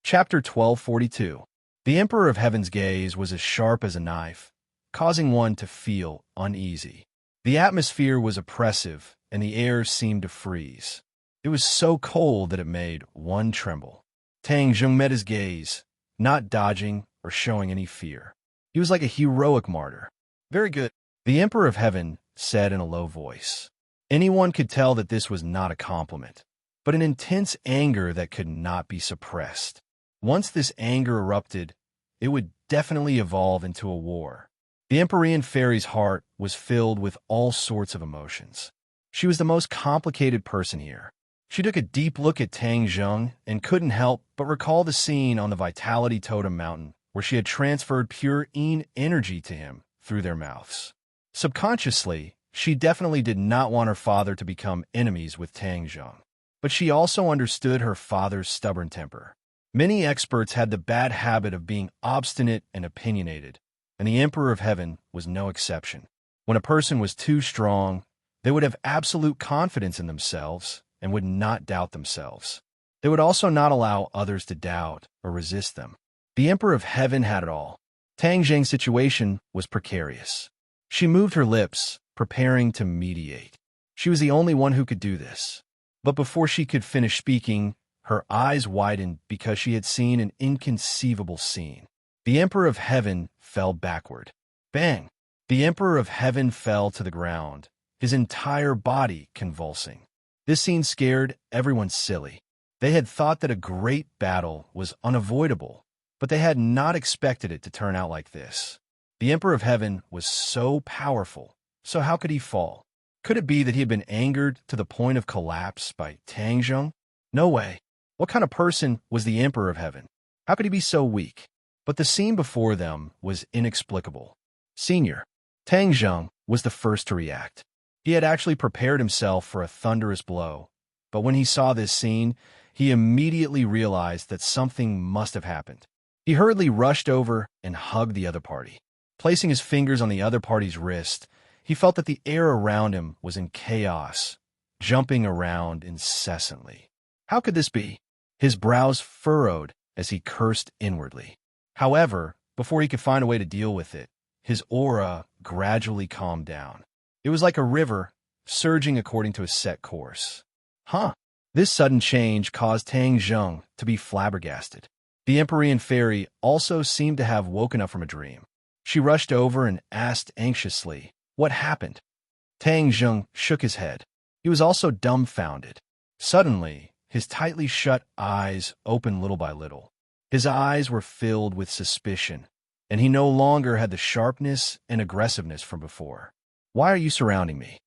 S1: Chapter 1242. The Emperor of Heaven's gaze was as sharp as a knife, causing one to feel uneasy. The atmosphere was oppressive, and the air seemed to freeze. It was so cold that it made one tremble. Tang Zheng met his gaze, not dodging or showing any fear. He was like a heroic martyr. "Very good," the Emperor of Heaven said in a low voice. Anyone could tell that this was not a compliment. but an intense anger that could not be suppressed. Once this anger erupted, it would definitely evolve into a war. The Empyrean fairy's heart was filled with all sorts of emotions. She was the most complicated person here. She took a deep look at Tang Zheng and couldn't help but recall the scene on the Vitality Totem Mountain where she had transferred pure Yin energy to him through their mouths. Subconsciously, she definitely did not want her father to become enemies with Tang Zheng. But she also understood her father's stubborn temper. Many experts had the bad habit of being obstinate and opinionated, and the Emperor of Heaven was no exception. When a person was too strong, they would have absolute confidence in themselves and would not doubt themselves. They would also not allow others to doubt or resist them. The Emperor of Heaven had it all. Tang Zheng's situation was precarious. She moved her lips, preparing to mediate. She was the only one who could do this. But before she could finish speaking, her eyes widened because she had seen an inconceivable scene. The Emperor of Heaven fell backward. Bang! The Emperor of Heaven fell to the ground, his entire body convulsing. This scene scared everyone silly. They had thought that a great battle was unavoidable, but they had not expected it to turn out like this. The Emperor of Heaven was so powerful, so how could he fall? Could it be that he had been angered to the point of collapse by Tang Zheng? No way. What kind of person was the Emperor of Heaven? How could he be so weak? But the scene before them was inexplicable. Senior, Tang Zheng was the first to react. He had actually prepared himself for a thunderous blow, but when he saw this scene, he immediately realized that something must have happened. He hurriedly rushed over and hugged the other party. Placing his fingers on the other party's wrist, he felt that the air around him was in chaos, jumping around incessantly. How could this be? His brows furrowed as he cursed inwardly. However, before he could find a way to deal with it, his aura gradually calmed down. It was like a river, surging according to a set course. This sudden change caused Tang Zheng to be flabbergasted. The Empyrean fairy also seemed to have woken up from a dream. She rushed over and asked anxiously, "What happened?" Tang Zheng shook his head. He was also dumbfounded. Suddenly, his tightly shut eyes opened little by little. His eyes were filled with suspicion, and he no longer had the sharpness and aggressiveness from before. "Why are you surrounding me?"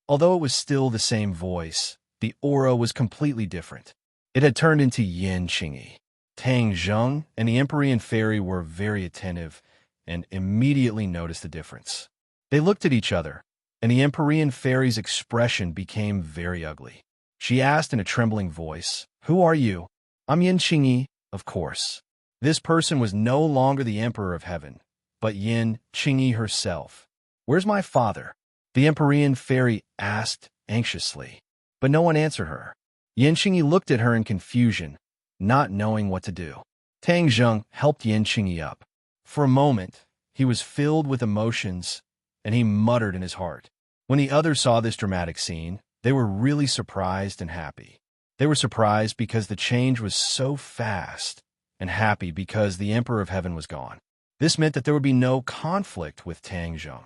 S1: Although it was still the same voice, the aura was completely different. It had turned into Yin Qingyi. Tang Zheng and the Empyrean fairy were very attentive and immediately noticed the difference. They looked at each other, and the Empyrean fairy's expression became very ugly. She asked in a trembling voice, "Who are you?" "I'm Yin Qingyi, of course." This person was no longer the Emperor of Heaven, but Yin Qingyi herself. "Where's my father?" the Empyrean fairy asked anxiously, but no one answered her. Yin Qingyi looked at her in confusion, not knowing what to do. Tang Zheng helped Yin Qingyi up. For a moment, he was filled with emotions, and he muttered in his heart. When the others saw this dramatic scene, they were really surprised and happy. They were surprised because the change was so fast, and happy because the Emperor of Heaven was gone. This meant that there would be no conflict with Tang Zheng.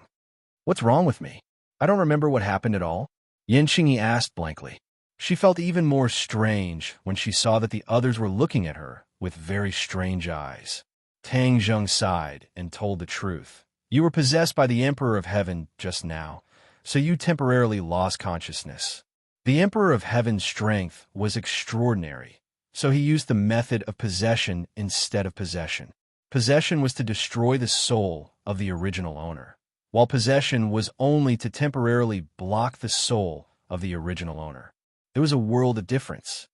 S1: "What's wrong with me? I don't remember what happened at all," Yin Qingyi asked blankly. She felt even more strange when she saw that the others were looking at her with very strange eyes. Tang Zheng sighed and told the truth. "You were possessed by the Emperor of Heaven just now, so you temporarily lost consciousness." The Emperor of Heaven's strength was extraordinary, so he used the method of possession instead of possession. Possession was to destroy the soul of the original owner, while possession was only to temporarily block the soul of the original owner. There was a world of difference.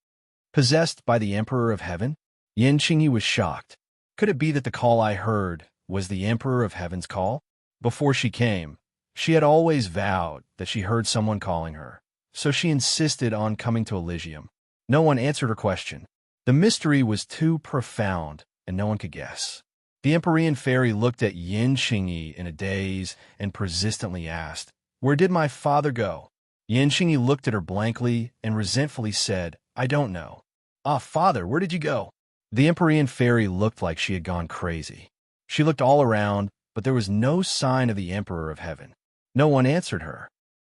S1: Possessed by the Emperor of Heaven? Yin Qingyi was shocked. Could it be that the call I heard was the Emperor of Heaven's call? Before she came, she had always vowed that she heard someone calling her, so she insisted on coming to Elysium. No one answered her question. The mystery was too profound, and no one could guess. The Empyrean fairy looked at Yin Qingyi in a daze and persistently asked, "Where did my father go?" Yin Qingyi looked at her blankly and resentfully said, "I don't know." "Ah, father, where did you go?" The Empyrean fairy looked like she had gone crazy. She looked all around, but there was no sign of the Emperor of Heaven. No one answered her.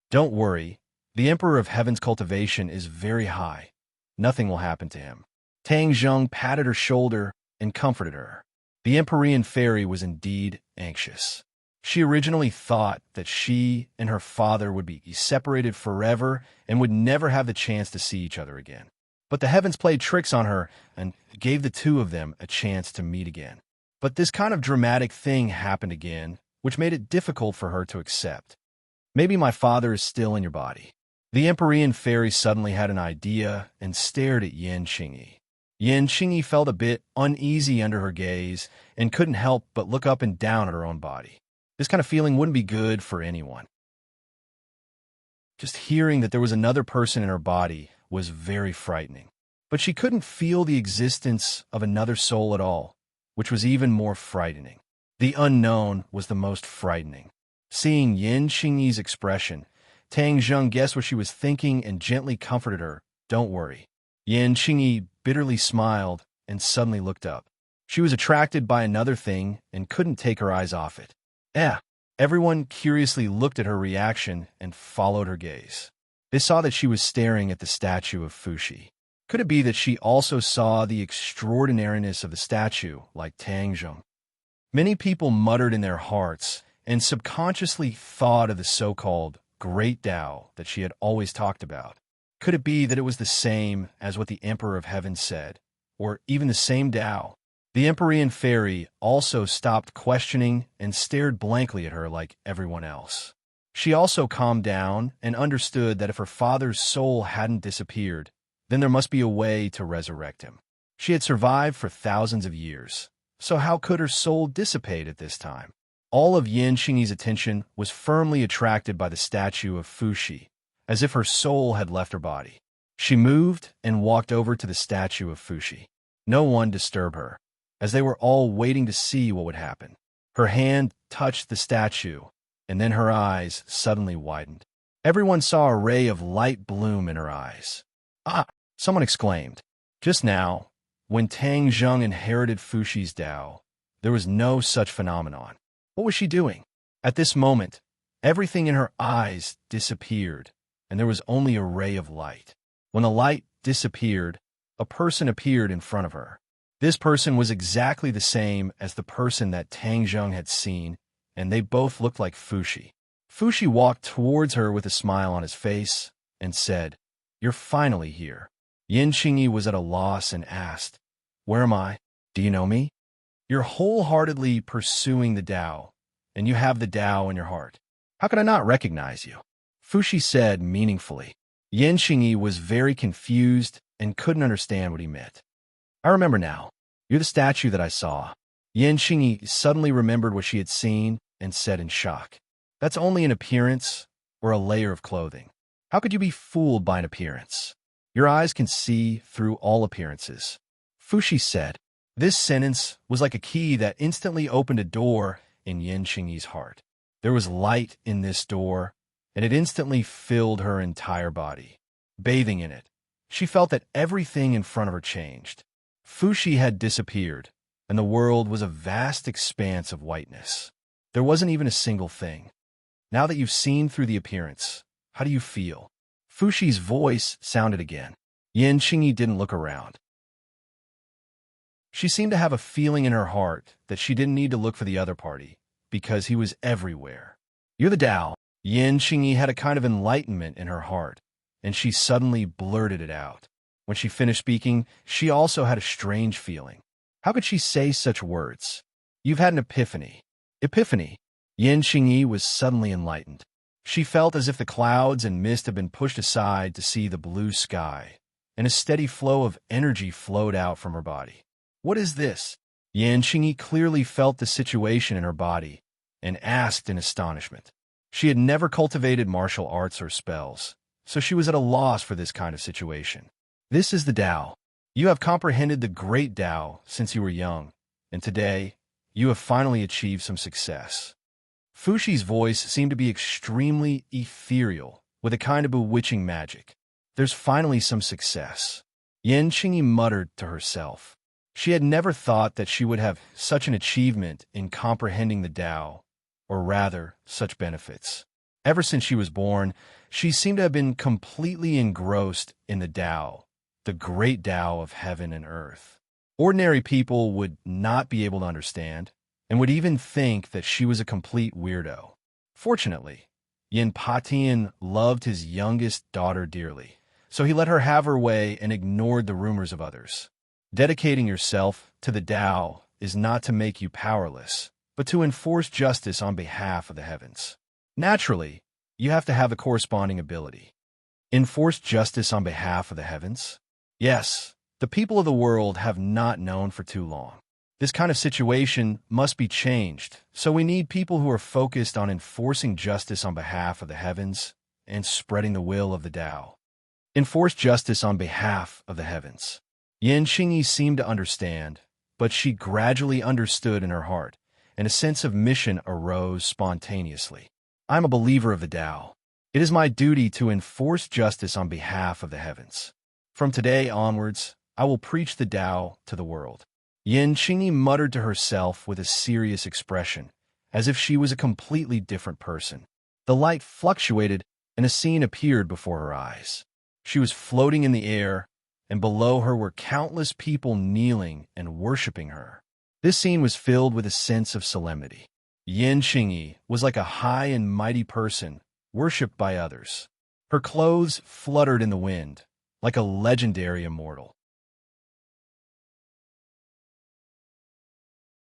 S1: "Don't worry," The Emperor of Heaven's cultivation is very high. Nothing will happen to him. Tang Zheng patted her shoulder and comforted her. The Empyrean fairy was indeed anxious. She originally thought that she and her father would be separated forever and would never have the chance to see each other again. But the heavens played tricks on her and gave the two of them a chance to meet again. But this kind of dramatic thing happened again, which made it difficult for her to accept. Maybe my father is still in your body. The Empyrean fairy suddenly had an idea and stared at Yin Qingyi. Yin Qingyi felt a bit uneasy under her gaze and couldn't help but look up and down at her own body. This kind of feeling wouldn't be good for anyone. Just hearing that there was another person in her body was very frightening. But she couldn't feel the existence of another soul at all, which was even more frightening. The unknown was the most frightening. Seeing Yin Qingyi's expression, Tang Zheng guessed what she was thinking and gently comforted her. Don't worry. Yin Qingyi bitterly smiled and suddenly looked up. She was attracted by another thing and couldn't take her eyes off it. Everyone curiously looked at her reaction and followed her gaze. They saw that she was staring at the statue of Fuxi. Could it be that she also saw the extraordinariness of the statue, like Tang Zheng? Many people muttered in their hearts and subconsciously thought of the so-called Great Tao that she had always talked about. Could it be that it was the same as what the Emperor of Heaven said, or even the same Tao? The Empyrean fairy also stopped questioning and stared blankly at her like everyone else. She also calmed down and understood that if her father's soul hadn't disappeared, then there must be a way to resurrect him. She had survived for thousands of years, so how could her soul dissipate at this time? All of Yin Qingyi's attention was firmly attracted by the statue of Fuxi, as if her soul had left her body. She moved and walked over to the statue of Fuxi. No one disturbed her, as they were all waiting to see what would happen. Her hand touched the statue, and then her eyes suddenly widened. Everyone saw a ray of light bloom in her eyes. Ah! Someone exclaimed. Just now, when Tang Zheng inherited Fuxi's Tao, there was no such phenomenon. What was she doing? At this moment, everything in her eyes disappeared, and there was only a ray of light. When the light disappeared, a person appeared in front of her. This person was exactly the same as the person that Tang Zheng had seen, and they both looked like Fuxi. Fuxi walked towards her with a smile on his face and said, "You're finally here." Yin Qingyi was at a loss and asked, "Where am I? Do you know me?" "You're wholeheartedly pursuing the Tao, and you have the Tao in your heart. How could I not recognize you?" Fuxi said meaningfully. Yin Qingyi was very confused and couldn't understand what he meant. "I remember now. You're the statue that I saw." Yin Qingyi suddenly remembered what she had seen and said in shock, "That's only an appearance or a layer of clothing. How could you be fooled by an appearance? Your eyes can see through all appearances." Fuxi said. This sentence was like a key that instantly opened a door in Yin Qingyi's heart. There was light in this door, and it instantly filled her entire body. Bathing in it, she felt that everything in front of her changed. Fuxi had disappeared, and the world was a vast expanse of whiteness. There wasn't even a single thing. "Now that you've seen through the appearance, how do you feel?" Fuxi's voice sounded again. Yin Qingyi didn't look around. She seemed to have a feeling in her heart that she didn't need to look for the other party, because he was everywhere. "You're the Tao." Yin Qingyi had a kind of enlightenment in her heart, and she suddenly blurted it out. When she finished speaking, she also had a strange feeling. How could she say such words? "You've had an epiphany." Epiphany. Yin Qingyi was suddenly enlightened. She felt as if the clouds and mist had been pushed aside to see the blue sky, and a steady flow of energy flowed out from her body. "What is this?" Yin Qingyi clearly felt the situation in her body and asked in astonishment. She had never cultivated martial arts or spells, so she was at a loss for this kind of situation. "This is the Tao. You have comprehended the great Tao since you were young, and today you have finally achieved some success." Fuxi's voice seemed to be extremely ethereal, with a kind of bewitching magic. "There's finally some success." Yin Qingyi muttered to herself. She had never thought that she would have such an achievement in comprehending the Tao, or rather, such benefits. Ever since she was born, she seemed to have been completely engrossed in the Tao, the great Tao of heaven and earth. Ordinary people would not be able to understand, and would even think that she was a complete weirdo. Fortunately, Yin Patian loved his youngest daughter dearly, so he let her have her way and ignored the rumors of others. Dedicating yourself to the Tao is not to make you powerless, but to enforce justice on behalf of the heavens. Naturally, you have to have a corresponding ability. Enforce justice on behalf of the heavens? Yes, the people of the world have not known for too long. This kind of situation must be changed, so we need people who are focused on enforcing justice on behalf of the heavens and spreading the will of the Tao. Enforce justice on behalf of the heavens. Yin Qingyi seemed to understand, but she gradually understood in her heart, and a sense of mission arose spontaneously. I'm a believer of the Tao. It is my duty to enforce justice on behalf of the heavens. From today onwards, I will preach the Tao to the world. Yin Qingyi muttered to herself with a serious expression, as if she was a completely different person. The light fluctuated, and a scene appeared before her eyes. She was floating in the air, and below her were countless people kneeling and worshipping her. This scene was filled with a sense of solemnity. Yin Qingyi was like a high and mighty person, worshipped by others. Her clothes fluttered in the wind, like a legendary immortal.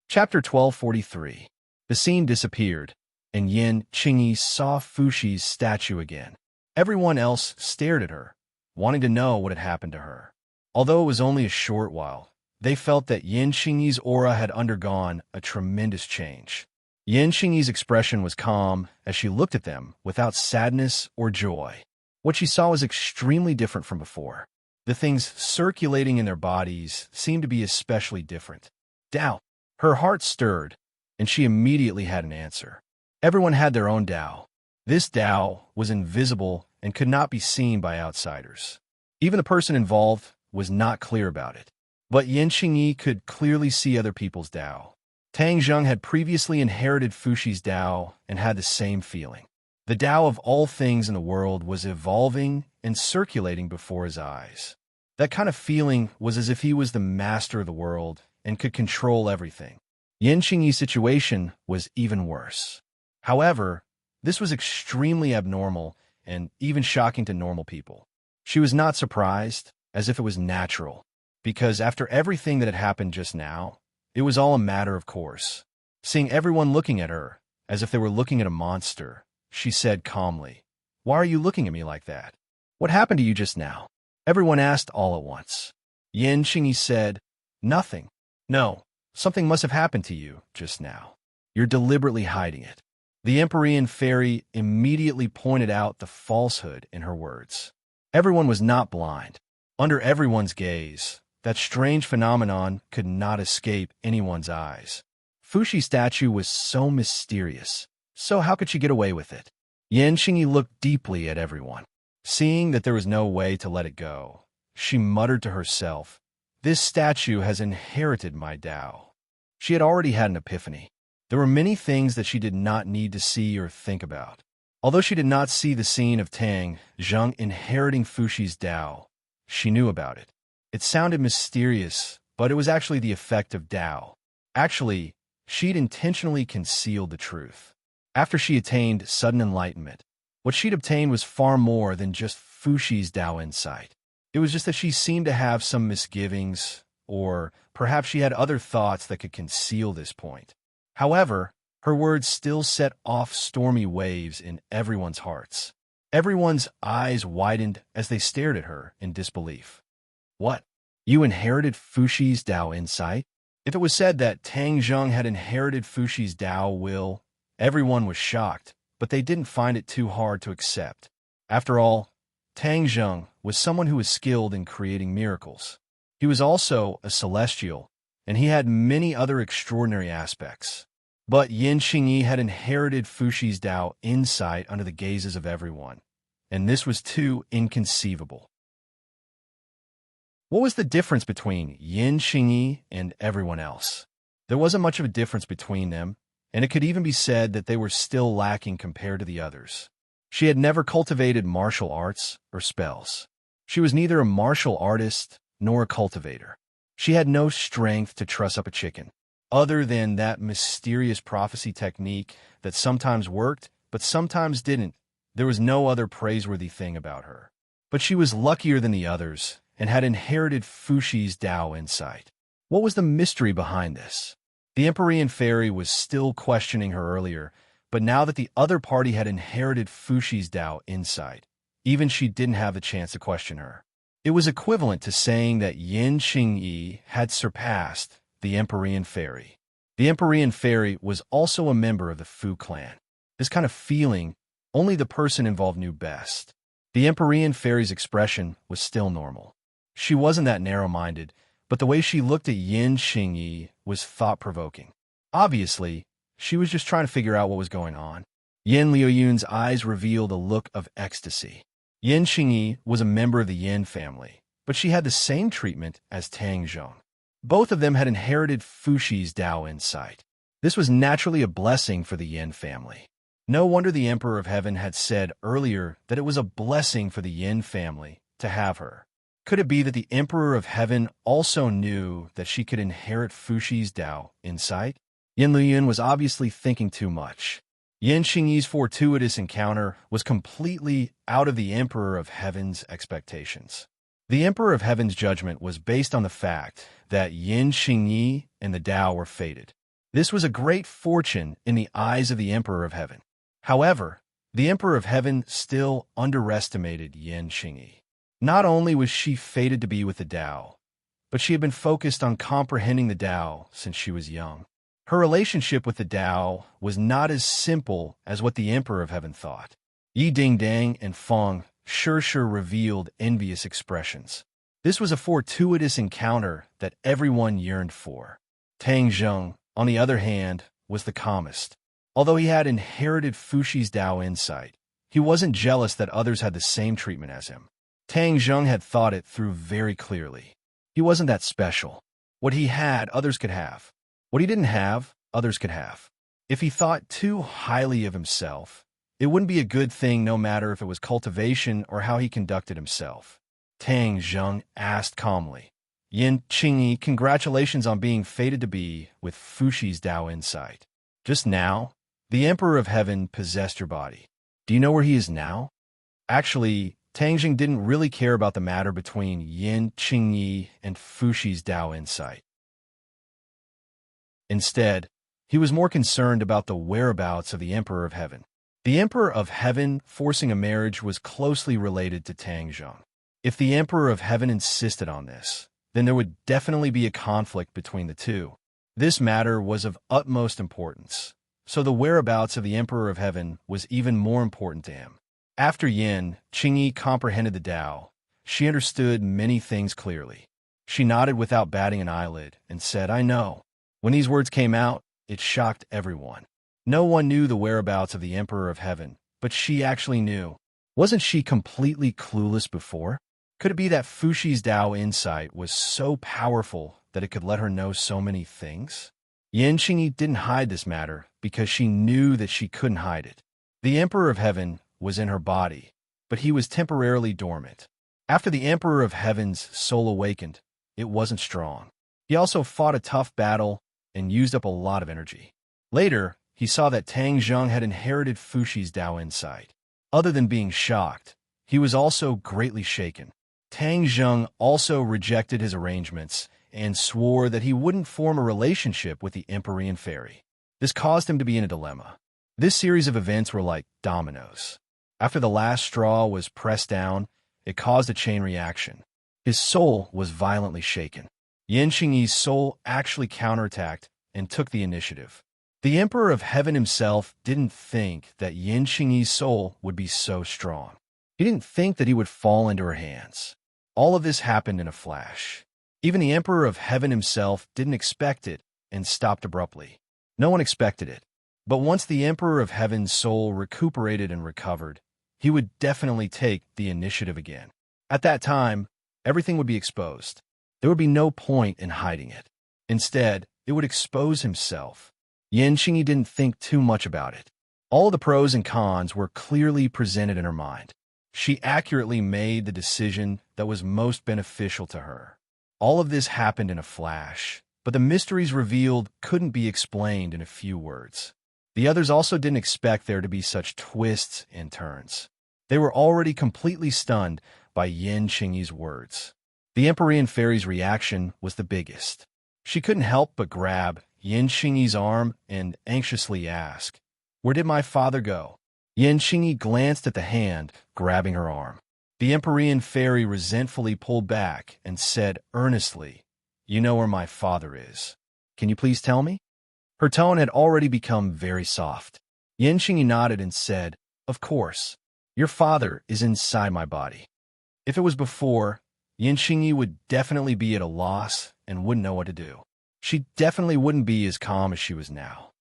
S1: Chapter 1243. The scene disappeared, and Yin Qingyi saw Fushi's statue again. Everyone else stared at her, wanting to know what had happened to her. Although it was only a short while, they felt that Yin Qingyi's aura had undergone a tremendous change. Yin Qingyi's expression was calm as she looked at them without sadness or joy. What she saw was extremely different from before. The things circulating in their bodies seemed to be especially different. Doubt. Her heart stirred, and she immediately had an answer. Everyone had their own Tao. This Tao was invisible and could not be seen by outsiders. Even the person involved was not clear about it. But Yin Qingyi could clearly see other people's Tao. Tang Zheng had previously inherited Fushi's Tao and had the same feeling. The Tao of all things in the world was evolving and circulating before his eyes. That kind of feeling was as if he was the master of the world and could control everything. Yin Qingyi's situation was even worse. However, this was extremely abnormal and even shocking to normal people. She was not surprised, as if it was natural, because after everything that had happened just now, it was all a matter of course. Seeing everyone looking at her, as if they were looking at a monster, she said calmly, "Why are you looking at me like that? What happened to you just now?" Everyone asked all at once. Yin Qingyi said, "Nothing. No, something must have happened to you just now. You're deliberately hiding it." The Empyrean fairy immediately pointed out the falsehood in her words. Everyone was not blind. Under everyone's gaze, that strange phenomenon could not escape anyone's eyes. Fushi's statue was so mysterious, so how could she get away with it? Yin Qingyi looked deeply at everyone. Seeing that there was no way to let it go, she muttered to herself, "This statue has inherited my Tao." She had already had an epiphany. There were many things that she did not need to see or think about. Although she did not see the scene of Tang Zheng inheriting Fushi's Tao, she knew about it. It sounded mysterious, but it was actually the effect of Tao. Actually, she'd intentionally concealed the truth. After she attained sudden enlightenment, what she'd obtained was far more than just Fushi's Tao insight. It was just that she seemed to have some misgivings, or perhaps she had other thoughts that could conceal this point. However, her words still set off stormy waves in everyone's hearts. Everyone's eyes widened as they stared at her in disbelief. "What? You inherited Fushi's Tao insight?" If it was said that Tang Zheng had inherited Fushi's Tao will, everyone was shocked, but they didn't find it too hard to accept. After all, Tang Zheng was someone who was skilled in creating miracles. He was also a celestial, and he had many other extraordinary aspects. But Yin Qingyi had inherited Fushi's Tao insight under the gazes of everyone, and this was too inconceivable. What was the difference between Yin Qingyi and everyone else? There wasn't much of a difference between them, and it could even be said that they were still lacking compared to the others. She had never cultivated martial arts or spells. She was neither a martial artist nor a cultivator. She had no strength to truss up a chicken, other than that mysterious prophecy technique that sometimes worked, but sometimes didn't. There was no other praiseworthy thing about her. But she was luckier than the others and had inherited Fushi's Tao insight. What was the mystery behind this? The Empyrean fairy was still questioning her earlier, but now that the other party had inherited Fushi's Tao insight, even she didn't have the chance to question her. It was equivalent to saying that Yin Qingyi had surpassed the Empyrean fairy. The Empyrean fairy was also a member of the Fu clan. This kind of feeling, only the person involved knew best. The Empyrean fairy's expression was still normal. She wasn't that narrow-minded, but the way she looked at Yin Qingyi was thought-provoking. Obviously, she was just trying to figure out what was going on. Yin Liuyun's eyes revealed a look of ecstasy. Yin Qingyi was a member of the Yin family, but she had the same treatment as Tang Zhong. Both of them had inherited Fushi's Tao insight. This was naturally a blessing for the Yin family. No wonder the Emperor of Heaven had said earlier that it was a blessing for the Yin family to have her. Could it be that the Emperor of Heaven also knew that she could inherit Fushi's Tao insight? Yin Liyun was obviously thinking too much. Yin Qingyi's fortuitous encounter was completely out of the Emperor of Heaven's expectations. The Emperor of Heaven's judgment was based on the fact that Yin Qingyi and the Tao were fated. This was a great fortune in the eyes of the Emperor of Heaven. However, the Emperor of Heaven still underestimated Yin Qingyi. Not only was she fated to be with the Tao, but she had been focused on comprehending the Tao since she was young. Her relationship with the Tao was not as simple as what the Emperor of Heaven thought. Yi Dingdang and Feng sure revealed envious expressions. This was a fortuitous encounter that everyone yearned for. Tang Zhong, on the other hand, was the calmest. Although he had inherited Fushi's Tao insight, he wasn't jealous that others had the same treatment as him. Tang Zhong had thought it through very clearly. He wasn't that special. What he had, others could have. What he didn't have, others could have. If he thought too highly of himself, it wouldn't be a good thing no matter if it was cultivation or how he conducted himself. Tang Zhong asked calmly, Yin Qingyi, congratulations on being fated to be with Fushi's Tao insight. Just now, the Emperor of Heaven possessed your body. Do you know where he is now? Actually, Tang Jing didn't really care about the matter between Yin Qingyi and Fushi's Tao insight. Instead, he was more concerned about the whereabouts of the Emperor of Heaven. The Emperor of Heaven forcing a marriage was closely related to Tang Zhong. If the Emperor of Heaven insisted on this, then there would definitely be a conflict between the two. This matter was of utmost importance, so the whereabouts of the Emperor of Heaven was even more important to him. After Yin Qingyi comprehended the Tao, she understood many things clearly. She nodded without batting an eyelid and said, I know. When these words came out, it shocked everyone. No one knew the whereabouts of the Emperor of Heaven, but she actually knew. Wasn't she completely clueless before? Could it be that Fushi's Tao insight was so powerful that it could let her know so many things? Yin Qingyi didn't hide this matter because she knew that she couldn't hide it. The Emperor of Heaven was in her body, but he was temporarily dormant. After the Emperor of Heaven's soul awakened, it wasn't strong. He also fought a tough battle and used up a lot of energy. Later, he saw that Tang Zhong had inherited Fushi's Tao insight. Other than being shocked, he was also greatly shaken. Tang Zhong also rejected his arrangements and swore that he wouldn't form a relationship with the Empyrean fairy. This caused him to be in a dilemma. This series of events were like dominoes. After the last straw was pressed down, it caused a chain reaction. His soul was violently shaken. Yin Qingyi's soul actually counterattacked and took the initiative. The Emperor of Heaven himself didn't think that Yin Qingyi's soul would be so strong. He didn't think that he would fall into her hands. All of this happened in a flash. Even the Emperor of Heaven himself didn't expect it and stopped abruptly. No one expected it. But once the Emperor of Heaven's soul recuperated and recovered, he would definitely take the initiative again. At that time, everything would be exposed. There would be no point in hiding it. Instead, it would expose himself. Yin Qingyi didn't think too much about it. All the pros and cons were clearly presented in her mind. She accurately made the decision that was most beneficial to her. All of this happened in a flash, but the mysteries revealed couldn't be explained in a few words. The others also didn't expect there to be such twists and turns. They were already completely stunned by Yin Qingyi's words. The Empyrean Fairy's reaction was the biggest. She couldn't help but grab Yin Qingyi's arm and anxiously ask, "Where did my father go?" Yin Qingyi glanced at the hand, grabbing her arm. The Empyrean Fairy resentfully pulled back and said earnestly, "You know where my father is. Can you please tell me?" Her tone had already become very soft. Yin Qingyi nodded and said, "Of course. Your father is inside my body." If it was before, Yin Qingyi would definitely be at a loss and wouldn't know what to do. She definitely wouldn't be as calm as she was now.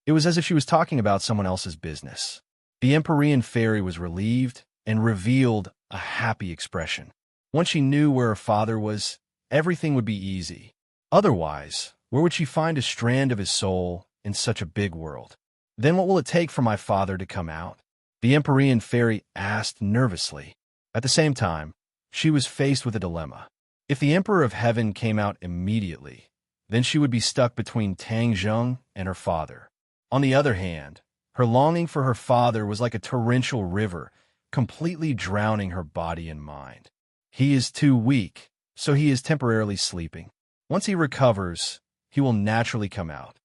S1: It was as if she was talking about someone else's business. The Empyrean Fairy was relieved and revealed a happy expression. Once she knew where her father was, everything would be easy. Otherwise, where would she find a strand of his soul in such a big world? Then what will it take for my father to come out? The Empyrean Fairy asked nervously. At the same time, she was faced with a dilemma. If the Emperor of Heaven came out immediately, then she would be stuck between Tang Zheng and her father. On the other hand, her longing for her father was like a torrential river, completely drowning her body and mind. He is too weak, so he is temporarily sleeping. Once he recovers, he will naturally come out.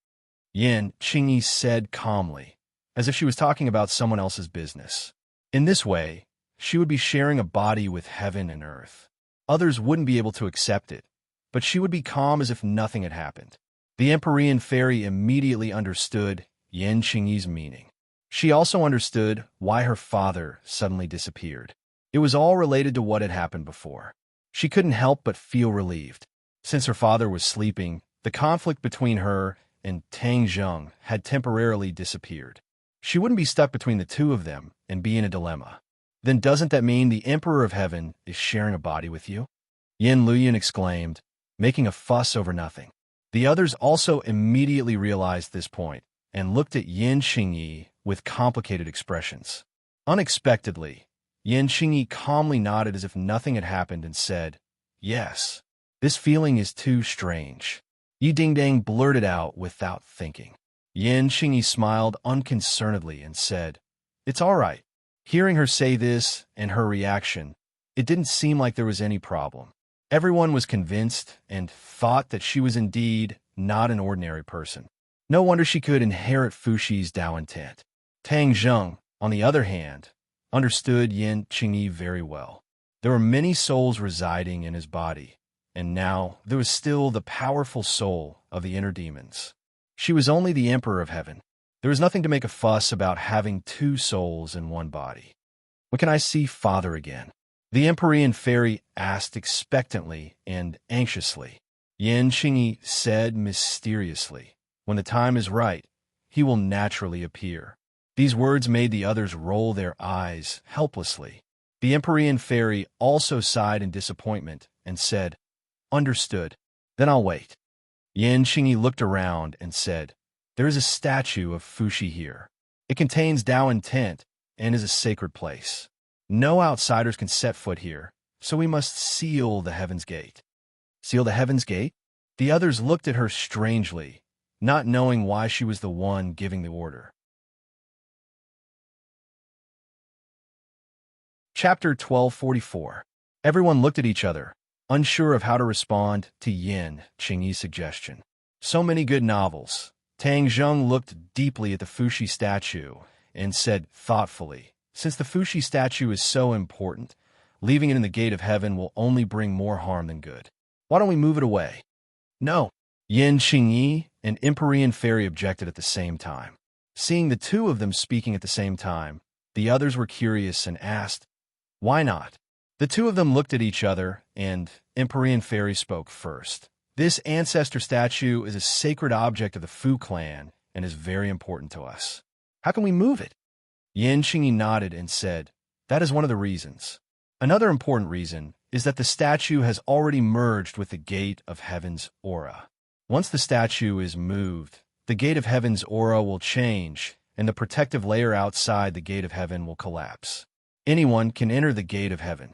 S1: Yin Qingyi said calmly, as if she was talking about someone else's business. In this way, she would be sharing a body with heaven and earth. Others wouldn't be able to accept it, but she would be calm as if nothing had happened. The Empyrean Fairy immediately understood Yin Qingyi's meaning. She also understood why her father suddenly disappeared. It was all related to what had happened before. She couldn't help but feel relieved. Since her father was sleeping, the conflict between her and Tang Zheng had temporarily disappeared. She wouldn't be stuck between the two of them and be in a dilemma. Then doesn't that mean the Emperor of Heaven is sharing a body with you? Yin Luyan exclaimed, making a fuss over nothing. The others also immediately realized this point and looked at Yin Qingyi with complicated expressions. Unexpectedly, Yin Qingyi calmly nodded as if nothing had happened and said, "Yes, this feeling is too strange." Yi Dingdang blurted out without thinking. Yin Qingyi smiled unconcernedly and said, "It's all right." Hearing her say this and her reaction, it didn't seem like there was any problem. Everyone was convinced and thought that she was indeed not an ordinary person. No wonder she could inherit Fuxi's Tao intent. Tang Zheng, on the other hand, understood Yin Qingyi very well. There were many souls residing in his body, and now there was still the powerful soul of the inner demons. She was only the Emperor of Heaven. There was nothing to make a fuss about having two souls in one body. "When can I see Father again?" The Empyrean Fairy asked expectantly and anxiously. Yin Qingyi said mysteriously, "When the time is right, he will naturally appear." These words made the others roll their eyes helplessly. The Empyrean Fairy also sighed in disappointment and said, "Understood. Then I'll wait." Yin Qingyi looked around and said, "There is a statue of Fuxi here. It contains Tao intent and is a sacred place. No outsiders can set foot here, so we must seal the Heaven's Gate." "Seal the Heaven's Gate?" The others looked at her strangely, not knowing why she was the one giving the order. Chapter 1244. Everyone looked at each other, unsure of how to respond to Yin Qingyi's suggestion. So many good novels. Tang Zheng looked deeply at the Fuxi statue and said thoughtfully, "Since the Fuxi statue is so important, leaving it in the gate of heaven will only bring more harm than good. Why don't we move it away?" "No." Yin Qingyi and Empyrean Fairy objected at the same time. Seeing the two of them speaking at the same time, the others were curious and asked, "Why not?" The two of them looked at each other, and Empyrean Fairy spoke first. "This ancestor statue is a sacred object of the Fu clan and is very important to us. How can we move it?" Yin Qingyi nodded and said, "That is one of the reasons. Another important reason is that the statue has already merged with the Gate of Heaven's aura. Once the statue is moved, the the gate of heaven's aura will change, and the protective layer outside the gate of heaven will collapse. Anyone can enter the gate of heaven.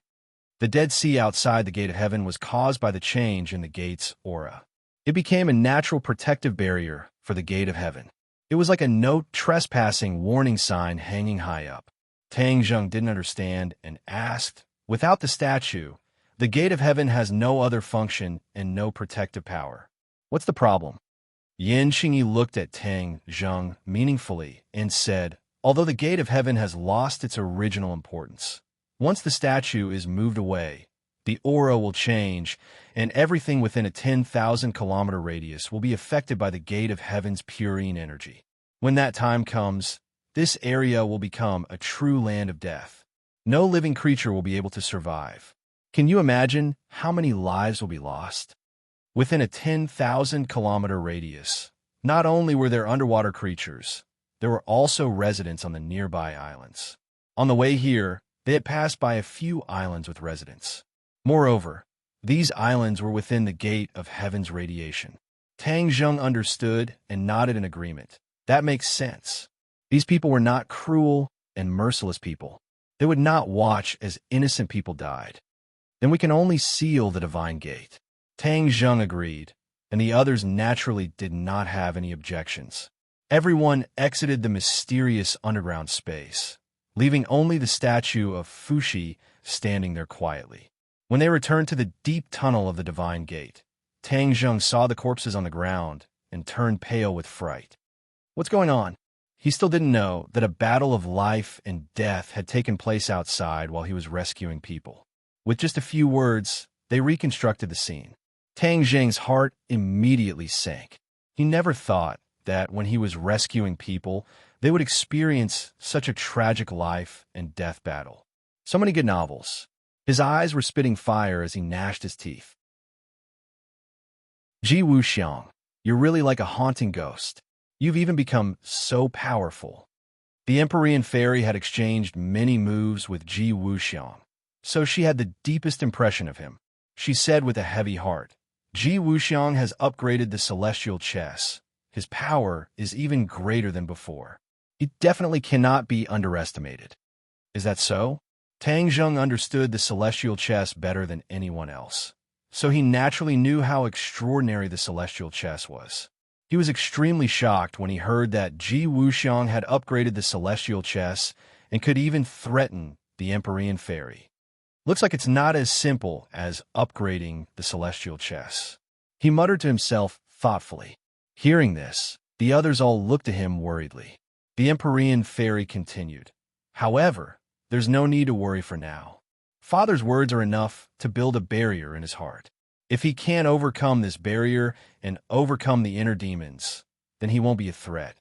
S1: The Dead Sea outside the gate of heaven was caused by the change in the gate's aura. It became a natural protective barrier for the gate of heaven. It was like a no trespassing warning sign hanging high up. Tang Zheng didn't understand and asked, "Without the statue, the gate of heaven has no other function and no protective power. What's the problem?" Yin Xingyi looked at Tang Zheng meaningfully and said, "Although the gate of heaven has lost its original importance, once the statue is moved away, the aura will change, and everything within a 10,000-kilometer radius will be affected by the gate of heaven's purine energy. When that time comes, this area will become a true land of death. No living creature will be able to survive. Can you imagine how many lives will be lost?" Within a 10,000-kilometer radius, not only were there underwater creatures, there were also residents on the nearby islands. On the way here, they had passed by a few islands with residents. Moreover, these islands were within the gate of heaven's radiation. Tang Zheng understood and nodded in agreement. That makes sense. These people were not cruel and merciless people. They would not watch as innocent people died. Then we can only seal the divine gate. Tang Zheng agreed, and the others naturally did not have any objections. Everyone exited the mysterious underground space, leaving only the statue of Fuxi standing there quietly. When they returned to the deep tunnel of the divine gate, Tang Zheng saw the corpses on the ground and turned pale with fright. What's going on? He still didn't know that a battle of life and death had taken place outside while he was rescuing people. With just a few words, they reconstructed the scene. Tang Zheng's heart immediately sank. He never thought that when he was rescuing people, they would experience such a tragic life and death battle. So many good novels. His eyes were spitting fire as he gnashed his teeth. Ji Wuxiang, you're really like a haunting ghost. You've even become so powerful. The Empyrean fairy had exchanged many moves with Ji Wuxiang, so she had the deepest impression of him. She said with a heavy heart, "Ji Wuxiang has upgraded the celestial chess. His power is even greater than before. He definitely cannot be underestimated." Is that so? Tang Zheng understood the celestial chess better than anyone else, so he naturally knew how extraordinary the celestial chess was. He was extremely shocked when he heard that Ji Wuxiang had upgraded the celestial chess and could even threaten the Empyrean fairy. Looks like it's not as simple as upgrading the celestial chess. He muttered to himself thoughtfully. Hearing this, the others all looked at him worriedly. The Empyrean fairy continued, "However, there's no need to worry for now. Father's words are enough to build a barrier in his heart. If he can't overcome this barrier and overcome the inner demons, then he won't be a threat."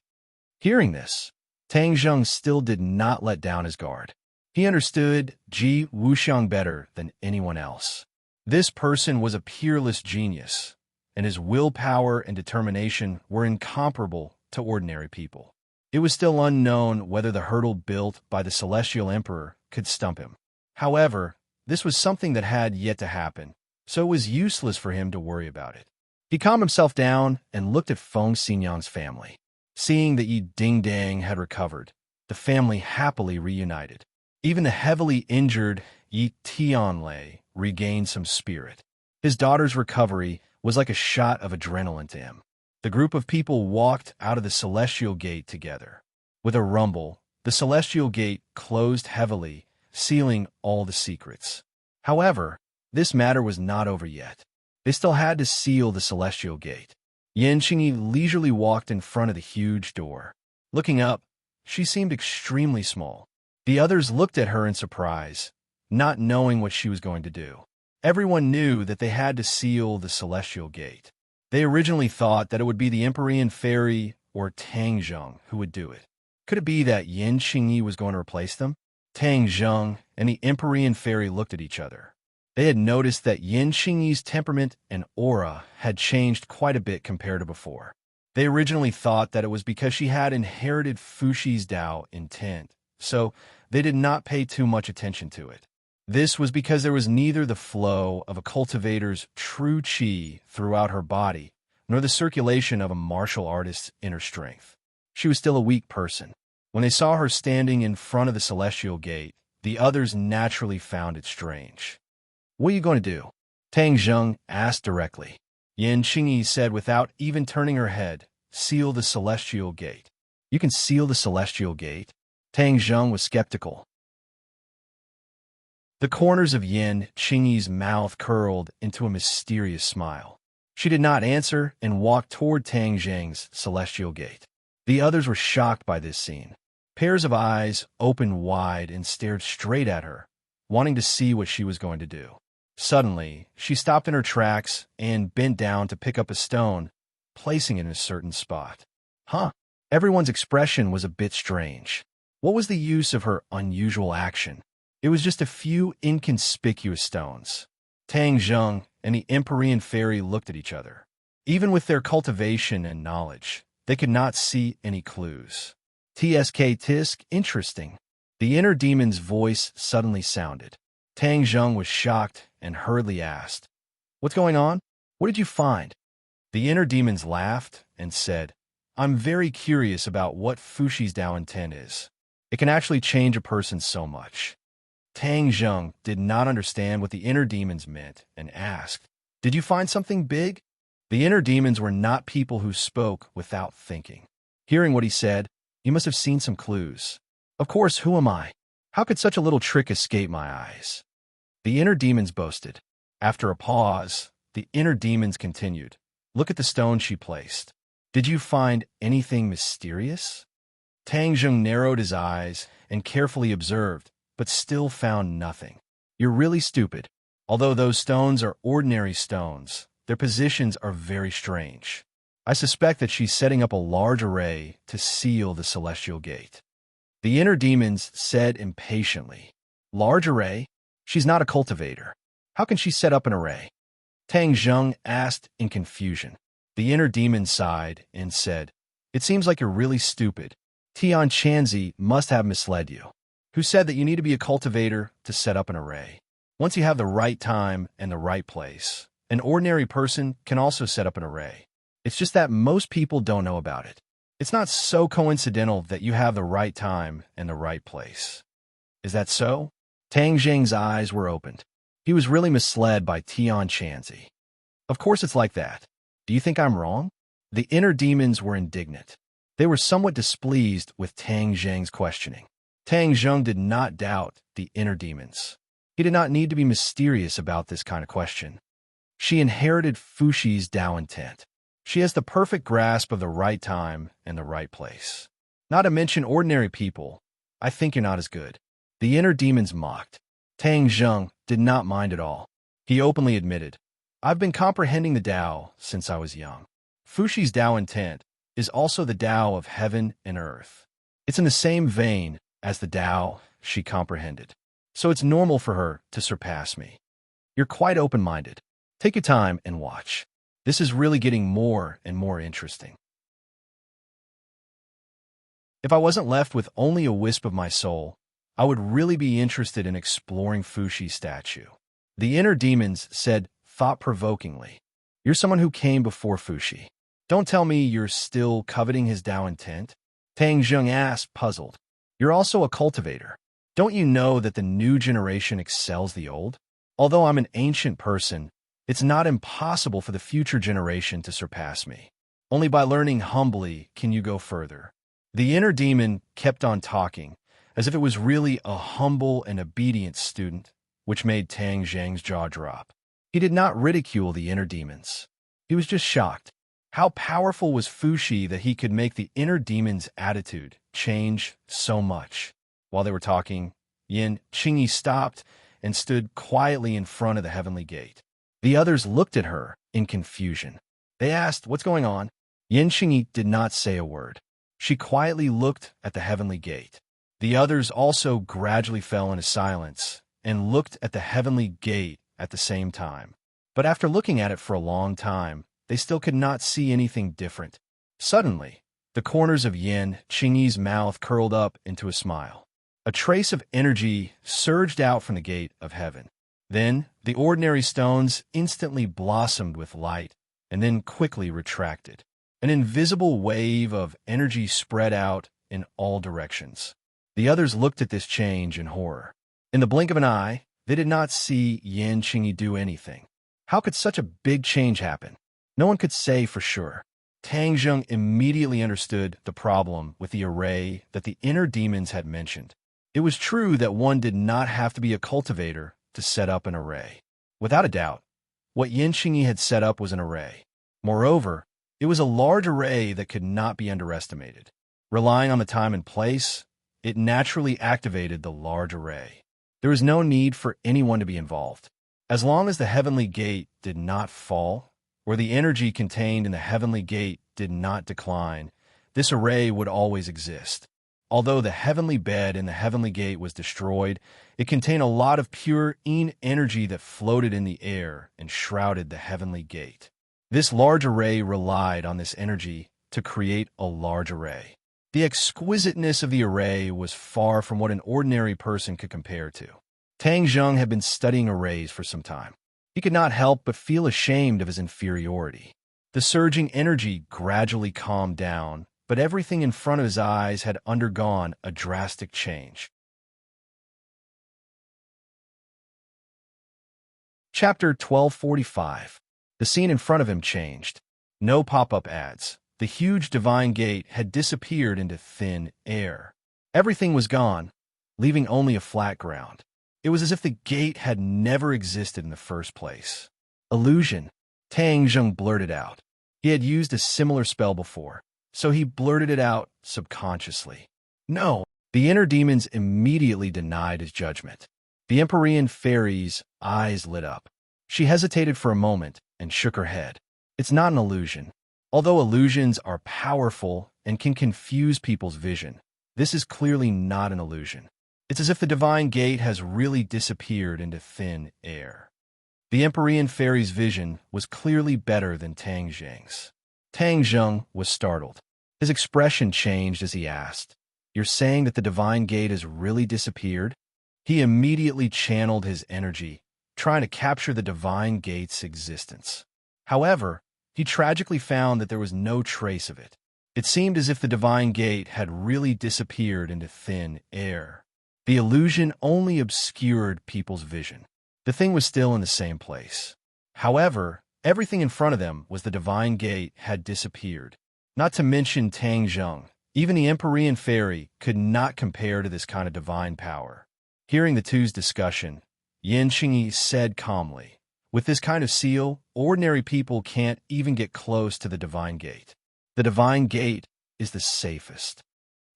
S1: Hearing this, Tang Zheng still did not let down his guard. He understood Ji Wuxiang better than anyone else. This person was a peerless genius, and his willpower and determination were incomparable to ordinary people. It was still unknown whether the hurdle built by the Celestial Emperor could stump him. However, this was something that had yet to happen, so it was useless for him to worry about it. He calmed himself down and looked at Feng Xinyang's family. Seeing that Yi Dingdang had recovered, the family happily reunited. Even the heavily injured Yi Tianlei regained some spirit. His daughter's recovery was like a shot of adrenaline to him. The group of people walked out of the celestial gate together. With a rumble, the celestial gate closed heavily, sealing all the secrets. However, this matter was not over yet. They still had to seal the celestial gate. Yan Qingyi leisurely walked in front of the huge door. Looking up, she seemed extremely small. The others looked at her in surprise, not knowing what she was going to do. Everyone knew that they had to seal the celestial gate. They originally thought that it would be the Empyrean fairy or Tang Zheng who would do it. Could it be that Yan Qingyi was going to replace them? Tang Zheng and the Empyrean fairy looked at each other. They had noticed that Yan Qingyi's temperament and aura had changed quite a bit compared to before. They originally thought that it was because she had inherited Fuxi's Dao intent, so they did not pay too much attention to it. This was because there was neither the flow of a cultivator's true qi throughout her body, nor the circulation of a martial artist's inner strength. She was still a weak person. When they saw her standing in front of the celestial gate, the others naturally found it strange. "What are you going to do?" Tang Zheng asked directly. Yan Qingyi said without even turning her head, "Seal the celestial gate." "You can seal the celestial gate?" Tang Zheng was skeptical. The corners of Yan Qingyi's mouth curled into a mysterious smile. She did not answer and walked toward Tang Zheng's celestial gate. The others were shocked by this scene. Pairs of eyes opened wide and stared straight at her, wanting to see what she was going to do. Suddenly, she stopped in her tracks and bent down to pick up a stone, placing it in a certain spot. Huh? Everyone's expression was a bit strange. What was the use of her unusual action? It was just a few inconspicuous stones. Tang Zheng and the Empyrean fairy looked at each other. Even with their cultivation and knowledge, they could not see any clues. Tisk, interesting. The inner demon's voice suddenly sounded. Tang Zheng was shocked and hurriedly asked, "What's going on? What did you find?" The inner demons laughed and said, "I'm very curious about what Fushi's Dao intent is. It can actually change a person so much." Tang Zheng did not understand what the inner demons meant and asked, "Did you find something big?" The inner demons were not people who spoke without thinking. Hearing what he said, "You must have seen some clues." "Of course, who am I? How could such a little trick escape my eyes?" The inner demons boasted. After a pause, the inner demons continued, "Look at the stone she placed. Did you find anything mysterious?" Tang Zheng narrowed his eyes and carefully observed, but still found nothing. "You're really stupid. Although those stones are ordinary stones, their positions are very strange. I suspect that she's setting up a large array to seal the celestial gate." The inner demons said impatiently, "Large array? She's not a cultivator. How can she set up an array?" Tang Zheng asked in confusion. The inner demon sighed and said, "It seems like you're really stupid. Tian Chanzi must have misled you. Who said that you need to be a cultivator to set up an array? Once you have the right time and the right place, an ordinary person can also set up an array. It's just that most people don't know about it. It's not so coincidental that you have the right time and the right place." "Is that so?" Tang Zheng's eyes were opened. He was really misled by Tian Chanzi. "Of course it's like that. Do you think I'm wrong?" The inner demons were indignant. They were somewhat displeased with Tang Zheng's questioning. Tang Zheng did not doubt the inner demons. He did not need to be mysterious about this kind of question. She inherited Fushi's Dao intent. She has the perfect grasp of the right time and the right place. Not to mention ordinary people. I think you're not as good. The inner demons mocked. Tang Zheng did not mind at all. He openly admitted, "I've been comprehending the Dao since I was young. Fushi's Dao intent is also the Dao of heaven and earth. It's in the same vein as the Dao she comprehended. So it's normal for her to surpass me. You're quite open-minded. Take your time and watch. This is really getting more and more interesting." If I wasn't left with only a wisp of my soul, I would really be interested in exploring Fushi's statue. The inner demons said thought-provokingly, "You're someone who came before Fushi. Don't tell me you're still coveting his Dao intent?" Tang Zheng asked, puzzled. "You're also a cultivator. Don't you know that the new generation excels the old? Although I'm an ancient person, it's not impossible for the future generation to surpass me. Only by learning humbly can you go further." The inner demon kept on talking, as if it was really a humble and obedient student, which made Tang Zheng's jaw drop. He did not ridicule the inner demons. He was just shocked. How powerful was Fushi that he could make the inner demon's attitude change so much? While they were talking, Yan Qingyi stopped and stood quietly in front of the heavenly gate. The others looked at her in confusion. They asked, "What's going on?" Yan Qingyi did not say a word. She quietly looked at the heavenly gate. The others also gradually fell into silence and looked at the heavenly gate at the same time. But after looking at it for a long time, they still could not see anything different. Suddenly, the corners of Yan Qingyi's mouth curled up into a smile. A trace of energy surged out from the gate of heaven. Then, the ordinary stones instantly blossomed with light and then quickly retracted. An invisible wave of energy spread out in all directions. The others looked at this change in horror. In the blink of an eye, they did not see Yan Qingyi do anything. How could such a big change happen? No one could say for sure. Tang Zheng immediately understood the problem with the array that the inner demons had mentioned. It was true that one did not have to be a cultivator to set up an array. Without a doubt, what Yan Qingyi had set up was an array. Moreover, it was a large array that could not be underestimated. Relying on the time and place, it naturally activated the large array. There was no need for anyone to be involved. As long as the heavenly gate did not fall, or the energy contained in the heavenly gate did not decline, this array would always exist. Although the heavenly bed in the heavenly gate was destroyed, it contained a lot of pure yin energy that floated in the air and shrouded the heavenly gate. This large array relied on this energy to create a large array. The exquisiteness of the array was far from what an ordinary person could compare to. Tang Zheng had been studying arrays for some time. He could not help but feel ashamed of his inferiority. The surging energy gradually calmed down, but everything in front of his eyes had undergone a drastic change. Chapter 1245. The scene in front of him changed. No pop-up ads. The huge divine gate had disappeared into thin air. Everything was gone, leaving only a flat ground. It was as if the gate had never existed in the first place. Illusion, Tang Zheng blurted out. He had used a similar spell before, so he blurted it out subconsciously. No, the inner demons immediately denied his judgment. The Empyrean fairy's eyes lit up. She hesitated for a moment and shook her head. It's not an illusion. Although illusions are powerful and can confuse people's vision, this is clearly not an illusion. It's as if the divine gate has really disappeared into thin air. The Empyrean fairy's vision was clearly better than Tang Zheng's. Tang Zheng was startled. His expression changed as he asked, "You're saying that the divine gate has really disappeared?" He immediately channeled his energy, trying to capture the divine gate's existence. However, he tragically found that there was no trace of it. It seemed as if the divine gate had really disappeared into thin air. The illusion only obscured people's vision. The thing was still in the same place. However, everything in front of them was the divine gate had disappeared. Not to mention Tang Zheng, even the Empyrean fairy could not compare to this kind of divine power. Hearing the two's discussion, Yan Qingyi said calmly, "With this kind of seal, ordinary people can't even get close to the divine gate. The divine gate is the safest."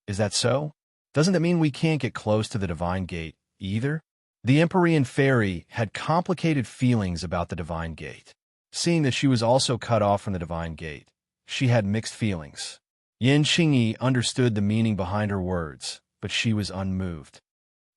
S1: "Is that so? Doesn't that mean we can't get close to the divine gate either?" The Empyrean fairy had complicated feelings about the divine gate. Seeing that she was also cut off from the divine gate, she had mixed feelings. Yan Qingyi understood the meaning behind her words, but she was unmoved.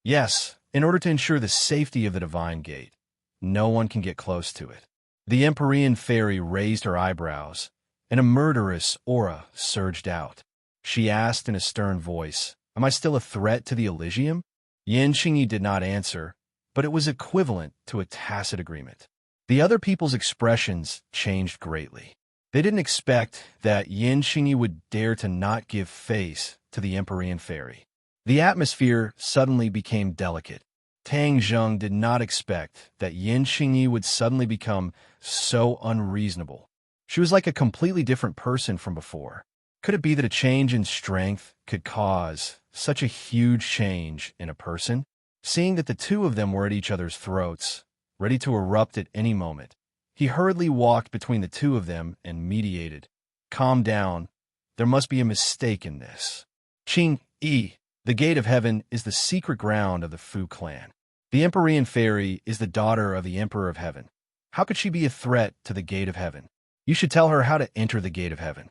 S1: Yes, in order to ensure the safety of the divine gate, no one can get close to it. The Empyrean fairy raised her eyebrows, and a murderous aura surged out. She asked in a stern voice, "Am I still a threat to the Elysium?" Yan Qingyi did not answer, but it was equivalent to a tacit agreement. The other people's expressions changed greatly. They didn't expect that Yan Qingyi would dare to not give face to the Empyrean fairy. The atmosphere suddenly became delicate. Tang Zheng did not expect that Yan Qingyi would suddenly become so unreasonable. She was like a completely different person from before. Could it be that a change in strength could cause such a huge change in a person? Seeing that the two of them were at each other's throats, ready to erupt at any moment, he hurriedly walked between the two of them and mediated. "Calm down. There must be a mistake in this. Qing-yi, the Gate of Heaven is the secret ground of the Fu clan. The Empyrean fairy is the daughter of the Emperor of Heaven. How could she be a threat to the Gate of Heaven? You should tell her how to enter the Gate of Heaven."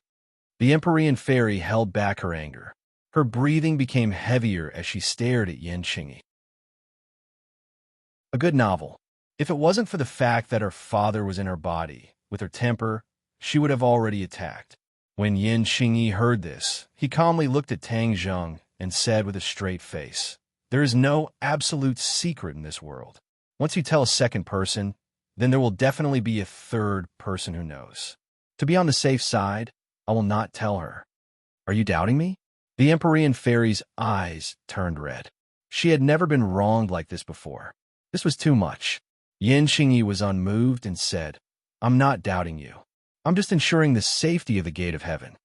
S1: The Empyrean fairy held back her anger. Her breathing became heavier as she stared at Yan Qingyi. A good novel. If it wasn't for the fact that her father was in her body, with her temper, she would have already attacked. When Yan Qingyi heard this, he calmly looked at Tang Zheng and said with a straight face, "There is no absolute secret in this world. Once you tell a second person, then there will definitely be a third person who knows. To be on the safe side, I will not tell her. Are you doubting me? The Empyrean fairy's eyes turned red. She had never been wronged like this before. This was too much. Yin Xingyi was unmoved and said, I'm not doubting you. I'm just ensuring the safety of the gate of heaven.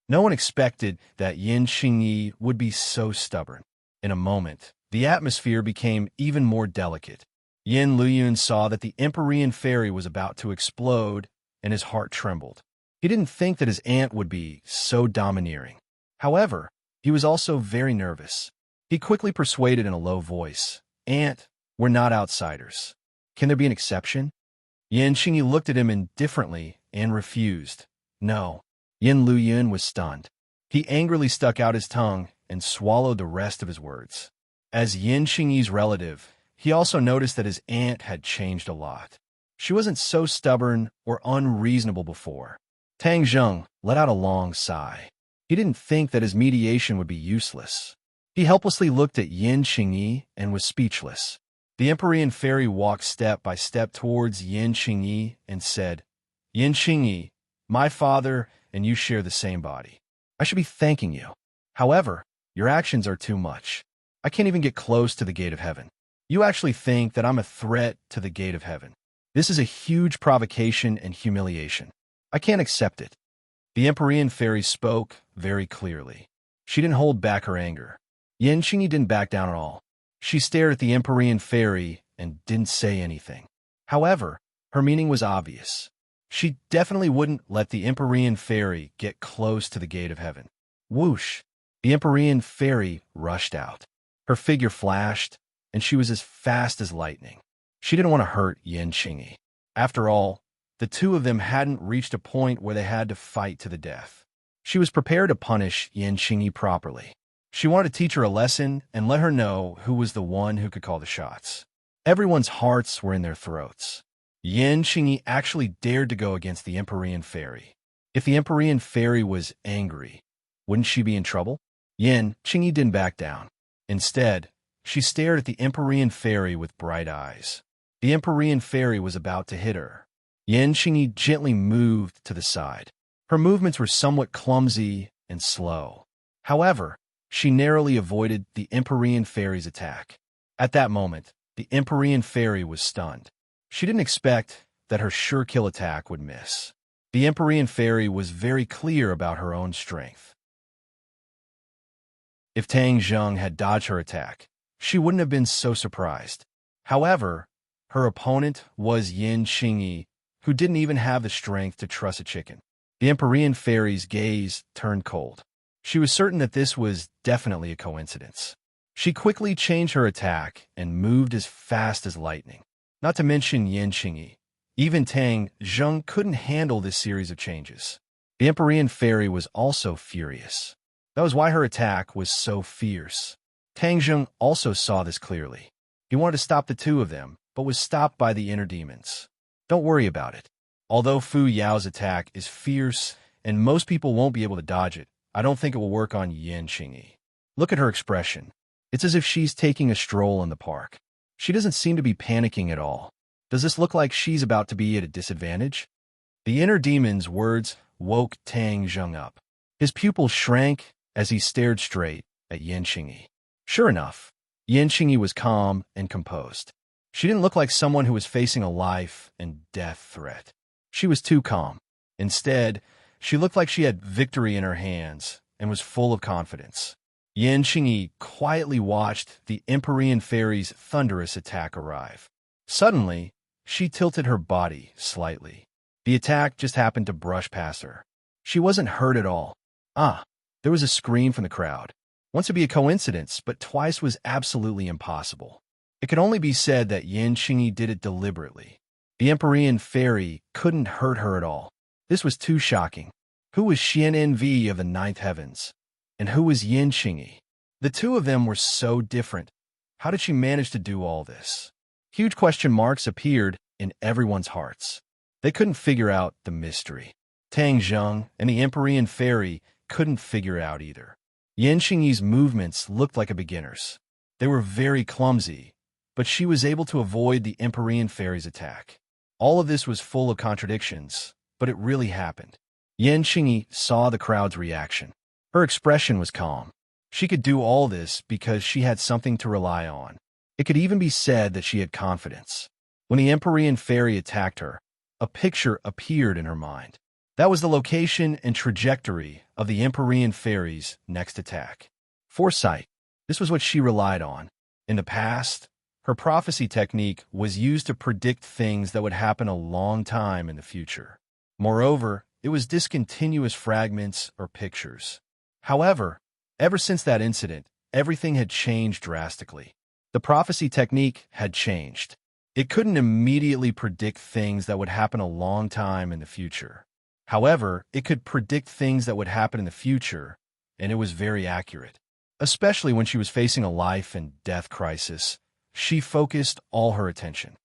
S1: No one expected that Yin Xingyi would be so stubborn. In a moment, the atmosphere became even more delicate. Yin Luyun saw that the Empyrean fairy was about to explode, and his heart trembled. He didn't think that his aunt would be so domineering. However, he was also very nervous. He quickly persuaded in a low voice, Aunt, we're not outsiders. Can there be an exception? Yin Xingyi looked at him indifferently and refused. No. Yin Luyun was stunned. He angrily stuck out his tongue and swallowed the rest of his words. As Yin Xingyi's relative, he also noticed that his aunt had changed a lot. She wasn't so stubborn or unreasonable before. Tang Zheng let out a long sigh. He didn't think that his mediation would be useless. He helplessly looked at Yin Xingyi and was speechless. The Empyrean fairy walked step by step towards Yin Xingyi and said, Yin Xingyi, my father and you share the same body. I should be thanking you. However, your actions are too much. I can't even get close to the gate of heaven. You actually think that I'm a threat to the gate of heaven. This is a huge provocation and humiliation. I can't accept it. The Empyrean fairy spoke very clearly. She didn't hold back her anger. Yin Xingyi didn't back down at all. She stared at the Empyrean fairy and didn't say anything. However, her meaning was obvious. She definitely wouldn't let the Empyrean fairy get close to the gate of heaven. Whoosh! The Empyrean fairy rushed out. Her figure flashed, and she was as fast as lightning. She didn't want to hurt Yin Xingyi. After all, the two of them hadn't reached a point where they had to fight to the death. She was prepared to punish Yin Xingyi properly. She wanted to teach her a lesson and let her know who was the one who could call the shots. Everyone's hearts were in their throats. Yin Xingyi actually dared to go against the Empyrean fairy. If the Empyrean fairy was angry, wouldn't she be in trouble? Yin Xingyi didn't back down. Instead, she stared at the Empyrean fairy with bright eyes. The Empyrean fairy was about to hit her. Yin Xingyi gently moved to the side. Her movements were somewhat clumsy and slow. However, she narrowly avoided the Empyrean fairy's attack. At that moment, the Empyrean fairy was stunned. She didn't expect that her sure-kill attack would miss. The Empyrean fairy was very clear about her own strength. If Tang Zheng had dodged her attack, she wouldn't have been so surprised. However, her opponent was Yin Xingyi, who didn't even have the strength to truss a chicken. The Empyrean fairy's gaze turned cold. She was certain that this was definitely a coincidence. She quickly changed her attack and moved as fast as lightning. Not to mention Yin Xingyi. Even Tang Zheng couldn't handle this series of changes. The Empyrean fairy was also furious. That was why her attack was so fierce. Tang Zheng also saw this clearly. He wanted to stop the two of them, but was stopped by the inner demons. Don't worry about it. Although Fu Yao's attack is fierce and most people won't be able to dodge it, I don't think it will work on Yin Xingyi. Look at her expression. It's as if she's taking a stroll in the park. She doesn't seem to be panicking at all. Does this look like she's about to be at a disadvantage? The inner demon's words woke Tang Zheng up. His pupils shrank as he stared straight at Yin Xingyi. Sure enough, Yin Xingyi was calm and composed. She didn't look like someone who was facing a life and death threat. She was too calm. Instead, she looked like she had victory in her hands and was full of confidence. Yin Xingyi quietly watched the Empyrean fairy's thunderous attack arrive. Suddenly, she tilted her body slightly. The attack just happened to brush past her. She wasn't hurt at all. There was a scream from the crowd. Once it'd be a coincidence, but twice was absolutely impossible. It could only be said that Yin Xingyi did it deliberately. The Empyrean fairy couldn't hurt her at all. This was too shocking. Who was Xian Nv of the ninth heavens? And who was Yin Xingyi? The two of them were so different. How did she manage to do all this? Huge question marks appeared in everyone's hearts. They couldn't figure out the mystery. Tang Zheng and the Empyrean fairy couldn't figure it out either. Yin Xingyi's movements looked like a beginner's. They were very clumsy, but she was able to avoid the Empyrean fairy's attack. All of this was full of contradictions, but it really happened. Yan Qingyi saw the crowd's reaction. Her expression was calm. She could do all this because she had something to rely on. It could even be said that she had confidence. When the Empyrean fairy attacked her, a picture appeared in her mind. That was the location and trajectory of the Empyrean fairy's next attack. Foresight. This was what she relied on. In the past, her prophecy technique was used to predict things that would happen a long time in the future. Moreover, it was discontinuous fragments or pictures. However, ever since that incident, everything had changed drastically. The prophecy technique had changed. It couldn't immediately predict things that would happen a long time in the future. However, it could predict things that would happen in the future, and it was very accurate. Especially when she was facing a life and death crisis, she focused all her attention.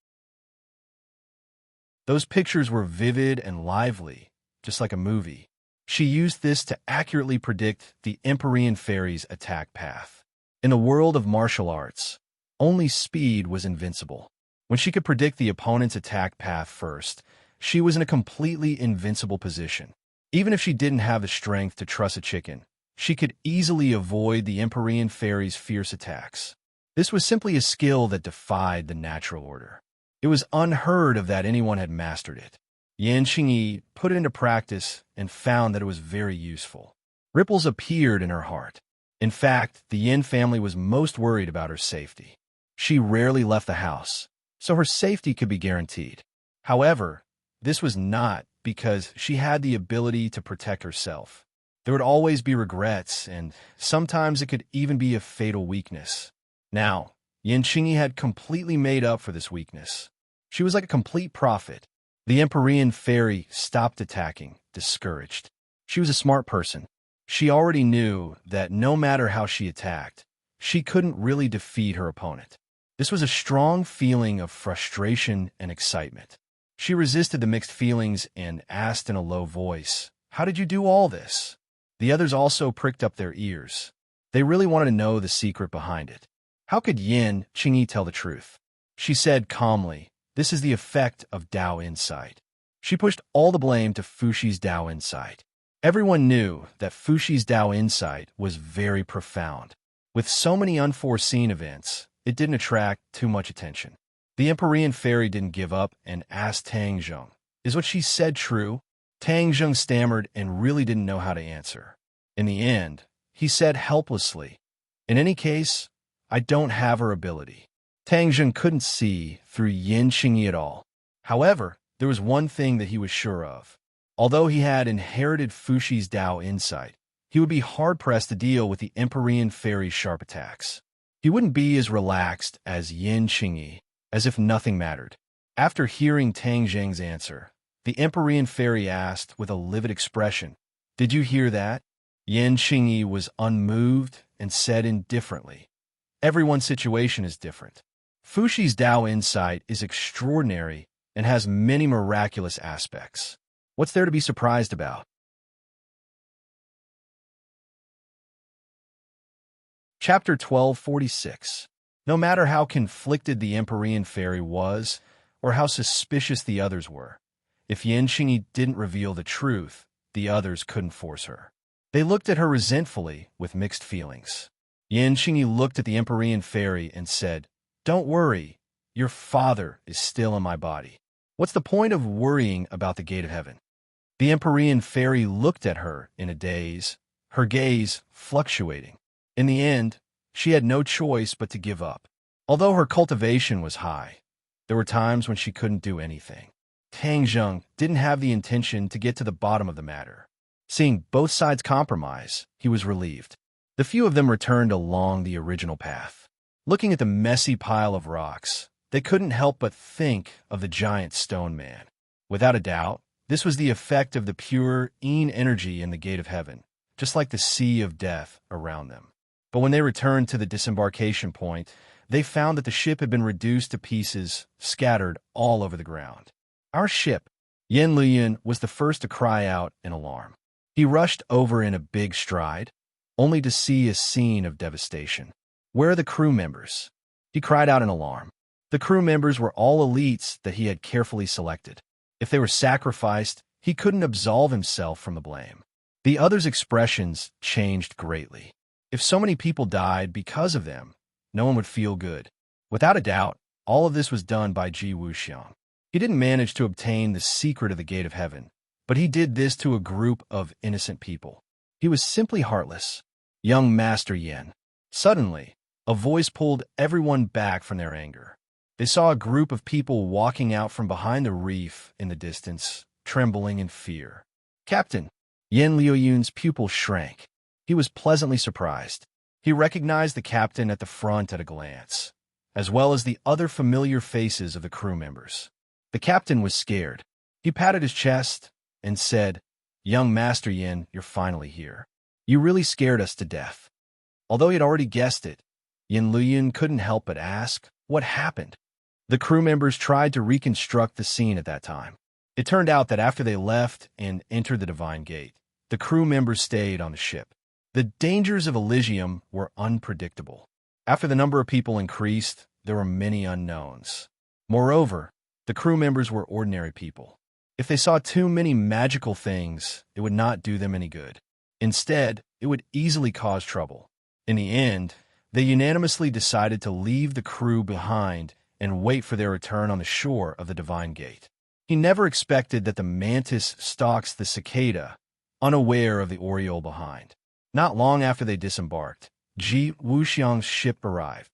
S1: Those pictures were vivid and lively, just like a movie. She used this to accurately predict the Empyrean fairy's attack path. In the world of martial arts, only speed was invincible. When she could predict the opponent's attack path first, she was in a completely invincible position. Even if she didn't have the strength to truss a chicken, she could easily avoid the Empyrean fairy's fierce attacks. This was simply a skill that defied the natural order. It was unheard of that anyone had mastered it. Yan Qingyi put it into practice and found that it was very useful. Ripples appeared in her heart. In fact, the Yin family was most worried about her safety. She rarely left the house, so her safety could be guaranteed. However, this was not because she had the ability to protect herself. There would always be regrets, and sometimes it could even be a fatal weakness. Now, Yan Qingyi had completely made up for this weakness. She was like a complete prophet. The Empyrean fairy stopped attacking, discouraged. She was a smart person. She already knew that no matter how she attacked, she couldn't really defeat her opponent. This was a strong feeling of frustration and excitement. She resisted the mixed feelings and asked in a low voice, "How did you do all this?" The others also pricked up their ears. They really wanted to know the secret behind it. How could Yan Qingyi tell the truth? She said calmly, "This is the effect of Tao insight." She pushed all the blame to Fuxi's Tao insight. Everyone knew that Fuxi's Tao insight was very profound. With so many unforeseen events, it didn't attract too much attention. The Empyrean fairy didn't give up and asked Tang Zheng, "Is what she said true?" Tang Zheng stammered and really didn't know how to answer. In the end, he said helplessly, "In any case, I don't have her ability." Tang Zheng couldn't see through Yan Qingyi at all. However, there was one thing that he was sure of. Although he had inherited Fuxi's Tao insight, he would be hard-pressed to deal with the Empyrean fairy's sharp attacks. He wouldn't be as relaxed as Yan Qingyi, as if nothing mattered. After hearing Tang Zheng's answer, the Empyrean fairy asked with a livid expression, "Did you hear that?" Yan Qingyi was unmoved and said indifferently, "Everyone's situation is different. Fuxi's Tao insight is extraordinary and has many miraculous aspects. What's there to be surprised about?" Chapter 1246. No matter how conflicted the Empyrean fairy was, or how suspicious the others were, if Yan Qingyi didn't reveal the truth, the others couldn't force her. They looked at her resentfully with mixed feelings. Yan Qingyi looked at the Empyrean fairy and said, "Don't worry, your father is still in my body. What's the point of worrying about the gate of heaven?" The Empyrean fairy looked at her in a daze, her gaze fluctuating. In the end, she had no choice but to give up. Although her cultivation was high, there were times when she couldn't do anything. Tang Zheng didn't have the intention to get to the bottom of the matter. Seeing both sides compromise, he was relieved. The few of them returned along the original path. Looking at the messy pile of rocks, they couldn't help but think of the giant stone man. Without a doubt, this was the effect of the pure Yin energy in the gate of heaven, just like the sea of death around them. But when they returned to the disembarkation point, they found that the ship had been reduced to pieces, scattered all over the ground. "Our ship!" Yan Liyan was the first to cry out in alarm. He rushed over in a big stride, only to see a scene of devastation. "Where are the crew members?" He cried out in alarm. The crew members were all elites that he had carefully selected. If they were sacrificed, He couldn't absolve himself from the blame. The others' expressions changed greatly. If so many people died because of them, no one would feel good. Without a doubt, all of this was done by Ji Wuxiang. He didn't manage to obtain the secret of the gate of heaven, but he did this to a group of innocent people. He was simply heartless. Young Master Yin. Suddenly, a voice pulled everyone back from their anger. They saw a group of people walking out from behind the reef in the distance, trembling in fear. Captain! Yin Liuyun's pupil shrank. He was pleasantly surprised. He recognized the captain at the front at a glance, as well as the other familiar faces of the crew members. The captain was scared. He patted his chest and said, "Young Master Yin, you're finally here. You really scared us to death." Although he had already guessed it, Yin Liyun couldn't help but ask, what happened? The crew members tried to reconstruct the scene at that time. It turned out that after they left and entered the Divine Gate, the crew members stayed on the ship. The dangers of Elysium were unpredictable. After the number of people increased, there were many unknowns. Moreover, the crew members were ordinary people. If they saw too many magical things, it would not do them any good. Instead, it would easily cause trouble. In the end, they unanimously decided to leave the crew behind and wait for their return on the shore of the Divine Gate. He never expected that the mantis stalks the cicada, unaware of the oriole behind. Not long after they disembarked, Ji Wuxiang's ship arrived.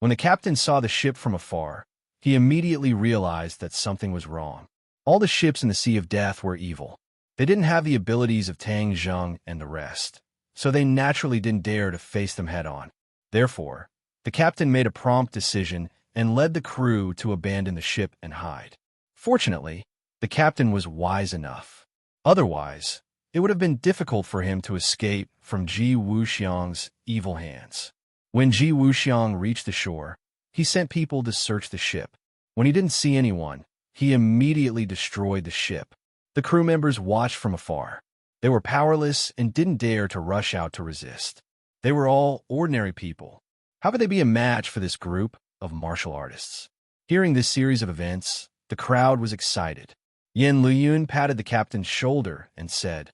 S1: When the captain saw the ship from afar, he immediately realized that something was wrong. All the ships in the Sea of Death were evil. They didn't have the abilities of Tang Zheng and the rest, so they naturally didn't dare to face them head-on. Therefore, the captain made a prompt decision and led the crew to abandon the ship and hide. Fortunately, the captain was wise enough. Otherwise, it would have been difficult for him to escape from Ji Wuxiang's evil hands. When Ji Wuxiang reached the shore, he sent people to search the ship. When he didn't see anyone, he immediately destroyed the ship. The crew members watched from afar. They were powerless and didn't dare to rush out to resist. They were all ordinary people. How could they be a match for this group of martial artists? Hearing this series of events, the crowd was excited. Yin Liyun patted the captain's shoulder and said,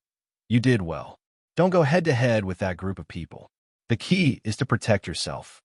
S1: "You did well. Don't go head-to-head with that group of people. The key is to protect yourself.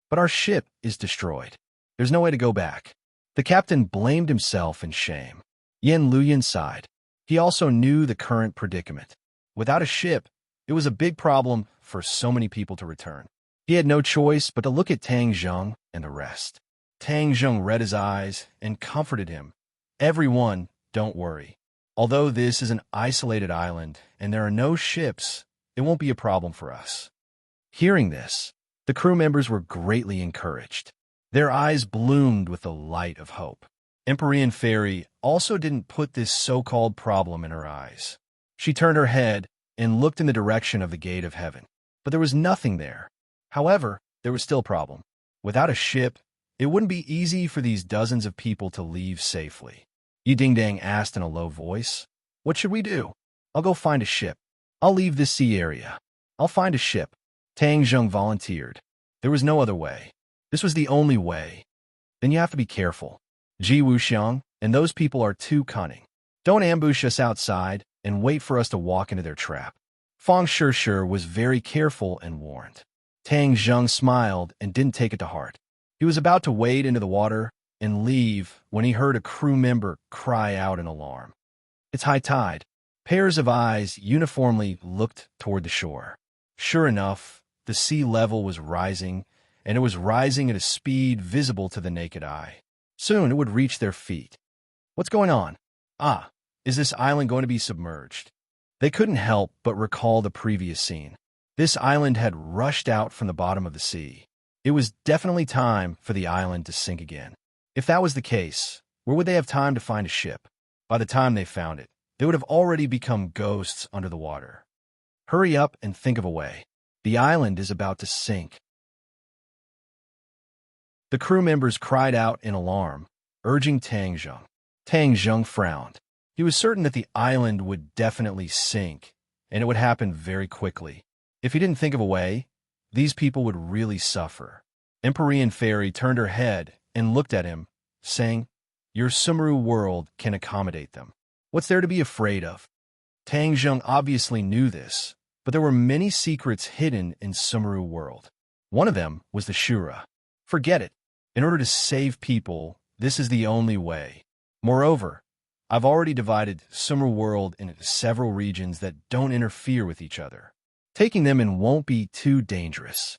S1: But our ship is destroyed. There's no way to go back." The captain blamed himself in shame. Yin Liyun sighed. He also knew the current predicament. Without a ship, it was a big problem for so many people to return. He had no choice but to look at Tang Zheng and the rest. Tang Zheng read his eyes and comforted him. "Everyone, don't worry. Although this is an isolated island and there are no ships, it won't be a problem for us." Hearing this, the crew members were greatly encouraged. Their eyes bloomed with the light of hope. Empyrean Fairy also didn't put this so-called problem in her eyes. She turned her head and looked in the direction of the gate of heaven. But there was nothing there. However, there was still a problem. Without a ship, it wouldn't be easy for these dozens of people to leave safely. Yi Dingdang asked in a low voice, "What should we do?" "I'll go find a ship. I'll leave this sea area. I'll find a ship." Tang Zheng volunteered. There was no other way. This was the only way. "Then you have to be careful. Ji Wuxiang and those people are too cunning. Don't ambush us outside and wait for us to walk into their trap." Fang Shishir was very careful and warned. Tang Zheng smiled and didn't take it to heart. He was about to wade into the water and leave when he heard a crew member cry out in alarm. "It's high tide." Pairs of eyes uniformly looked toward the shore. Sure enough, the sea level was rising, and it was rising at a speed visible to the naked eye. Soon it would reach their feet. What's going on? Ah, is this island going to be submerged? They couldn't help but recall the previous scene. This island had rushed out from the bottom of the sea. It was definitely time for the island to sink again. If that was the case, where would they have time to find a ship? By the time they found it, they would have already become ghosts under the water. Hurry up and think of a way. The island is about to sink. The crew members cried out in alarm, urging Tang Zheng. Tang Zheng frowned. He was certain that the island would definitely sink, and it would happen very quickly. If he didn't think of a way, these people would really suffer. Empyrean Fairy turned her head and looked at him, saying, Your Sumeru world can accommodate them. What's there to be afraid of? Tang Zheng obviously knew this, but there were many secrets hidden in Sumeru world. One of them was the Shura. Forget it. In order to save people, this is the only way. Moreover, I've already divided Sumeru world into several regions that don't interfere with each other. Taking them in won't be too dangerous.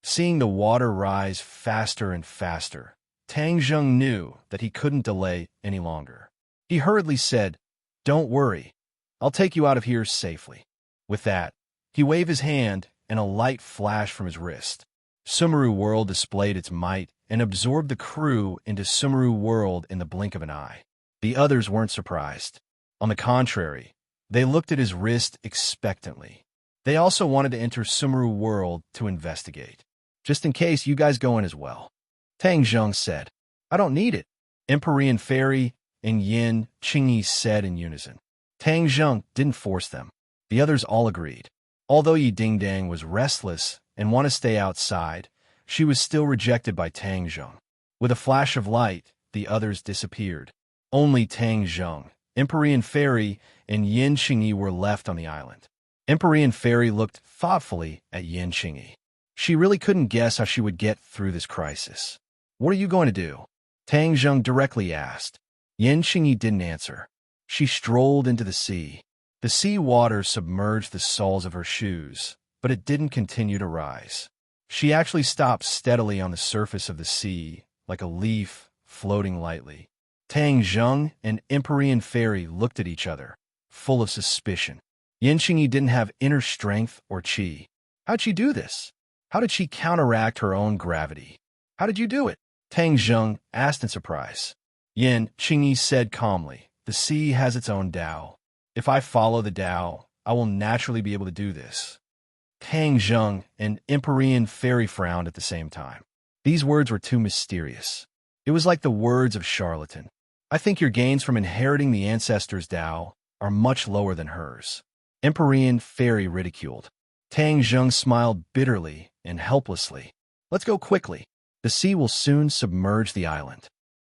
S1: Seeing the water rise faster and faster, Tang Zheng knew that he couldn't delay any longer. He hurriedly said, "Don't worry. I'll take you out of here safely." With that, he waved his hand and a light flashed from his wrist. Sumeru world displayed its might and absorbed the crew into Sumeru world in the blink of an eye. The others weren't surprised. On the contrary, they looked at his wrist expectantly. They also wanted to enter Sumeru world to investigate. "Just in case you guys go in as well," Tang Zheng said. "I don't need it," Empyrean Fairy and Yin Qingyi said in unison. Tang Zheng didn't force them. The others all agreed. Although Yi Dingdang was restless and wanted to stay outside, she was still rejected by Tang Zheng. With a flash of light, the others disappeared. Only Tang Zheng, Empyrean Fairy, and Yin Qingyi were left on the island. Empyrean Fairy looked thoughtfully at Yin Qingyi. She really couldn't guess how she would get through this crisis. "What are you going to do?" Tang Zheng directly asked. Yin Qingyi didn't answer. She strolled into the sea. The sea water submerged the soles of her shoes, but it didn't continue to rise. She actually stopped steadily on the surface of the sea, like a leaf floating lightly. Tang Zheng and Empyrean Fairy looked at each other, full of suspicion. Yin Qingyi didn't have inner strength or qi. How'd she do this? How did she counteract her own gravity? "How did you do it?" Tang Zheng asked in surprise. Yin Qingyi said calmly, "The sea has its own Tao. If I follow the Tao, I will naturally be able to do this." Tang Zheng and Empyrean Fairy frowned at the same time. These words were too mysterious. It was like the words of charlatan. "I think your gains from inheriting the ancestors' Tao are much lower than hers," Empyrean Fairy ridiculed. Tang Zheng smiled bitterly and helplessly. "Let's go quickly. The sea will soon submerge the island,"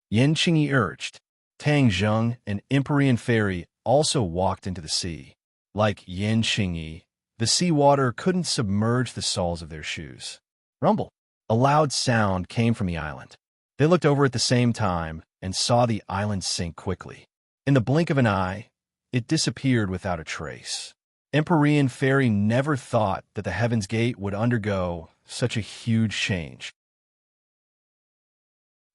S1: Yin Qingyi urged. Tang Zheng and Empyrean Fairy also walked into the sea. Like Yin Qingyi, the seawater couldn't submerge the soles of their shoes. Rumble. A loud sound came from the island. They looked over at the same time and saw the island sink quickly. In the blink of an eye, it disappeared without a trace. Empyrean Fairy never thought that the Heaven's Gate would undergo such a huge change.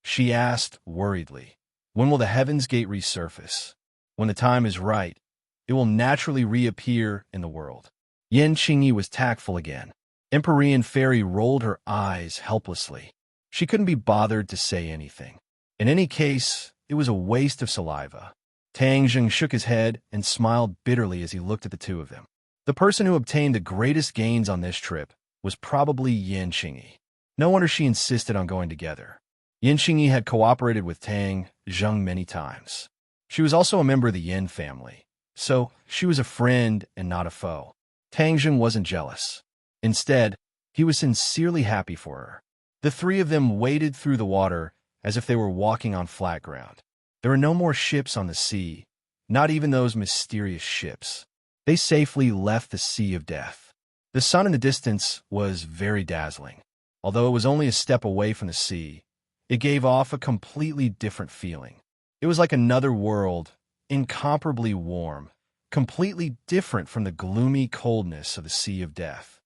S1: She asked worriedly, "When will the Heaven's Gate resurface?" "When the time is right, it will naturally reappear in the world." Yin Qingyi was tactful again. Empyrean Fairy rolled her eyes helplessly. She couldn't be bothered to say anything. In any case, it was a waste of saliva. Tang Zheng shook his head and smiled bitterly as he looked at the two of them. The person who obtained the greatest gains on this trip was probably Yin Qingyi. No wonder she insisted on going together. Yin Qingyi had cooperated with Tang Zheng many times. She was also a member of the Yin family, so she was a friend and not a foe. Tang Zheng wasn't jealous. Instead, he was sincerely happy for her. The three of them waded through the water as if they were walking on flat ground. There were no more ships on the sea, not even those mysterious ships. They safely left the Sea of Death. The sun in the distance was very dazzling. Although it was only a step away from the sea, it gave off a completely different feeling. It was like another world, incomparably warm, completely different from the gloomy coldness of the Sea of Death.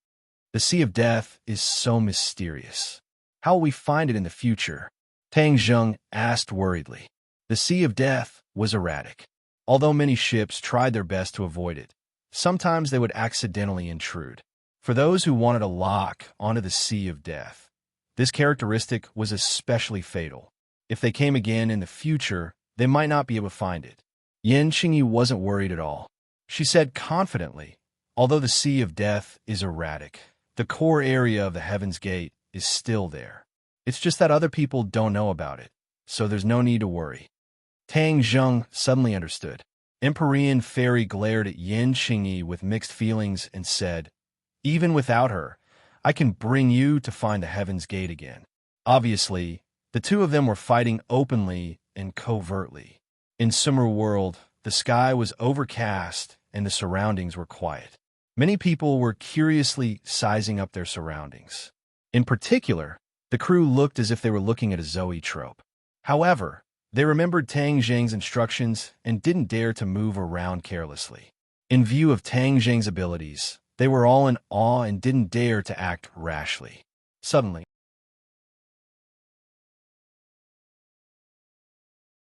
S1: The Sea of Death is so mysterious. How will we find it in the future? Tang Zheng asked worriedly. The Sea of Death was erratic. Although many ships tried their best to avoid it, sometimes they would accidentally intrude. For those who wanted to lock onto the Sea of Death, this characteristic was especially fatal. If they came again in the future, they might not be able to find it. Yin Qingyi wasn't worried at all. She said confidently, "Although the Sea of Death is erratic, the core area of the Heaven's Gate is still there. It's just that other people don't know about it, so there's no need to worry." Tang Zheng suddenly understood. Empyrean Fairy glared at Yin Qingyi with mixed feelings and said, "Even without her, I can bring you to find the Heaven's Gate again." Obviously, The two of them were fighting openly and covertly. In Summer World, the sky was overcast and the surroundings were quiet. Many people were curiously sizing up their surroundings. In particular, the crew looked as if they were looking at a zoetrope. However, they remembered Tang Zheng's instructions and didn't dare to move around carelessly. In view of Tang Zheng's abilities, they were all in awe and didn't dare to act rashly. Suddenly,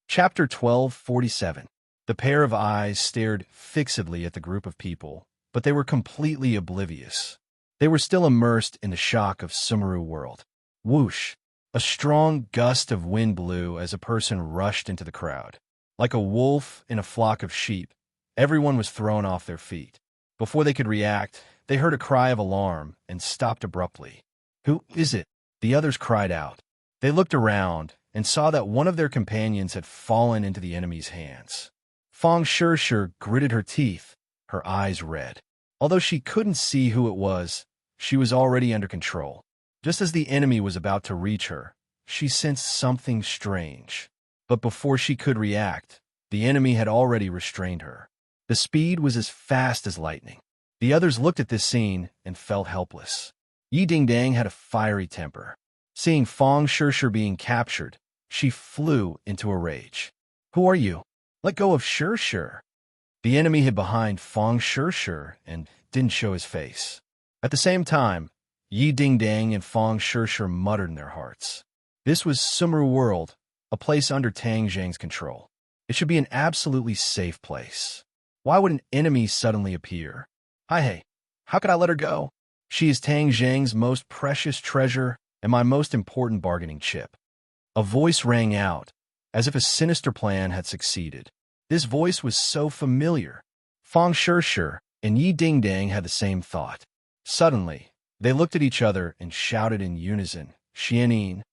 S1: Chapter 1247. The pair of eyes stared fixedly at the group of people, but they were completely oblivious. They were still immersed in the shock of Sumeru World. Whoosh! A strong gust of wind blew as a person rushed into the crowd. Like a wolf in a flock of sheep, everyone was thrown off their feet. Before they could react, they heard a cry of alarm and stopped abruptly. "Who is it?" the others cried out. They looked around and saw that one of their companions had fallen into the enemy's hands. Fong Shirshir gritted her teeth, her eyes red. Although she couldn't see who it was, she was already under control. Just as the enemy was about to reach her, she sensed something strange. But before she could react, the enemy had already restrained her. The speed was as fast as lightning. The others looked at this scene and felt helpless. Yi Dingdang had a fiery temper. Seeing Fong Shirshir being captured, she flew into a rage. "Who are you? Let go of Shirshir." The enemy hid behind Fong Shirshir and didn't show his face. At the same time, Yi Dingdang and Fong Shirshir muttered in their hearts. This was Sumeru World, a place under Tang Zheng's control. It should be an absolutely safe place. Why would an enemy suddenly appear? Hey, how could I let her go? She is Tang Zheng's most precious treasure and my most important bargaining chip. A voice rang out, as if a sinister plan had succeeded. This voice was so familiar. Fong Shirshir and Yi Dingdang had the same thought. Suddenly, they looked at each other and shouted in unison, "Xianyin."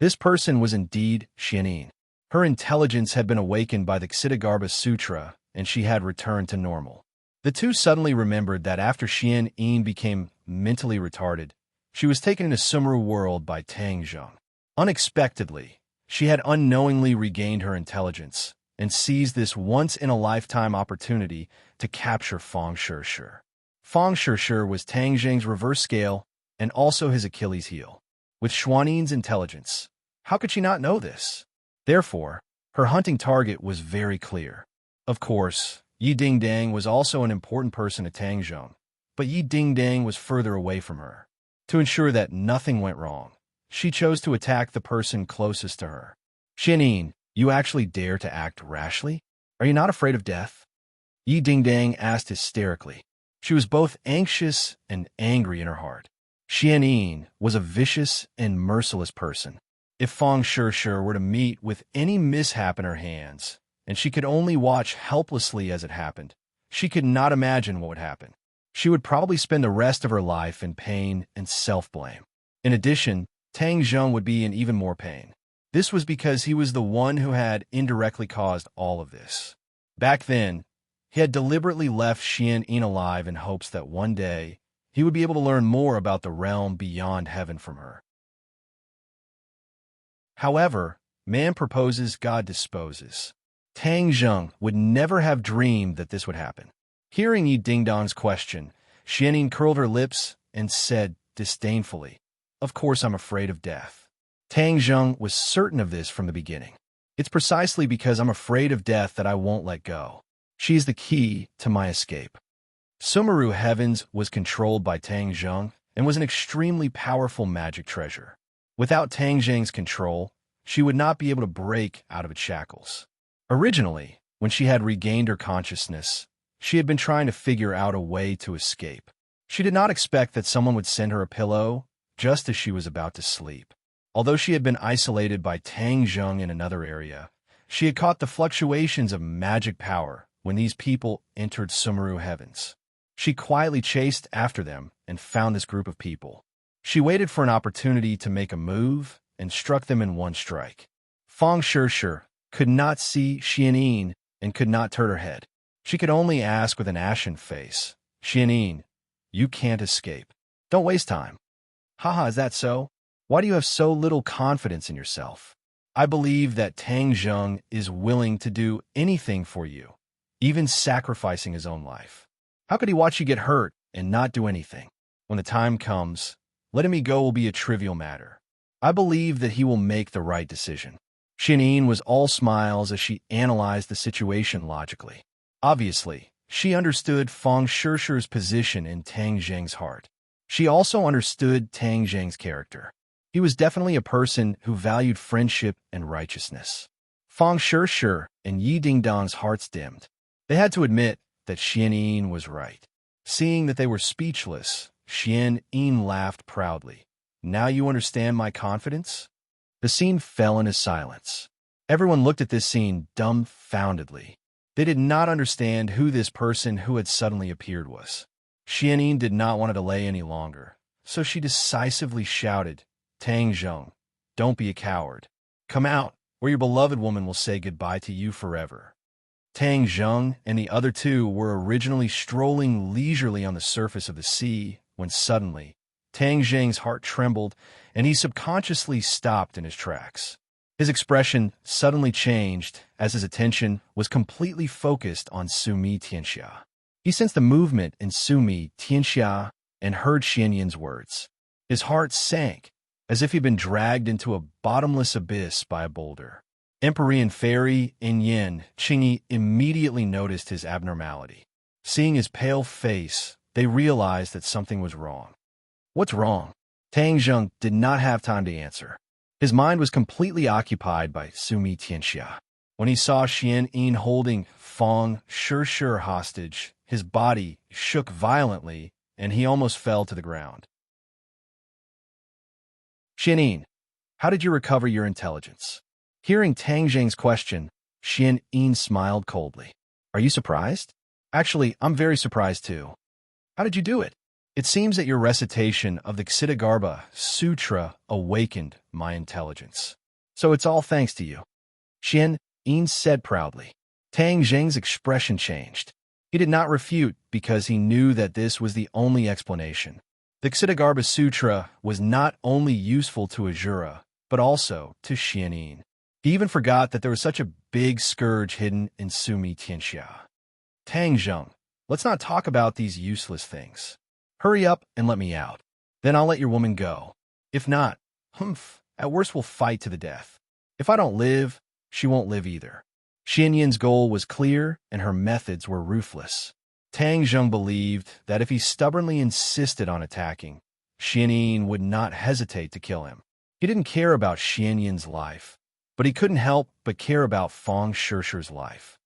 S1: This person was indeed Xianyin. Her intelligence had been awakened by the Ksitigarbha Sutra, and she had returned to normal. The two suddenly remembered that after Xianyin became mentally retarded, she was taken into Sumeru World by Tang Zheng. Unexpectedly, she had unknowingly regained her intelligence and seized this once-in-a-lifetime opportunity to capture Fong Shirshir. Fong Shirshir was Tang Zheng's reverse scale and also his Achilles heel. With Xuanin's intelligence, how could she not know this? Therefore, her hunting target was very clear. Of course, Yi Dingdang was also an important person to Tang Zheng, but Yi Dingdang was further away from her. To ensure that nothing went wrong, she chose to attack the person closest to her. "Xianyin, you actually dare to act rashly? Are you not afraid of death?" Yi Dingdang asked hysterically. She was both anxious and angry in her heart. Xianyin was a vicious and merciless person. If Fong Shirshir were to meet with any mishap in her hands, and she could only watch helplessly as it happened, she could not imagine what would happen. She would probably spend the rest of her life in pain and self-blame. In addition, Tang Zheng would be in even more pain. This was because he was the one who had indirectly caused all of this. Back then, he had deliberately left Xianyin alive in hopes that one day he would be able to learn more about the realm beyond heaven from her. However, man proposes, God disposes. Tang Zheng would never have dreamed that this would happen. Hearing Yi Dingdang's question, Xianyin curled her lips and said disdainfully, "Of course I'm afraid of death." Tang Zheng was certain of this from the beginning. "It's precisely because I'm afraid of death that I won't let go. She is the key to my escape." Sumeru Heavens was controlled by Tang Zheng and was an extremely powerful magic treasure. Without Tang Zheng's control, she would not be able to break out of its shackles. Originally, when she had regained her consciousness, she had been trying to figure out a way to escape. She did not expect that someone would send her a pillow just as she was about to sleep. Although she had been isolated by Tang Zheng in another area, she had caught the fluctuations of magic power when these people entered Sumeru Heavens. She quietly chased after them and found this group of people. She waited for an opportunity to make a move and struck them in one strike. Fong Shirshir could not see Xianyin and could not turn her head. She could only ask with an ashen face, "Xianyin, you can't escape. Don't waste time." "Haha, is that so? Why do you have so little confidence in yourself? I believe that Tang Zheng is willing to do anything for you, even sacrificing his own life. How could he watch you get hurt and not do anything? When the time comes, letting me go will be a trivial matter. I believe that he will make the right decision. Xianyin was all smiles as she analyzed the situation logically. Obviously, she understood Fang Shishi's position in Tang Zheng's heart. She also understood Tang Zheng's character. He was definitely a person who valued friendship and righteousness. Fang Shishi and Yi Dingdong's hearts dimmed. They had to admit that Xianyin was right. Seeing that they were speechless, Xianyin laughed proudly. Now you understand my confidence? The scene fell into silence. Everyone looked at this scene dumbfoundedly. They did not understand who this person who had suddenly appeared was. Xianyin did not want to delay any longer, so she decisively shouted, Tang Zheng, don't be a coward. Come out, or your beloved woman will say goodbye to you forever. Tang Zheng and the other two were originally strolling leisurely on the surface of the sea when suddenly, Tang Zheng's heart trembled and he subconsciously stopped in his tracks. His expression suddenly changed as his attention was completely focused on Sumi Tianxia. He sensed the movement in Sumi Tianxia and heard Xianyin's words. His heart sank, as if he'd been dragged into a bottomless abyss by a boulder. Empyrean Fairy and Yin Qingyi immediately noticed his abnormality. Seeing his pale face, they realized that something was wrong. What's wrong? Tang Zheng did not have time to answer. His mind was completely occupied by Sumi Tianxia. When he saw Xianyin holding Fang Shishi hostage, his body shook violently and he almost fell to the ground. Xianyin, how did you recover your intelligence? Hearing Tang Zheng's question, Xianyin smiled coldly. Are you surprised? Actually, I'm very surprised too. How did you do it? It seems that your recitation of the Ksitigarbha Sutra awakened my intelligence. So it's all thanks to you. Xianyin said proudly. Tang Zheng's expression changed. He did not refute because he knew that this was the only explanation. The Ksitigarbha Sutra was not only useful to Azura, but also to Xianyin. He even forgot that there was such a big scourge hidden in Sumi Tianxia. Tang Zheng, let's not talk about these useless things. Hurry up and let me out. Then I'll let your woman go. If not, at worst we'll fight to the death. If I don't live, she won't live either. Xianyin's goal was clear and her methods were ruthless. Tang Zheng believed that if he stubbornly insisted on attacking, Xianyin would not hesitate to kill him. He didn't care about Xianyin's life, but he couldn't help but care about Fang Shishi's life.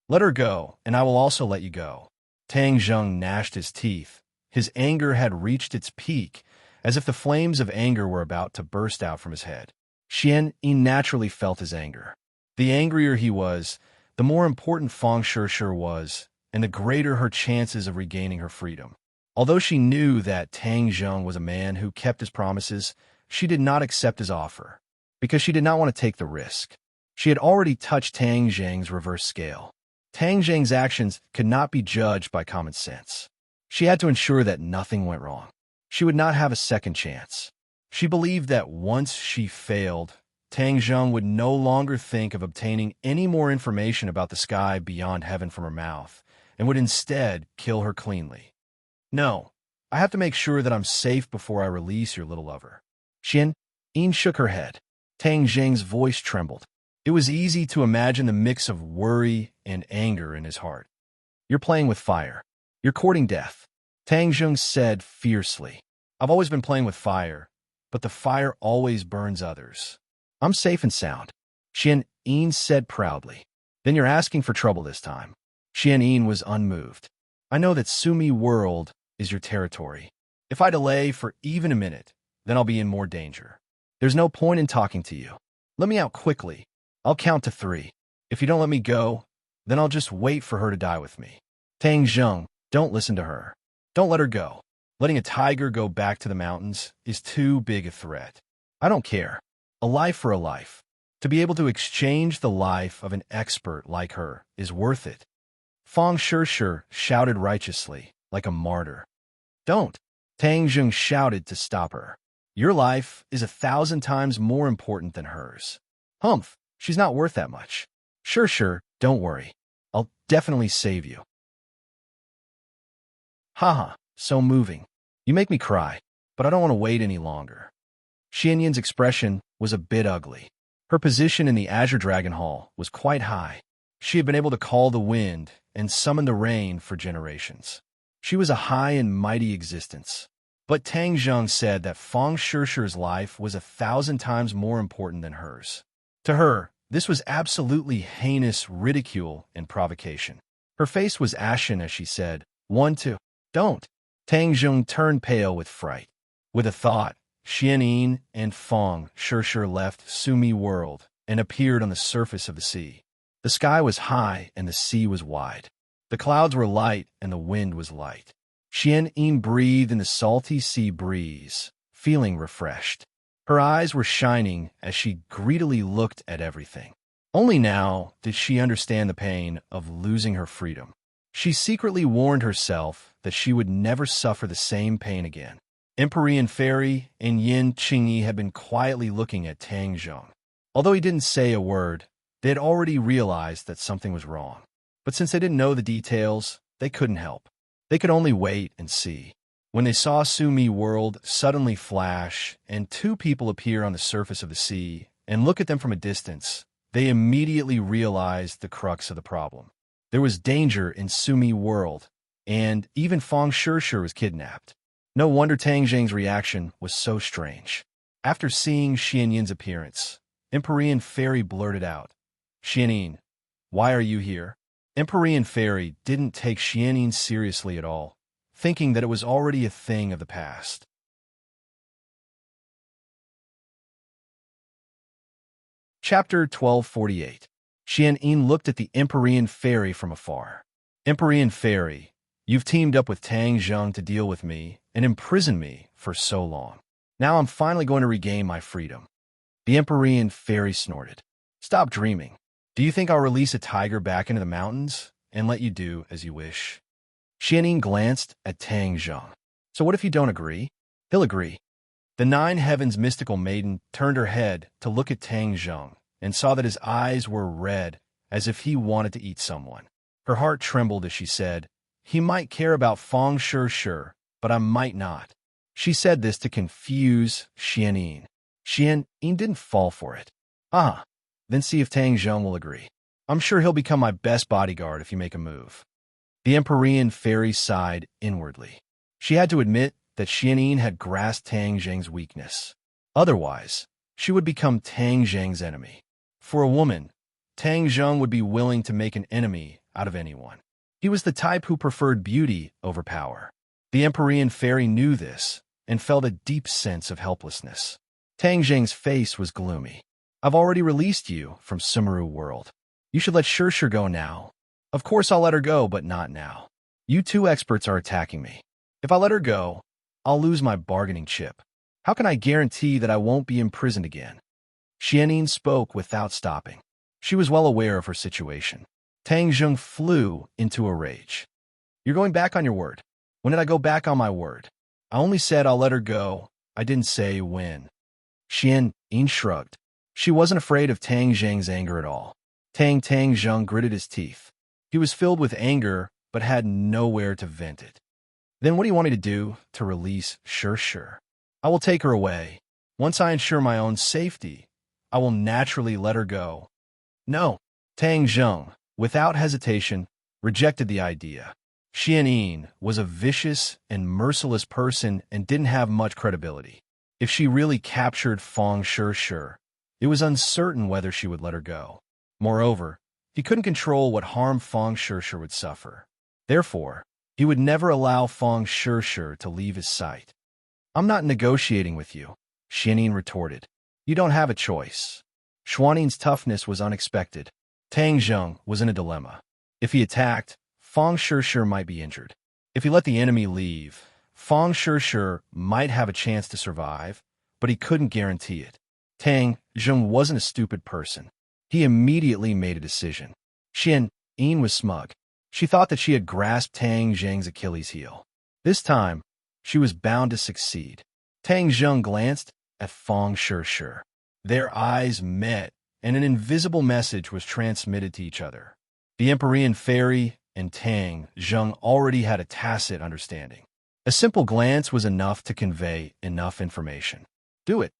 S1: Let her go, and I will also let you go. Tang Zheng gnashed his teeth. His anger had reached its peak, as if the flames of anger were about to burst out from his head. Xianyin naturally felt his anger. The angrier he was, the more important Fang Shishi was, and the greater her chances of regaining her freedom. Although she knew that Tang Zheng was a man who kept his promises, she did not accept his offer, because she did not want to take the risk. She had already touched Tang Zheng's reverse scale. Tang Zheng's actions could not be judged by common sense. She had to ensure that nothing went wrong. She would not have a second chance. She believed that once she failed, Tang Zheng would no longer think of obtaining any more information about the sky beyond heaven from her mouth, and would instead kill her cleanly. No, I have to make sure that I'm safe before I release your little lover. Xianyin shook her head. Tang Zheng's voice trembled. It was easy to imagine the mix of worry and anger in his heart. You're playing with fire. You're courting death. Tang Zheng said fiercely. I've always been playing with fire, but the fire always burns others. I'm safe and sound. Xianyin said proudly. Then you're asking for trouble this time. Xianyin was unmoved. I know that Sumi World is your territory. If I delay for even a minute, then I'll be in more danger. There's no point in talking to you. Let me out quickly. I'll count to 3. If you don't let me go, then I'll just wait for her to die with me. Tang Zheng, don't listen to her. Don't let her go. Letting a tiger go back to the mountains is too big a threat. I don't care. A life for a life. To be able to exchange the life of an expert like her is worth it. Fang Shishi shouted righteously, like a martyr. Don't. Tang Zheng shouted to stop her. Your life is 1,000 times more important than hers. Humph, she's not worth that much. Sure, don't worry. I'll definitely save you. Haha, so moving. You make me cry, but I don't want to wait any longer. Xianyin's expression was a bit ugly. Her position in the Azure Dragon Hall was quite high. She had been able to call the wind and summon the rain for generations. She was a high and mighty existence. But Tang Zheng said that Fang Shishi's life was 1,000 times more important than hers. To her, this was absolutely heinous ridicule and provocation. Her face was ashen as she said, Don't. Tang Zheng turned pale with fright. With a thought, Xianyin and Fang Shishi left Sumi World and appeared on the surface of the sea. The sky was high and the sea was wide. The clouds were light and the wind was light. Xianyin breathed in the salty sea breeze, feeling refreshed. Her eyes were shining as she greedily looked at everything. Only now did she understand the pain of losing her freedom. She secretly warned herself that she would never suffer the same pain again. Empyrean Fairy and Yin Qingyi had been quietly looking at Tang Zheng. Although he didn't say a word, they had already realized that something was wrong. But since they didn't know the details, they couldn't help. They could only wait and see. When they saw Sumi World suddenly flash and two people appear on the surface of the sea and look at them from a distance, they immediately realized the crux of the problem. There was danger in Sumi World, and even Fang Shishi was kidnapped. No wonder Tang Zheng's reaction was so strange. After seeing Xianyin's appearance, Empyrean Fairy blurted out, Xianyin, why are you here? Empyrean Fairy didn't take Xianyin seriously at all, thinking that it was already a thing of the past. Chapter 1248. Xianyin looked at the Empyrean Fairy from afar. Empyrean Fairy, you've teamed up with Tang Zheng to deal with me and imprison me for so long. Now I'm finally going to regain my freedom. The Empyrean Fairy snorted. Stop dreaming. Do you think I'll release a tiger back into the mountains and let you do as you wish? Xianyin glanced at Tang Zheng. So what if you don't agree? He'll agree. The Nine Heavens mystical maiden turned her head to look at Tang Zheng and saw that his eyes were red as if he wanted to eat someone. Her heart trembled as she said, he might care about Fang Shishi, but I might not. She said this to confuse Xianyin. Xianyin didn't fall for it. Then see if Tang Zheng will agree. I'm sure he'll become my best bodyguard if you make a move. The Empyrean Fairy sighed inwardly. She had to admit that Xianyin had grasped Tang Zheng's weakness. Otherwise, she would become Tang Zheng's enemy. For a woman, Tang Zheng would be willing to make an enemy out of anyone. He was the type who preferred beauty over power. The Empyrean Fairy knew this and felt a deep sense of helplessness. Tang Zheng's face was gloomy. I've already released you from Sumeru World. You should let Shishi go now. Of course I'll let her go, but not now. You two experts are attacking me. If I let her go, I'll lose my bargaining chip. How can I guarantee that I won't be imprisoned again? Xianyin spoke without stopping. She was well aware of her situation. Tang Zheng flew into a rage. You're going back on your word. When did I go back on my word? I only said I'll let her go. I didn't say when. Xianyin shrugged. She wasn't afraid of Tang Zheng's anger at all. Tang Zheng gritted his teeth. He was filled with anger, but had nowhere to vent it. Then what do you want me to do to release Shishi? I will take her away. Once I ensure my own safety, I will naturally let her go. No. Tang Zheng, without hesitation, rejected the idea. Xianyin was a vicious and merciless person and didn't have much credibility. If she really captured Fang Shishi, it was uncertain whether she would let her go. Moreover, he couldn't control what harm Fang Shishi would suffer. Therefore, he would never allow Fang Shishi to leave his sight. I'm not negotiating with you, Xianyin retorted. You don't have a choice. Xuanyin's toughness was unexpected. Tang Zheng was in a dilemma. If he attacked, Fang Shishi might be injured. If he let the enemy leave, Fang Shishi might have a chance to survive, but he couldn't guarantee it. Tang Zheng wasn't a stupid person. He immediately made a decision. Xianyin was smug. She thought that she had grasped Tang Zheng's Achilles heel. This time, she was bound to succeed. Tang Zheng glanced at Fang Shih. Their eyes met, and an invisible message was transmitted to each other. The Empyrean fairy and Tang Zheng already had a tacit understanding. A simple glance was enough to convey enough information. Do it.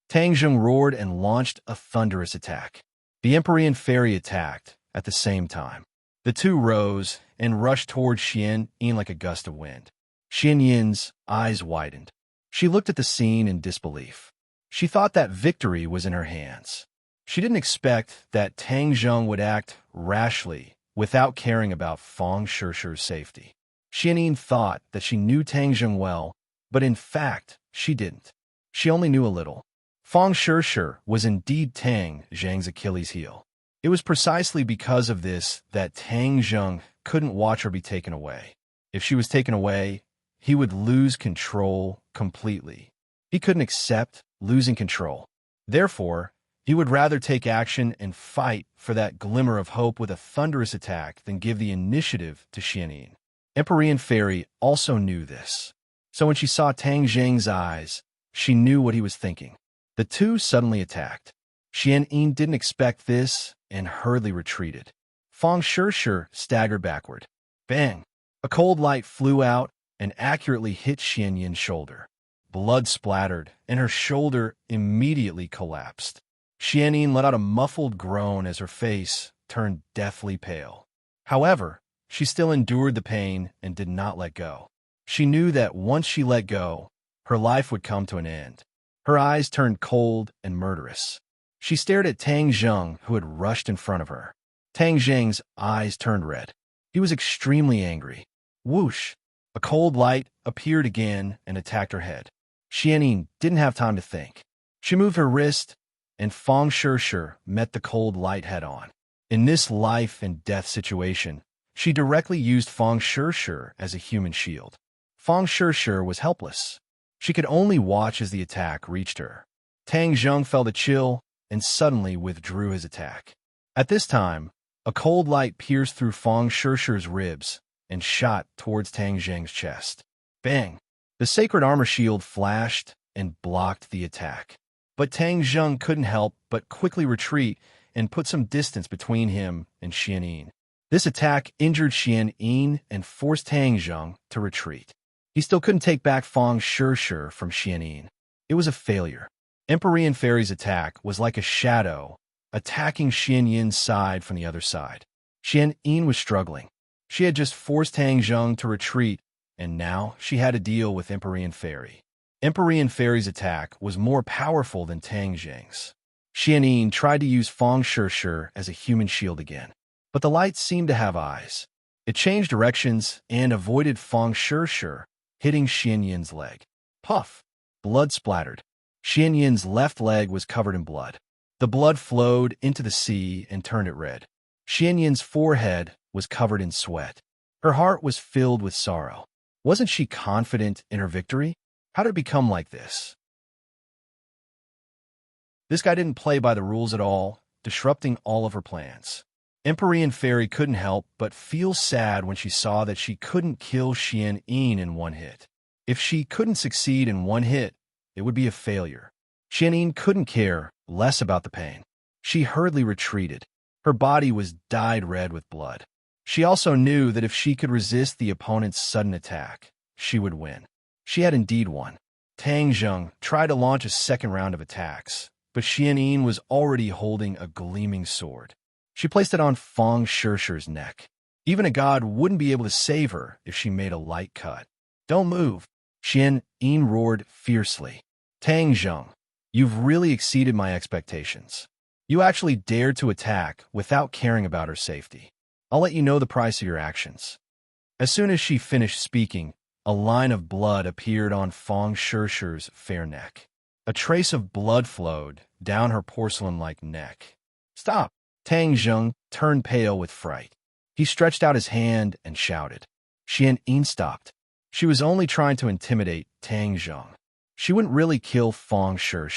S1: Tang Zheng roared and launched a thunderous attack. The Empyrean fairy attacked at the same time. The two rose and rushed toward Xian Yin like a gust of wind. Xian Yin's eyes widened. She looked at the scene in disbelief. She thought that victory was in her hands. She didn't expect that Tang Zheng would act rashly without caring about Fang Shih's safety. Xian Yin thought that she knew Tang Zheng well, but in fact, she didn't. She only knew a little. Fang Shih was indeed Tang Zheng's Achilles heel. It was precisely because of this that Tang Zheng couldn't watch her be taken away. If she was taken away, he would lose control completely. He couldn't accept losing control. Therefore, he would rather take action and fight for that glimmer of hope with a thunderous attack than give the initiative to Xian Yin. Empyrean Fairy also knew this. So when she saw Tang Zheng's eyes, she knew what he was thinking. The two suddenly attacked. Xian Yin didn't expect this and hurriedly retreated. Fang Shih staggered backward. Bang! A cold light flew out and accurately hit Xian Yin's shoulder. Blood splattered, and her shoulder immediately collapsed. Xian Yin let out a muffled groan as her face turned deathly pale. However, she still endured the pain and did not let go. She knew that once she let go, her life would come to an end. Her eyes turned cold and murderous. She stared at Tang Zheng, who had rushed in front of her. Tang Zheng's eyes turned red. He was extremely angry. Whoosh! A cold light appeared again and attacked her head. Xian Yin didn't have time to think. She moved her wrist, and Fang Shih met the cold light head-on. In this life-and-death situation, she directly used Fang Shih as a human shield. Fang Shih was helpless. She could only watch as the attack reached her. Tang Zheng felt a chill and suddenly withdrew his attack. At this time, a cold light pierced through Fang Shih's ribs and shot towards Tang Zheng's chest. Bang! The sacred armor shield flashed and blocked the attack. But Tang Zheng couldn't help but quickly retreat and put some distance between him and Xian Yin. This attack injured Xian Yin and forced Tang Zheng to retreat. He still couldn't take back Fang Shih from Xian Yin. It was a failure. Empyrean Fairy's attack was like a shadow, attacking Xian Yin's side from the other side. Xian Yin was struggling. She had just forced Tang Zheng to retreat, and now she had to deal with Empyrean Fairy. Empyrean Fairy's attack was more powerful than Tang Zheng's. Xian Yin tried to use Fang Shih as a human shield again, but the light seemed to have eyes. It changed directions and avoided Fang Shih, hitting Xian Yin's leg. Puff! Blood splattered. Xian Yin's left leg was covered in blood. The blood flowed into the sea and turned it red. Xian Yin's forehead was covered in sweat. Her heart was filled with sorrow. Wasn't she confident in her victory? How did it become like this? This guy didn't play by the rules at all, disrupting all of her plans. Empyrean Fairy couldn't help but feel sad when she saw that she couldn't kill Xian Yin in one hit. If she couldn't succeed in one hit, it would be a failure. Xian Yin couldn't care less about the pain. She hurriedly retreated. Her body was dyed red with blood. She also knew that if she could resist the opponent's sudden attack, she would win. She had indeed won. Tang Zheng tried to launch a second round of attacks, but Xian Yin was already holding a gleaming sword. She placed it on Fang Shih's neck. Even a god wouldn't be able to save her if she made a light cut. Don't move! Xian Yin roared fiercely. Tang Zheng, you've really exceeded my expectations. You actually dared to attack without caring about her safety. I'll let you know the price of your actions. As soon as she finished speaking, a line of blood appeared on Fang Shih's fair neck. A trace of blood flowed down her porcelain-like neck. Stop! Tang Zheng turned pale with fright. He stretched out his hand and shouted. Xian Yin stopped. She was only trying to intimidate Tang Zheng. She wouldn't really kill Fang Shih.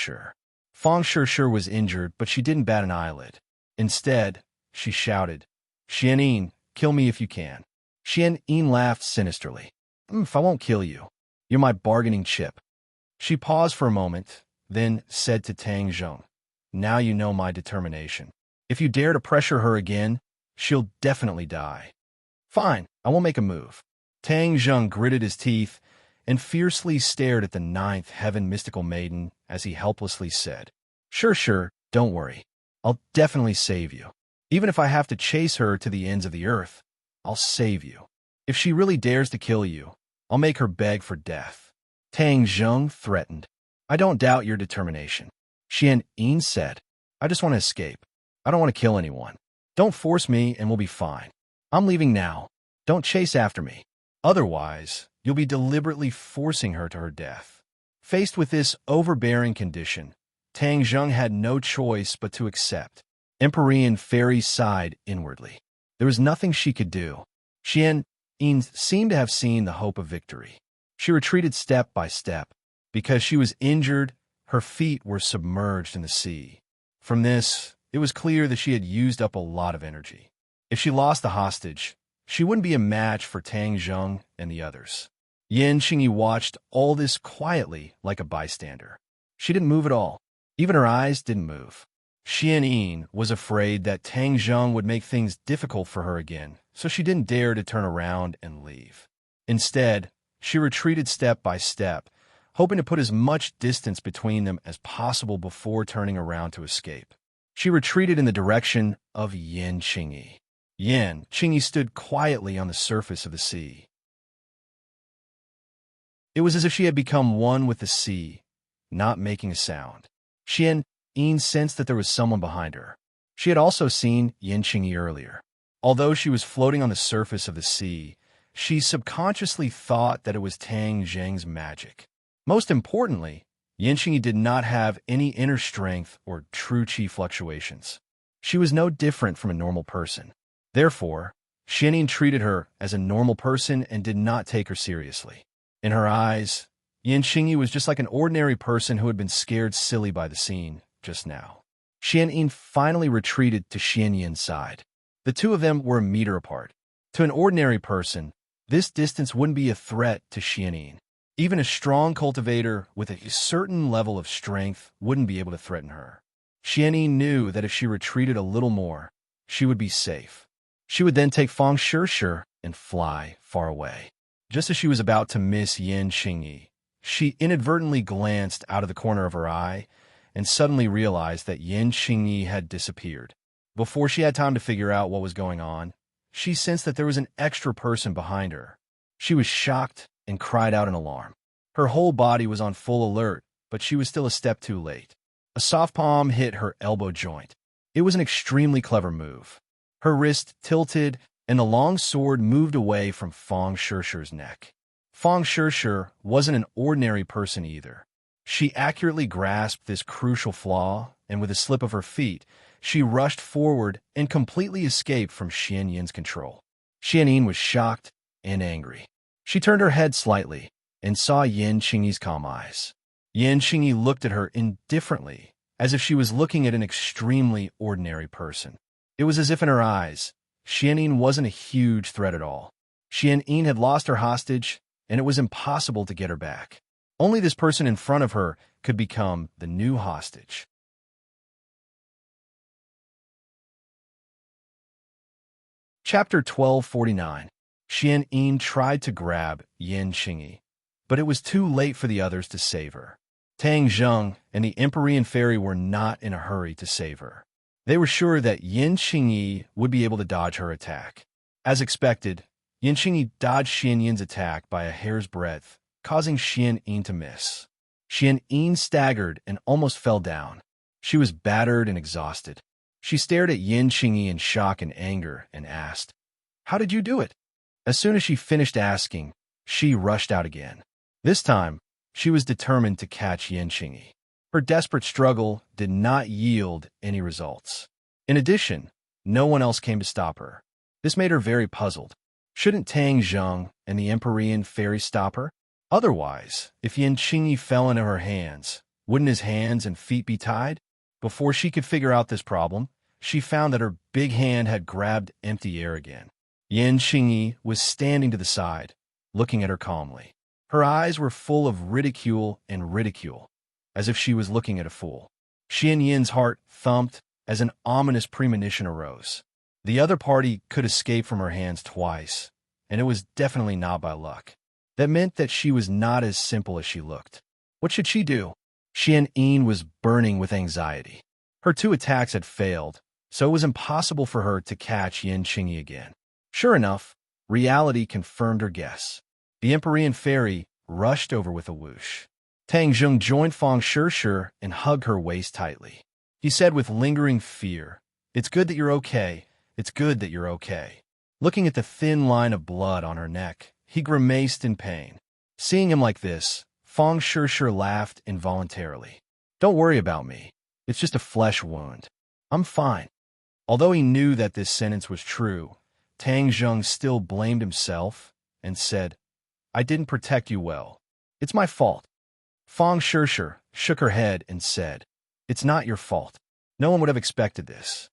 S1: Fang Shih was injured, but she didn't bat an eyelid. Instead, she shouted, Xian Yin, kill me if you can. Xian Yin laughed sinisterly. If I won't kill you, You're my bargaining chip. She paused for a moment, then said to Tang Zheng, now you know my determination. If you dare to pressure her again, she'll definitely die. Fine, I won't make a move. Tang Zheng gritted his teeth and fiercely stared at the ninth heaven mystical maiden as he helplessly said, Sure, don't worry. I'll definitely save you. Even if I have to chase her to the ends of the earth, I'll save you. If she really dares to kill you, I'll make her beg for death. Tang Zheng threatened. I don't doubt your determination. Xian Yin said, I just want to escape. I don't want to kill anyone. Don't force me and we'll be fine. I'm leaving now. Don't chase after me. Otherwise, you'll be deliberately forcing her to her death. Faced with this overbearing condition, Tang Zheng had no choice but to accept. Empyrean Fairy sighed inwardly. There was nothing she could do. Xian Yin seemed to have seen the hope of victory. She retreated step by step. Because she was injured, her feet were submerged in the sea. From this, it was clear that she had used up a lot of energy. If she lost the hostage, she wouldn't be a match for Tang Zheng and the others. Yan Qingyi watched all this quietly like a bystander. She didn't move at all. Even her eyes didn't move. Xian Yin was afraid that Tang Zheng would make things difficult for her again, so she didn't dare to turn around and leave. Instead, she retreated step by step, hoping to put as much distance between them as possible before turning around to escape. She retreated in the direction of Yan Qingyi. Yan Qingyi stood quietly on the surface of the sea. It was as if she had become one with the sea, not making a sound. Xian Yin sensed that there was someone behind her. She had also seen Yan Qingyi earlier. Although she was floating on the surface of the sea, she subconsciously thought that it was Tang Zheng's magic. Most importantly, Yan Qingyi did not have any inner strength or true qi fluctuations. She was no different from a normal person. Therefore, Xian Yin treated her as a normal person and did not take her seriously. In her eyes, Yan Qingyi was just like an ordinary person who had been scared silly by the scene just now. Xian Yin finally retreated to Xian Yin's side. The two of them were a meter apart. To an ordinary person, this distance wouldn't be a threat to Xian Yin. Even a strong cultivator with a certain level of strength wouldn't be able to threaten her. Xian Yin knew that if she retreated a little more, she would be safe. She would then take Fang Shi and fly far away. Just as she was about to miss Yan Qingyi, she inadvertently glanced out of the corner of her eye and suddenly realized that Yan Qingyi had disappeared. Before she had time to figure out what was going on, she sensed that there was an extra person behind her. She was shocked and cried out in alarm. Her whole body was on full alert, but she was still a step too late. A soft palm hit her elbow joint. It was an extremely clever move. Her wrist tilted, and the long sword moved away from Fang Shi's neck. Fang Shi wasn't an ordinary person either. She accurately grasped this crucial flaw, and with a slip of her feet, she rushed forward and completely escaped from Xian Yin's control. Xian Yin was shocked and angry. She turned her head slightly and saw Yan Qingyi's calm eyes. Yan Qingyi looked at her indifferently, as if she was looking at an extremely ordinary person. It was as if in her eyes, Xian Yin wasn't a huge threat at all. Xian Yin had lost her hostage, and it was impossible to get her back. Only this person in front of her could become the new hostage. Chapter 1249. Xian Yin tried to grab Yan Qingyi, but it was too late for the others to save her. Tang Zheng and the Empyrean Fairy were not in a hurry to save her. They were sure that Yan Qingyi would be able to dodge her attack. As expected, Yan Qingyi dodged Xian Yin's attack by a hair's breadth, causing Xian Yin to miss. Xian Yin staggered and almost fell down. She was battered and exhausted. She stared at Yan Qingyi in shock and anger and asked, "How did you do it?" As soon as she finished asking, she rushed out again. This time, she was determined to catch Yan Qingyi. Her desperate struggle did not yield any results. In addition, no one else came to stop her. This made her very puzzled. Shouldn't Tang Zheng and the Empyrean Fairy stop her? Otherwise, if Yan Qingyi fell into her hands, wouldn't his hands and feet be tied? Before she could figure out this problem, she found that her big hand had grabbed empty air again. Yan Qingyi was standing to the side, looking at her calmly. Her eyes were full of ridicule, as if she was looking at a fool. Xian Yin's heart thumped as an ominous premonition arose. The other party could escape from her hands twice, and it was definitely not by luck. That meant that she was not as simple as she looked. What should she do? Xian Yin was burning with anxiety. Her 2 attacks had failed, so it was impossible for her to catch Yin Qingyi again. Sure enough, reality confirmed her guess. The Empyrean fairy rushed over with a whoosh. Tang Zheng joined Fang Shishir and hugged her waist tightly. He said with lingering fear, "It's good that you're okay. It's good that you're okay." Looking at the thin line of blood on her neck, he grimaced in pain. Seeing him like this, Fang Shishir laughed involuntarily. "Don't worry about me. It's just a flesh wound. I'm fine." Although he knew that this sentence was true, Tang Zheng still blamed himself and said, "I didn't protect you well. It's my fault." Fang Shishir shook her head and said, "It's not your fault. No one would have expected this."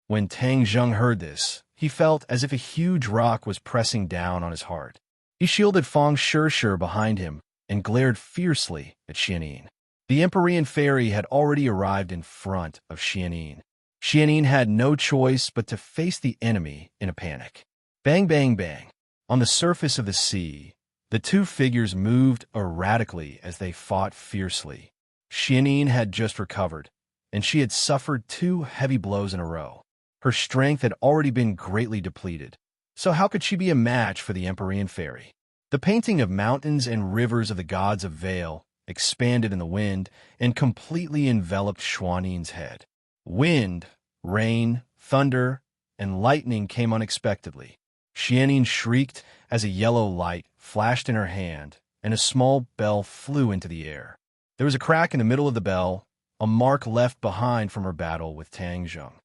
S1: When Tang Zheng heard this, he felt as if a huge rock was pressing down on his heart. He shielded Fang Shishir behind him and glared fiercely at Xian Yin. The Empyrean fairy had already arrived in front of Xian Yin. Xian Yin had no choice but to face the enemy in a panic. Bang, bang, bang. On the surface of the sea, the 2 figures moved erratically as they fought fiercely. Xian Yin had just recovered, and she had suffered 2 heavy blows in a row. Her strength had already been greatly depleted, so how could she be a match for the Empyrean fairy? The painting of mountains and rivers of the gods of Vale expanded in the wind and completely enveloped Xuanyin's head. Wind, rain, thunder, and lightning came unexpectedly. Xianyin shrieked as a yellow light flashed in her hand, and a small bell flew into the air. There was a crack in the middle of the bell, a mark left behind from her battle with Tang Zheng.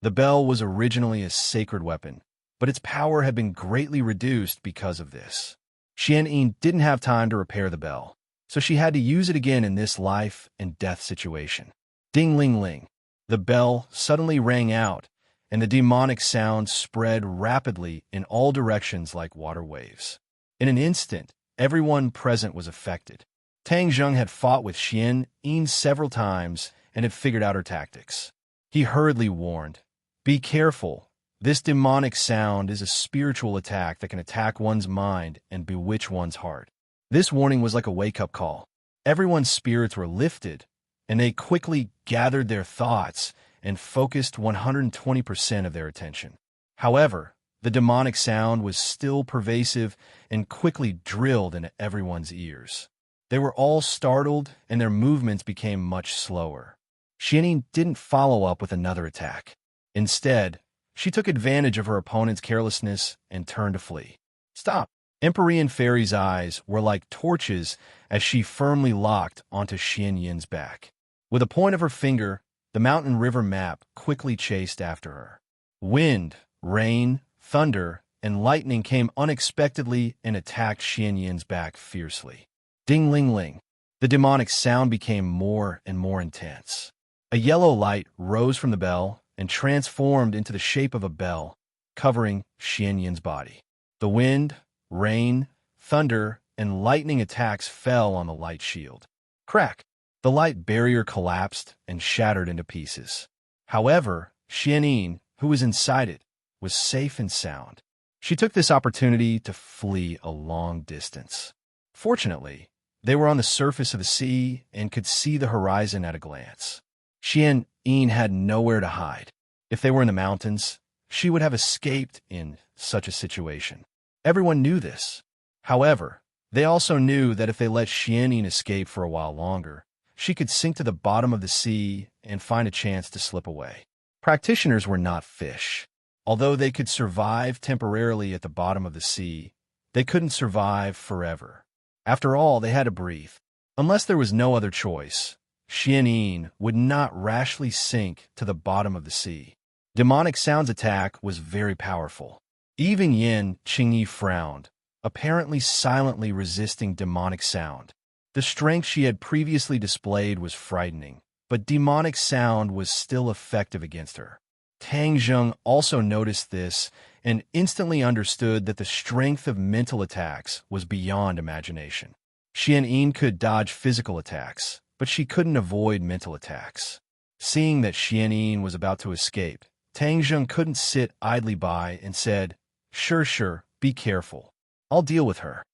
S1: The bell was originally a sacred weapon, but its power had been greatly reduced because of this. Xian Yin didn't have time to repair the bell, so she had to use it again in this life and death situation. Ding-ling-ling. The bell suddenly rang out, and the demonic sound spread rapidly in all directions like water waves. In an instant, everyone present was affected. Tang Zheng had fought with Xian Yin several times and had figured out her tactics. He hurriedly warned, "Be careful. This demonic sound is a spiritual attack that can attack one's mind and bewitch one's heart." This warning was like a wake-up call. Everyone's spirits were lifted, and they quickly gathered their thoughts and focused 120% of their attention. However, the demonic sound was still pervasive and quickly drilled into everyone's ears. They were all startled, and their movements became much slower. Xianyin didn't follow up with another attack. Instead, she took advantage of her opponent's carelessness and turned to flee. "Stop!" Empyrean Fairy's eyes were like torches as she firmly locked onto Xian Yin's back. With a point of her finger, the mountain river map quickly chased after her. Wind, rain, thunder, and lightning came unexpectedly and attacked Xian Yin's back fiercely. Ding-ling-ling. The demonic sound became more and more intense. A yellow light rose from the bell and transformed into the shape of a bell, covering Xian Yin's body. The wind, rain, thunder, and lightning attacks fell on the light shield. Crack! The light barrier collapsed and shattered into pieces. However, Xian Yin, who was inside it, was safe and sound. She took this opportunity to flee a long distance. Fortunately, they were on the surface of the sea and could see the horizon at a glance. Xian Yin had nowhere to hide. If they were in the mountains, she would have escaped in such a situation. Everyone knew this. However, they also knew that if they let Xian Yin escape for a while longer, she could sink to the bottom of the sea and find a chance to slip away. Practitioners were not fish. Although they could survive temporarily at the bottom of the sea, they couldn't survive forever. After all, they had to breathe. Unless there was no other choice, Xian Yin would not rashly sink to the bottom of the sea. Demonic Sound's attack was very powerful. Even Yin Qingyi frowned, apparently silently resisting Demonic Sound. The strength she had previously displayed was frightening, but Demonic Sound was still effective against her. Tang Zheng also noticed this and instantly understood that the strength of mental attacks was beyond imagination. Xianyin could dodge physical attacks, but she couldn't avoid mental attacks. Seeing that Xianyin was about to escape, Tang Zheng couldn't sit idly by and said, Sure, be careful. I'll deal with her."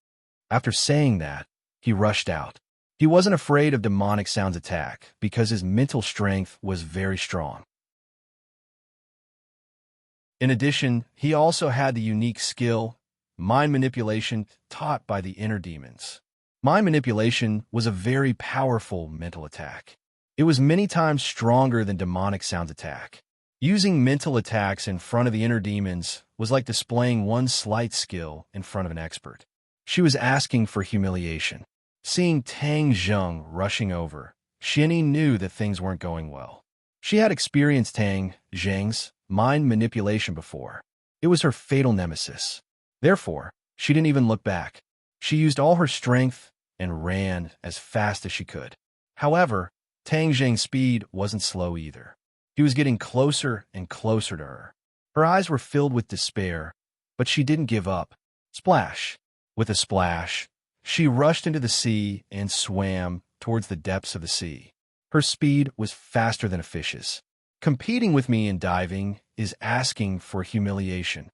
S1: After saying that, he rushed out. He wasn't afraid of demonic sound's attack because his mental strength was very strong. In addition, he also had the unique skill, mind manipulation, taught by the inner demons. Mind manipulation was a very powerful mental attack. It was many times stronger than demonic sound's attack. Using mental attacks in front of the inner demons was like displaying one slight skill in front of an expert. She was asking for humiliation. Seeing Tang Zheng rushing over, Xianyi knew that things weren't going well. She had experienced Tang Zheng's mind manipulation before. It was her fatal nemesis. Therefore, she didn't even look back. She used all her strength and ran as fast as she could. However, Tang Zheng's speed wasn't slow either. He was getting closer and closer to her. Her eyes were filled with despair, but she didn't give up. Splash! With a splash, she rushed into the sea and swam towards the depths of the sea. Her speed was faster than a fish's. Competing with me in diving is asking for humiliation.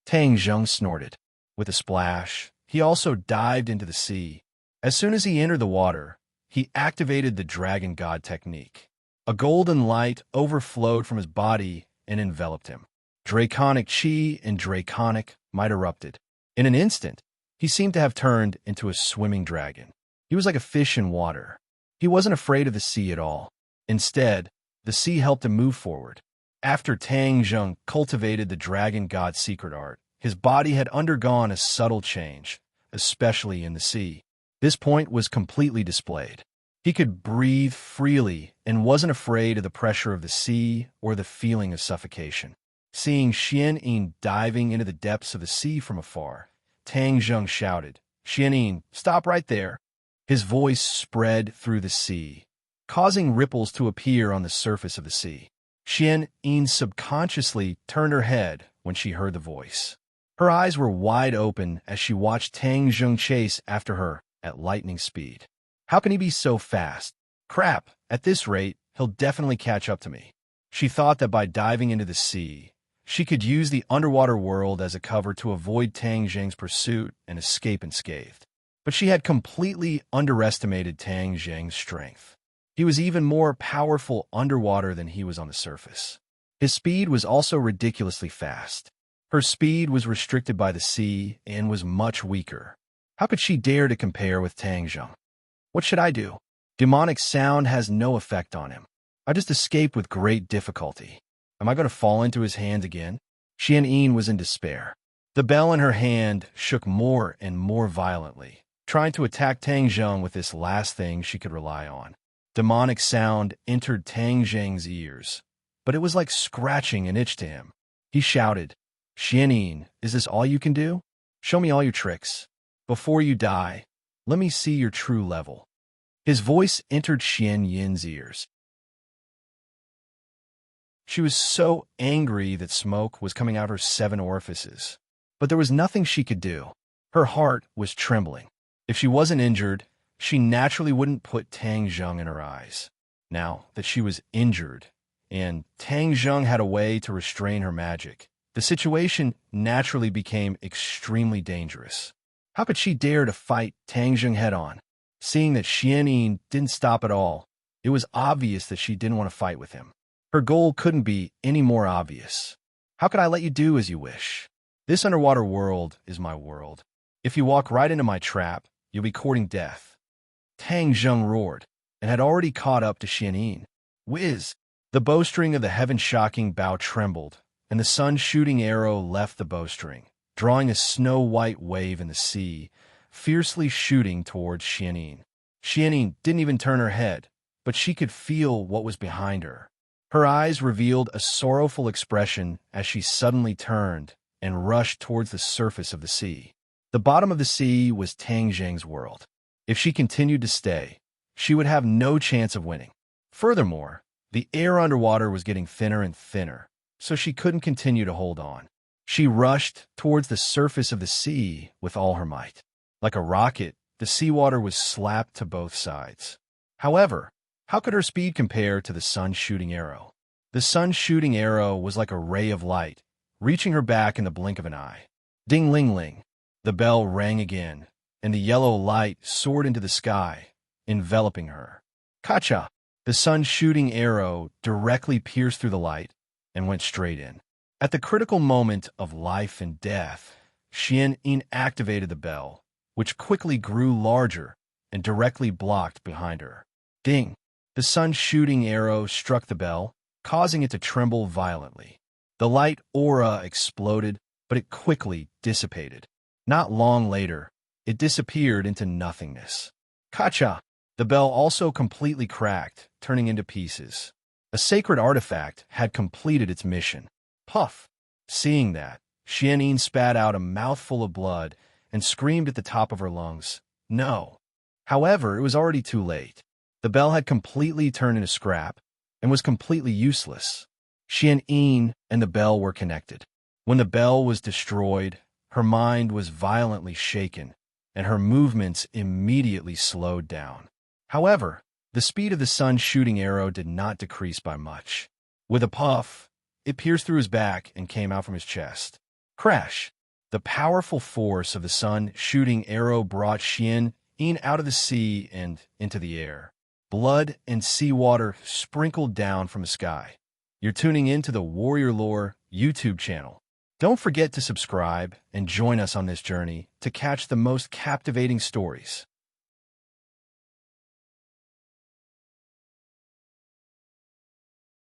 S1: Tang Zheng snorted. With a splash, he also dived into the sea. As soon as he entered the water, he activated the Dragon God technique. A golden light overflowed from his body and enveloped him. Draconic chi and draconic might erupted. In an instant, he seemed to have turned into a swimming dragon. He was like a fish in water. He wasn't afraid of the sea at all. Instead, the sea helped him move forward. After Tang Zheng cultivated the Dragon God's secret art, his body had undergone a subtle change, especially in the sea. This point was completely displayed. He could breathe freely and wasn't afraid of the pressure of the sea or the feeling of suffocation. Seeing Xianyin diving into the depths of the sea from afar, Tang Zheng shouted, "Xianyin, stop right there." His voice spread through the sea, causing ripples to appear on the surface of the sea. Xianyin subconsciously turned her head when she heard the voice. Her eyes were wide open as she watched Tang Zheng chase after her at lightning speed. How can he be so fast? Crap, at this rate, he'll definitely catch up to me. She thought that by diving into the sea, she could use the underwater world as a cover to avoid Tang Zheng's pursuit and escape unscathed. But she had completely underestimated Tang Zheng's strength. He was even more powerful underwater than he was on the surface. His speed was also ridiculously fast. Her speed was restricted by the sea and was much weaker. How could she dare to compare with Tang Zheng? What should I do? Demonic sound has no effect on him. I just escaped with great difficulty. Am I going to fall into his hands again? Xianyin was in despair. The bell in her hand shook more and more violently, trying to attack Tang Zheng with this last thing she could rely on. Demonic sound entered Tang Zheng's ears, but it was like scratching an itch to him. He shouted, "Xianyin, is this all you can do? Show me all your tricks. Before you die, let me see your true level." His voice entered Xianyin's ears. She was so angry that smoke was coming out her 7 orifices. But there was nothing she could do. Her heart was trembling. If she wasn't injured, she naturally wouldn't put Tang Zheng in her eyes. Now that she was injured, and Tang Zheng had a way to restrain her magic, the situation naturally became extremely dangerous. How could she dare to fight Tang Zheng head-on? Seeing that Xianyin didn't stop at all, it was obvious that she didn't want to fight with him. Her goal couldn't be any more obvious. How could I let you do as you wish? This underwater world is my world. If you walk right into my trap, you'll be courting death. Tang Zheng roared, and had already caught up to Xianyin. Whiz! The bowstring of the heaven-shocking bow trembled, and the sun-shooting arrow left the bowstring, drawing a snow-white wave in the sea, fiercely shooting towards Xianyin. Xianyin didn't even turn her head, but she could feel what was behind her. Her eyes revealed a sorrowful expression as she suddenly turned and rushed towards the surface of the sea. The bottom of the sea was Tang Zheng's world. If she continued to stay, she would have no chance of winning. Furthermore, the air underwater was getting thinner and thinner, so she couldn't continue to hold on. She rushed towards the surface of the sea with all her might. Like a rocket, the seawater was slapped to both sides. However, how could her speed compare to the sun's shooting arrow? The sun's shooting arrow was like a ray of light, reaching her back in the blink of an eye. Ding-ling-ling. The bell rang again, and the yellow light soared into the sky, enveloping her. Kacha! The sun's shooting arrow directly pierced through the light and went straight in. At the critical moment of life and death, Xian inactivated the bell, which quickly grew larger and directly blocked behind her. Ding! The sun's shooting arrow struck the bell, causing it to tremble violently. The light aura exploded, but it quickly dissipated. Not long later, it disappeared into nothingness. Kacha! The bell also completely cracked, turning into pieces. A sacred artifact had completed its mission. Puff! Seeing that, Xianyin spat out a mouthful of blood and screamed at the top of her lungs, "No!" However, it was already too late. The bell had completely turned into scrap and was completely useless. Xianyin and the bell were connected. When the bell was destroyed, her mind was violently shaken, and her movements immediately slowed down. However, the speed of the sun's shooting arrow did not decrease by much. With a puff, it pierced through his back and came out from his chest. Crash! The powerful force of the sun shooting arrow brought Xian out of the sea and into the air. Blood and seawater sprinkled down from the sky. You're tuning in to the Warrior Lore YouTube channel. Don't forget to subscribe and join us on this journey to catch the most captivating stories.